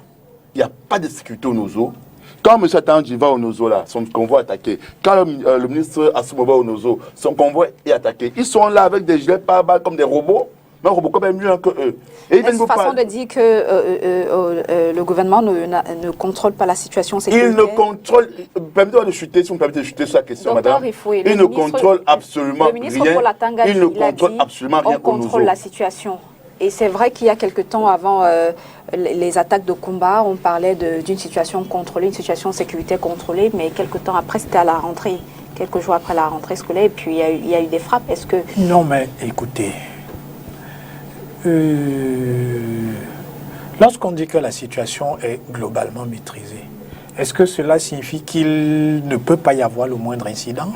Il n'y a pas de sécurité au Nozo. Quand M. Tandji va au Nozo, là, son convoi est attaqué. Quand le ministre Assoumo va au Nozo, son convoi est attaqué. Ils sont là avec des gilets pare-balles comme des robots. Mais un robot quand même mieux que eux. Et c'est une façon de dire que le gouvernement ne contrôle pas la situation sécuritaire. Il ne contrôle... Permettez-moi de chuter, si vous me permettez de chuter sur la question, Docteur, madame. Il ne contrôle absolument rien. Le ministre Paul Atanga, il ne contrôle absolument rien. On contrôle la situation. Et c'est vrai qu'il y a quelque temps avant les attaques de combat, on parlait d'une situation contrôlée, une situation sécuritaire contrôlée, mais quelque temps après, c'était à la rentrée, quelques jours après la rentrée scolaire, et puis il y a eu des frappes. Est-ce que... Non, mais écoutez, lorsqu'on dit que la situation est globalement maîtrisée, est-ce que cela signifie qu'il ne peut pas y avoir le moindre incident?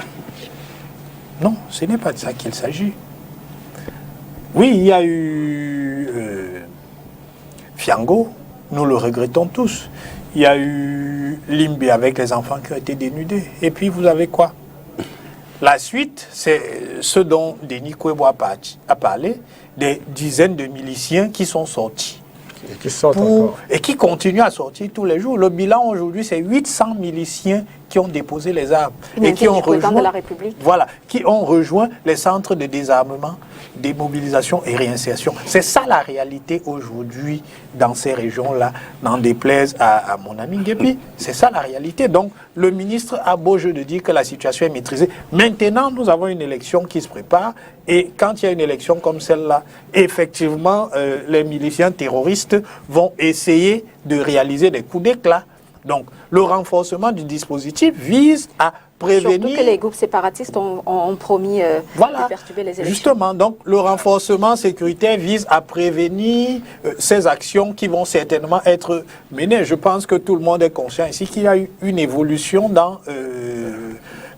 Non, ce n'est pas de ça qu'il s'agit. Oui, il y a eu Fiango, nous le regrettons tous. Il y a eu Limbe avec les enfants qui ont été dénudés. Et puis vous avez quoi? La suite, c'est ce dont Denis Kwebo a parlé, des dizaines de miliciens qui sont sortis. Et qui sortent encore. Et qui continuent à sortir tous les jours. Le bilan aujourd'hui, c'est 800 miliciens qui ont déposé les armes. Et qui ont rejoint, de la République. Voilà, qui ont rejoint les centres de désarmement, démobilisation et réinsertion. C'est ça la réalité aujourd'hui dans ces régions-là, n'en déplaise à mon ami Nguépi. C'est ça la réalité. Donc, le ministre a beau jeu de dire que la situation est maîtrisée. Maintenant, nous avons une élection qui se prépare. Et quand il y a une élection comme celle-là, effectivement, les miliciens terroristes vont essayer de réaliser des coups d'éclat. Donc, le renforcement du dispositif vise à prévenir... Surtout que les groupes séparatistes ont promis de perturber les élections. Justement, donc, le renforcement sécuritaire vise à prévenir ces actions qui vont certainement être menées. Je pense que tout le monde est conscient ici qu'il y a eu une évolution dans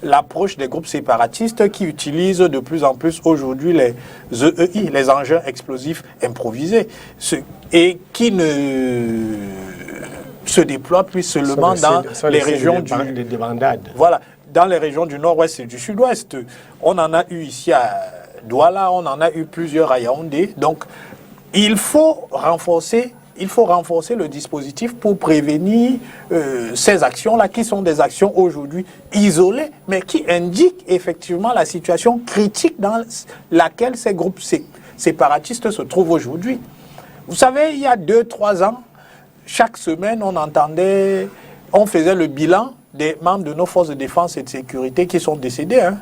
l'approche des groupes séparatistes qui utilisent de plus en plus aujourd'hui les EEI, les engins explosifs improvisés, et qui ne se déploient plus seulement dans les régions des bandades. Voilà, dans les régions du nord-ouest et du sud-ouest. On en a eu ici à Douala, on en a eu plusieurs à Yaoundé. Donc, il faut renforcer le dispositif pour prévenir ces actions-là, qui sont des actions aujourd'hui isolées, mais qui indiquent effectivement la situation critique dans laquelle ces groupes séparatistes se trouvent aujourd'hui. Vous savez, il y a 2-3 ans, chaque semaine, on faisait le bilan des membres de nos forces de défense et de sécurité qui sont décédés. Hein.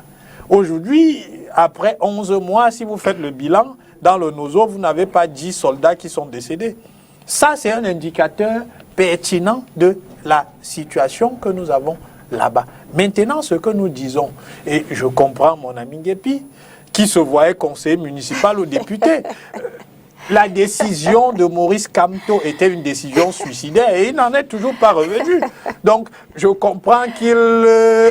Aujourd'hui, après 11 mois, si vous faites le bilan, dans le Nozo, vous n'avez pas 10 soldats qui sont décédés. Ça, c'est un indicateur pertinent de la situation que nous avons là-bas. Maintenant, ce que nous disons, et je comprends mon ami Nguépi, qui se voyait conseiller municipal ou député, la décision de Maurice Kamto était une décision suicidaire et il n'en est toujours pas revenu. Donc, je comprends qu'il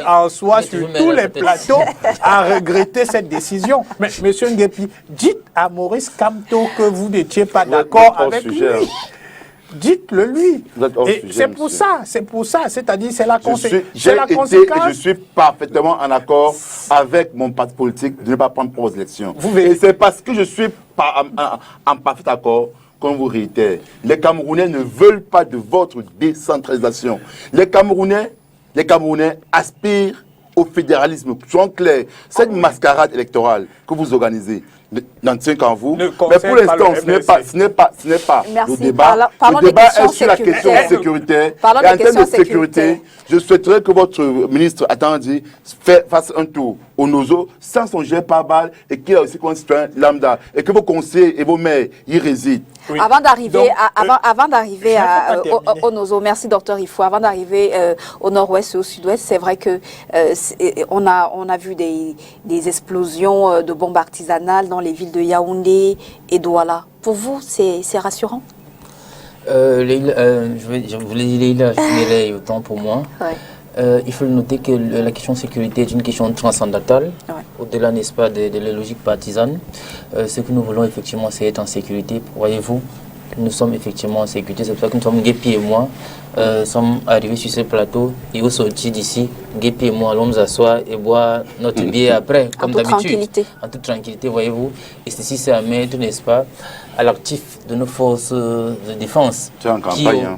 en soit sur tous les plateaux à regretter cette décision. Mais, monsieur Nguépi, dites à Maurice Kamto que vous n'étiez pas d'accord avec lui. Dites-le lui. Et c'est pour ça, c'est-à-dire c'est la conséquence. Je suis parfaitement en accord avec mon parti politique de ne pas prendre pour vos élections. Et c'est parce que je suis en parfait accord qu'on vous réitère. Les Camerounais ne veulent pas de votre décentralisation. Les Camerounais aspirent au fédéralisme. Soyons clairs, cette mascarade électorale que vous organisez n'en tient qu'en vous. Mais pour l'instant, ce n'est pas le débat. Le débat est sur la question sécuritaire. Et en termes de sécurité, je souhaiterais que votre ministre Atandi fasse un tour au Nozo sans son jet par balle et qu'il y ait aussi un citoyen lambda et que vos conseillers et vos maires y résident. Oui. Avant d'arriver au Nozo, merci docteur Ifou, avant d'arriver au nord-ouest et au sud-ouest, c'est vrai que on a vu des explosions de bombes artisanales dans les villes de Yaoundé et Douala. Pour vous, c'est rassurant? Je voulais dire Leïla, je dirais autant pour moi. Ouais. Il faut noter que la question de sécurité est une question transcendantale, au-delà, n'est-ce pas, de la logique partisane. Ce que nous voulons effectivement, c'est être en sécurité. Voyez-vous, nous sommes effectivement en sécurité. C'est pour ça que nous sommes, Guépi et moi, sommes arrivés sur ce plateau et au sorti d'ici, Guépi et moi allons nous asseoir et boire notre bière après, comme d'habitude. En toute tranquillité, voyez-vous. Et ceci, c'est à mettre, n'est-ce pas, à l'actif de nos forces de défense. C'est en campagne,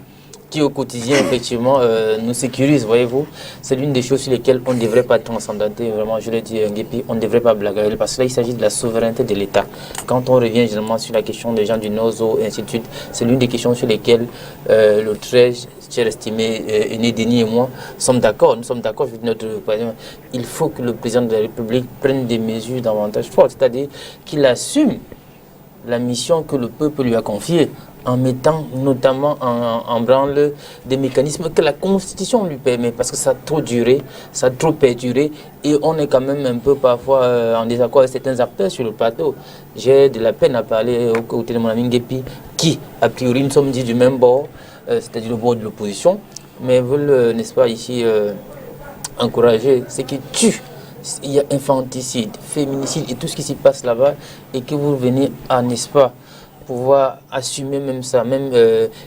qui au quotidien, effectivement, nous sécurise, voyez-vous. C'est l'une des choses sur lesquelles on ne devrait pas transcender, vraiment, je le dis, Nguépi, on ne devrait pas blaguer, parce que là, il s'agit de la souveraineté de l'État. Quand on revient généralement sur la question des gens du Nozo, et ainsi de suite, c'est l'une des questions sur lesquelles le très cher estimé Aîné Denis et moi sommes d'accord. Nous sommes d'accord avec notre président. Il faut que le président de la République prenne des mesures davantage fortes, c'est-à-dire qu'il assume la mission que le peuple lui a confiée, en mettant notamment en branle des mécanismes que la Constitution lui permet, parce que ça a trop duré, ça a trop perduré, et on est quand même un peu parfois en désaccord avec certains acteurs sur le plateau. J'ai de la peine à parler aux côtés de mon ami Nguépi, qui, a priori, nous sommes dit du même bord, c'est-à-dire le bord de l'opposition, mais veulent, n'est-ce pas, ici, encourager ce qui tue. Il y a infanticide, féminicide et tout ce qui s'y passe là-bas, et que vous venez à, n'est-ce pas, pouvoir assumer même ça, même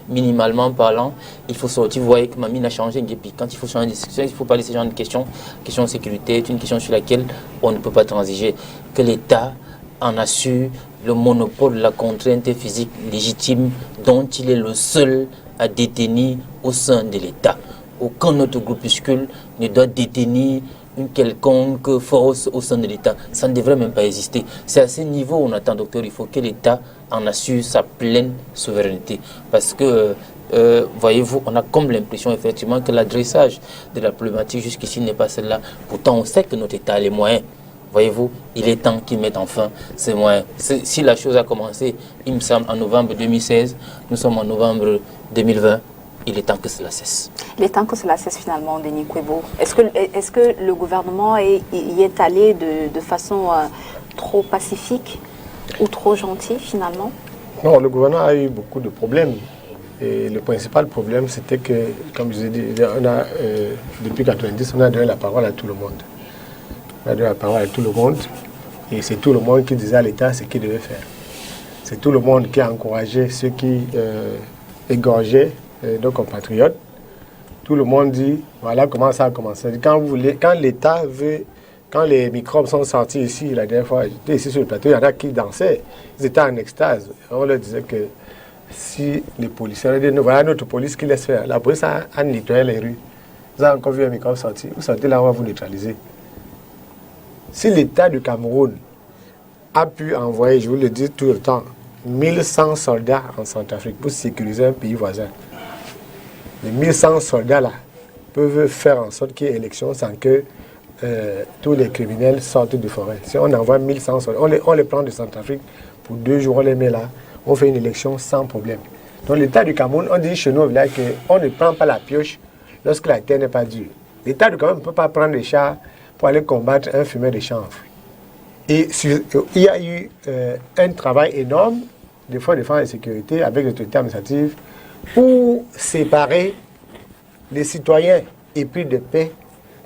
minimalement parlant, il faut sortir. Vous voyez que ma mine a changé. Et puis quand il faut changer de discussion, il faut parler de ce genre de questions. Question de sécurité est une question sur laquelle on ne peut pas transiger. Que l'État en assure le monopole de la contrainte physique légitime dont il est le seul à détenir au sein de l'État. Aucun autre groupuscule ne doit détenir une quelconque force au sein de l'État. Ça ne devrait même pas exister. C'est à ce niveau où on attend, docteur, il faut que l'État en assure sa pleine souveraineté. Parce que, voyez-vous, on a comme l'impression effectivement que l'adressage de la problématique jusqu'ici n'est pas celle-là. Pourtant, on sait que notre État a les moyens. Voyez-vous, il est temps qu'ils mettent enfin ces moyens. Si la chose a commencé, il me semble, en novembre 2016, nous sommes en novembre 2020. Il est temps que cela cesse. Il est temps que cela cesse finalement, Denis Kouébo. Est-ce que le gouvernement y est allé de façon trop pacifique ou trop gentille finalement? Non, le gouvernement a eu beaucoup de problèmes. Et le principal problème, c'était que, comme je vous ai dit, depuis 1990, on a donné la parole à tout le monde. On a donné la parole à tout le monde. Et c'est tout le monde qui disait à l'État ce qu'il devait faire. C'est tout le monde qui a encouragé ceux qui égorgeaient nos compatriotes. Tout le monde dit, voilà comment ça a commencé. Quand l'État veut, quand les microbes sont sortis ici, la dernière fois, j'étais ici sur le plateau, il y en a qui dansaient, ils étaient en extase. On leur disait que si les policiers, on dit, voilà notre police qui laisse faire. La police a nettoyé les rues. Vous avez encore vu un microbe sortir, vous sortez là, on va vous neutraliser. Si l'État du Cameroun a pu envoyer, je vous le dis tout le temps, 1100 soldats en Centrafrique pour sécuriser un pays voisin, les 1100 soldats-là peuvent faire en sorte qu'il y ait élection sans que tous les criminels sortent de forêt. Si on envoie 1100 soldats, on les prend de Centrafrique pour 2 jours, on les met là, on fait une élection sans problème. Donc l'État du Cameroun, on dit chez nous au village qu'on ne prend pas la pioche lorsque la terre n'est pas dure. L'État du Cameroun ne peut pas prendre des chars pour aller combattre un fumeur de chanvre. Et il y a eu un travail énorme des forces de défense et de sécurité avec l'autorité administrative pour séparer les citoyens épris de paix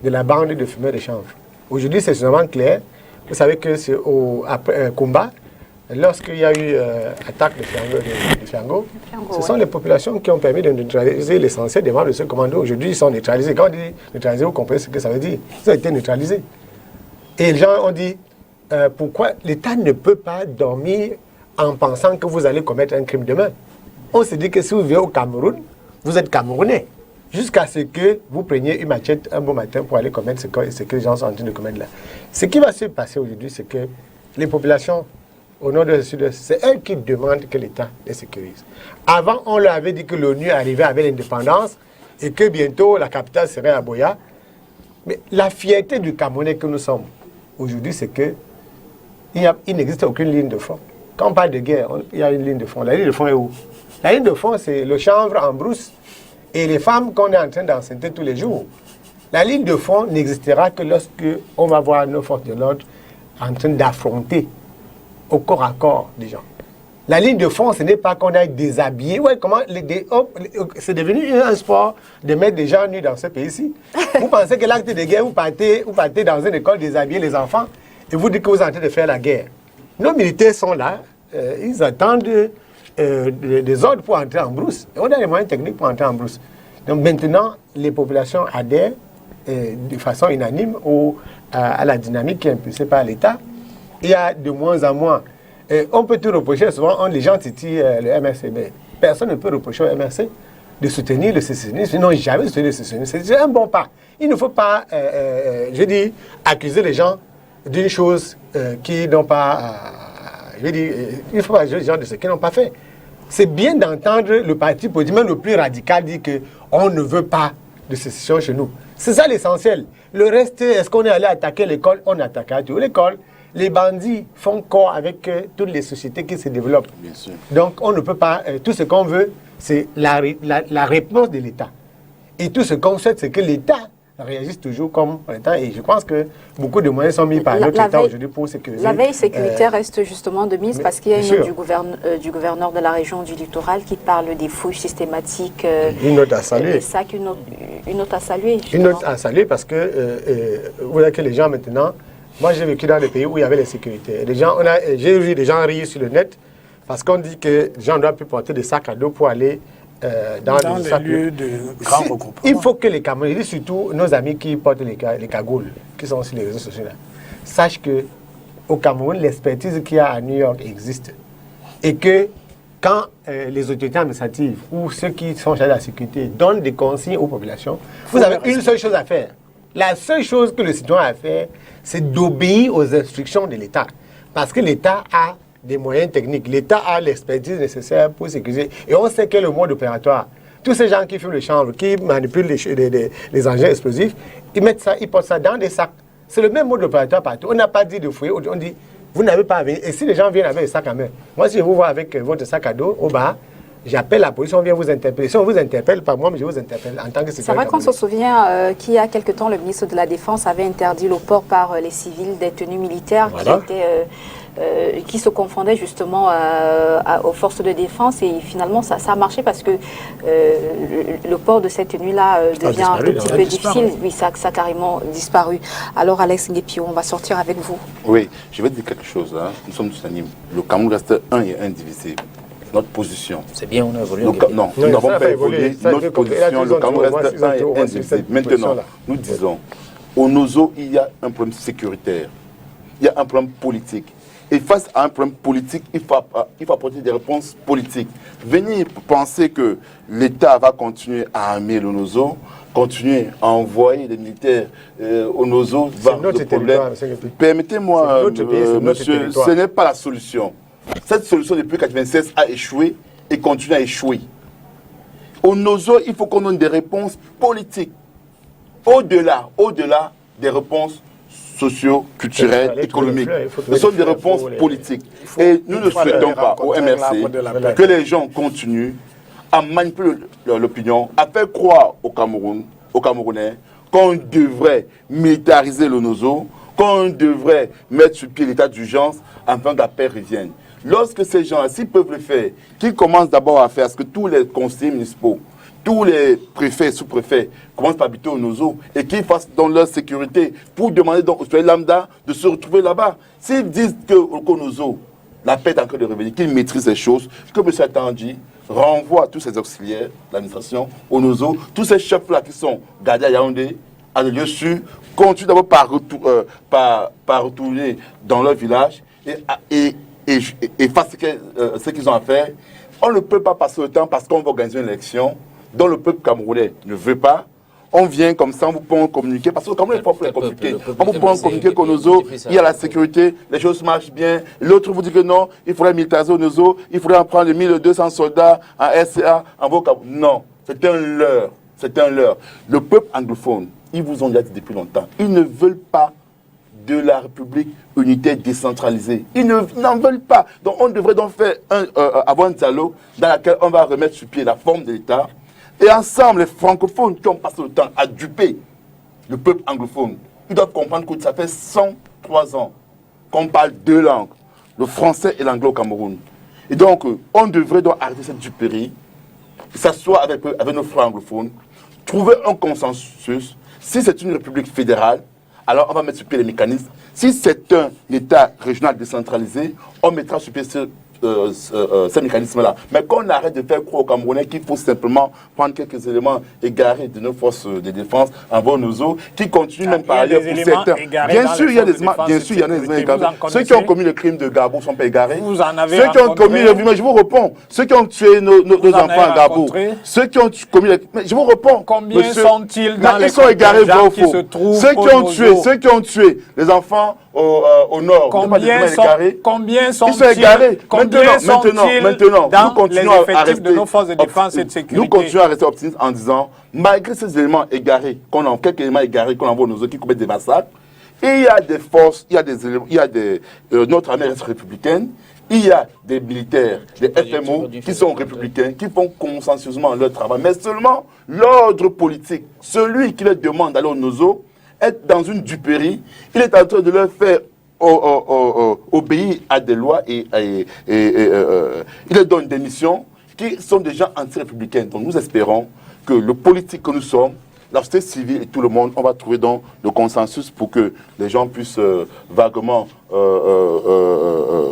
de la bande de fumeurs de chanvre. Aujourd'hui, c'est seulement clair. Vous savez que c'est après combat, lorsqu'il y a eu attaque de Fiango, ce sont les populations qui ont permis de neutraliser l'essentiel des membres de ce commando. Aujourd'hui, ils sont neutralisés. Quand on dit neutralisés, vous comprenez ce que ça veut dire. Ils ont été neutralisés. Et les gens ont dit, pourquoi l'État ne peut pas dormir en pensant que vous allez commettre un crime demain? On se dit que si vous vivez au Cameroun, vous êtes Camerounais. Jusqu'à ce que vous preniez une machette un bon matin pour aller commettre ce que les gens sont en train de commettre là. Ce qui va se passer aujourd'hui, c'est que les populations au nord du sud-est, c'est eux qui demandent que l'État les sécurise. Avant, on leur avait dit que l'ONU arrivait avec l'indépendance et que bientôt la capitale serait à Boya. Mais la fierté du Camerounais que nous sommes aujourd'hui, c'est que il n'existe aucune ligne de front. Quand on parle de guerre, il y a une ligne de front. La ligne de front est où? La ligne de front, c'est le chanvre en brousse et les femmes qu'on est en train d'enceinter tous les jours. La ligne de front n'existera que lorsque on va voir nos forces de l'ordre en train d'affronter au corps à corps des gens. La ligne de fond, ce n'est pas qu'on aille déshabiller. Ouais, c'est devenu un sport de mettre des gens nus dans ce pays-ci. Vous pensez que l'acte de guerre, vous partez dans une école déshabiller les enfants et vous dites que vous êtes en train de faire la guerre. Nos militaires sont là, ils attendent des ordres pour entrer en brousse. Et on a les moyens techniques pour entrer en brousse. Donc maintenant, les populations adhèrent de façon unanime à la dynamique qui est impulsée par l'État. Il y a de moins en moins. On peut tout reprocher, souvent les gens titillent le MRC, mais personne ne peut reprocher au MRC de soutenir le sécessionnisme. Ils n'ont jamais soutenu le sécessionnisme. C'est un bon pas. Il ne faut pas, accuser les gens d'une chose qui n'ont pas... il ne faut pas accuser les gens de ce qu'ils n'ont pas fait. C'est bien d'entendre le parti politique, même le plus radical, dire qu'on ne veut pas de sécession chez nous. C'est ça l'essentiel. Le reste, est-ce qu'on est allé attaquer l'école? On attaque à tout l'école. Les bandits font corps avec toutes les sociétés qui se développent. Bien sûr. Donc on ne peut pas... tout ce qu'on veut, c'est la réponse de l'État. Et tout ce qu'on souhaite, c'est que l'État réagisse toujours comme l'État. Et je pense que beaucoup de moyens sont mis par notre État aujourd'hui pour sécuriser. La veille sécuritaire reste justement de mise parce qu'il y a une note du gouverneur de la région du littoral qui parle des fouilles systématiques. Une note à saluer. Une note à saluer. Une note à saluer parce que vous voyez que les gens maintenant... Moi, j'ai vécu dans des pays où il y avait la sécurité. J'ai vu des gens rire sur le net parce qu'on dit que les gens ne doivent plus porter des sacs à dos pour aller dans les lieux de grand regroupement. Il faut que les Camerounais, surtout nos amis qui portent les cagoules, qui sont sur les réseaux sociaux, là, sachent qu'au Cameroun, l'expertise qu'il y a à New York existe. Et que quand les autorités administratives ou ceux qui sont chargés de la sécurité donnent des consignes aux populations, vous avez une seule chose à faire. La seule chose que le citoyen a à faire, c'est d'obéir aux instructions de l'État. Parce que l'État a des moyens techniques. L'État a l'expertise nécessaire pour sécuriser. Et on sait quel est le mode opératoire. Tous ces gens qui font le chanvre, qui manipulent les engins explosifs, ils mettent ça, ils portent ça dans des sacs. C'est le même mode opératoire partout. On n'a pas dit de fouiller, on dit, vous n'avez pas à venir. Et si les gens viennent avec des sacs à main, moi si je vous vois avec votre sac à dos au bas, j'appelle la police, on vient vous interpeller. Si on vous interpelle, pas moi, mais je vous interpelle en tant que citoyen. C'est vrai qu'on se souvient qu'il y a quelque temps, le ministre de la Défense avait interdit le port par les civils des tenues militaires qui se confondaient justement aux forces de défense. Et finalement, ça a marché parce que le port de cette tenue-là devient un tout petit peu difficile. Oui, ça a carrément disparu. Alors, Alex Ngepio, on va sortir avec vous. Oui, je vais te dire quelque chose. Hein. Nous sommes tous animés. Le Cameroun reste un et indivisible. Notre position. C'est bien, on a évolué. Non, nous n'avons pas évolué. Notre position, le Cameroun reste un et indivisible. Maintenant, nous disons, au Nozo, il y a un problème sécuritaire. Il y a un problème politique. Et face à un problème politique, il faut apporter des réponses politiques. Venir penser que l'État va continuer à armer le Nozo, continuer à envoyer des militaires au Nozo, le problème. Permettez-moi, monsieur, ce n'est pas la solution. Cette solution depuis 1996 a échoué et continue à échouer. Au Nozo, il faut qu'on donne des réponses politiques. Au-delà des réponses socio-culturelles, économiques. Ce sont des réponses politiques. Et nous ne souhaitons pas au MRC que les gens continuent à manipuler l'opinion, à faire croire aux Camerounais qu'on devrait militariser le Nozo, qu'on devrait mettre sur pied l'état d'urgence afin que la paix revienne. Lorsque ces gens-là, s'ils peuvent le faire, qu'ils commencent d'abord à faire ce que tous les conseillers municipaux, tous les préfets et sous-préfets commencent par habiter au Nozo et qu'ils fassent dans leur sécurité pour demander donc aux citoyens lambda de se retrouver là-bas. S'ils disent qu'au Nozo, la paix est en train de revenir, qu'ils maîtrisent les choses, que M. Atandi renvoie tous ses auxiliaires, l'administration, au Nozo, tous ces chefs-là qui sont gardés à Yaoundé, à des lieux sûrs, continuent d'abord par retourner dans leur village et fassent ce qu'ils ont à faire. On ne peut pas passer le temps parce qu'on va organiser une élection dont le peuple camerounais ne veut pas. On vient comme ça, on vous peut communiquer, parce que le Cameroun est propre à communiquer. On vous peut communiquer qu'au Nozo, il y a la sécurité, les choses marchent bien. L'autre vous dit que non, il faudrait militariser au Nozo, il faudrait en prendre les 1200 soldats en RCA, en Vocal. Non, c'est un leurre. C'est un leurre. Le peuple anglophone, ils vous ont déjà dit depuis longtemps, ils ne veulent pas de la République unitaire décentralisée. Ils n'en veulent pas. Donc on devrait donc faire avoir un dialogue dans lequel on va remettre sur pied la forme de l'État. Et ensemble, les francophones qui ont passé le temps à duper le peuple anglophone, ils doivent comprendre que ça fait 103 ans qu'on parle deux langues, le français et l'anglais au Cameroun. Et donc, on devrait donc arrêter cette duperie, s'asseoir avec nos frères anglophones, trouver un consensus. Si c'est une république fédérale, alors on va mettre sur pied les mécanismes. Si c'est un État régional décentralisé, on mettra sur pied ces mécanismes-là. Mais qu'on arrête de faire croire aux Camerounais qu'il faut simplement prendre quelques éléments égarés de nos forces de défense envers nos eaux, qui continuent même par ailleurs pour certains. Bien sûr, il y a des éléments égarés. Ceux qui ont commis le crime de Gabo ne sont pas égarés. Vous en avez ceux qui ont commis le crime, je vous réponds, ceux qui ont tué nos enfants à Gabo, ceux qui ont commis le crime, je vous réponds. Combien sont-ils dans les sont égarés, gens qui se trouvent ceux qui ont tué les enfants au nord, combien sont ils sont égarés. Maintenant, dans nous continuons à rester de nos forces de défense et de sécurité. Nous continuons à rester optimistes en disant, malgré ces éléments égarés, quelques éléments égarés qu'on envoie aux autres qui commettent des massacres, il y a des forces, notre armée reste républicaine, il y a des militaires, des FMO qui sont républicains, qui font consensueusement leur travail, mais seulement l'ordre politique, celui qui leur demande d'aller au NOZO, est dans une duperie, il est en train de leur faire obéir à des lois et il leur donne des missions qui sont des gens anti-républicains. Donc nous espérons que le politique que nous sommes, la société civile et tout le monde, on va trouver donc le consensus pour que les gens puissent vaguement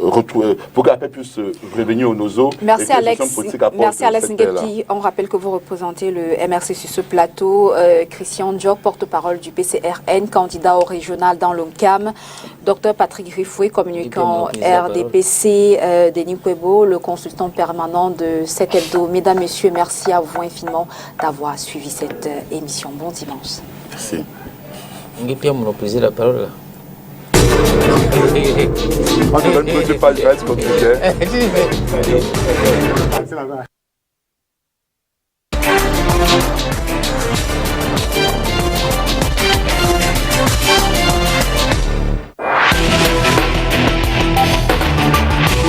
retrouver, pour que la paix puisse revenir au NOZO. Merci Alex. Merci Alex Nguetti. On rappelle que vous représentez le MRC sur ce plateau. Christian Diop, porte-parole du PCRN, candidat au régional dans l'ONCAM. Dr Patrick Griffoué, communicant RDPC. Denis Kwebo, le consultant permanent de cet hebdo. Mesdames, Messieurs, merci à vous infiniment d'avoir suivi cette émission. Bon dimanche. Merci. Nguetti a monopolisé la parole là. On ne peut pas le faire comme c'était.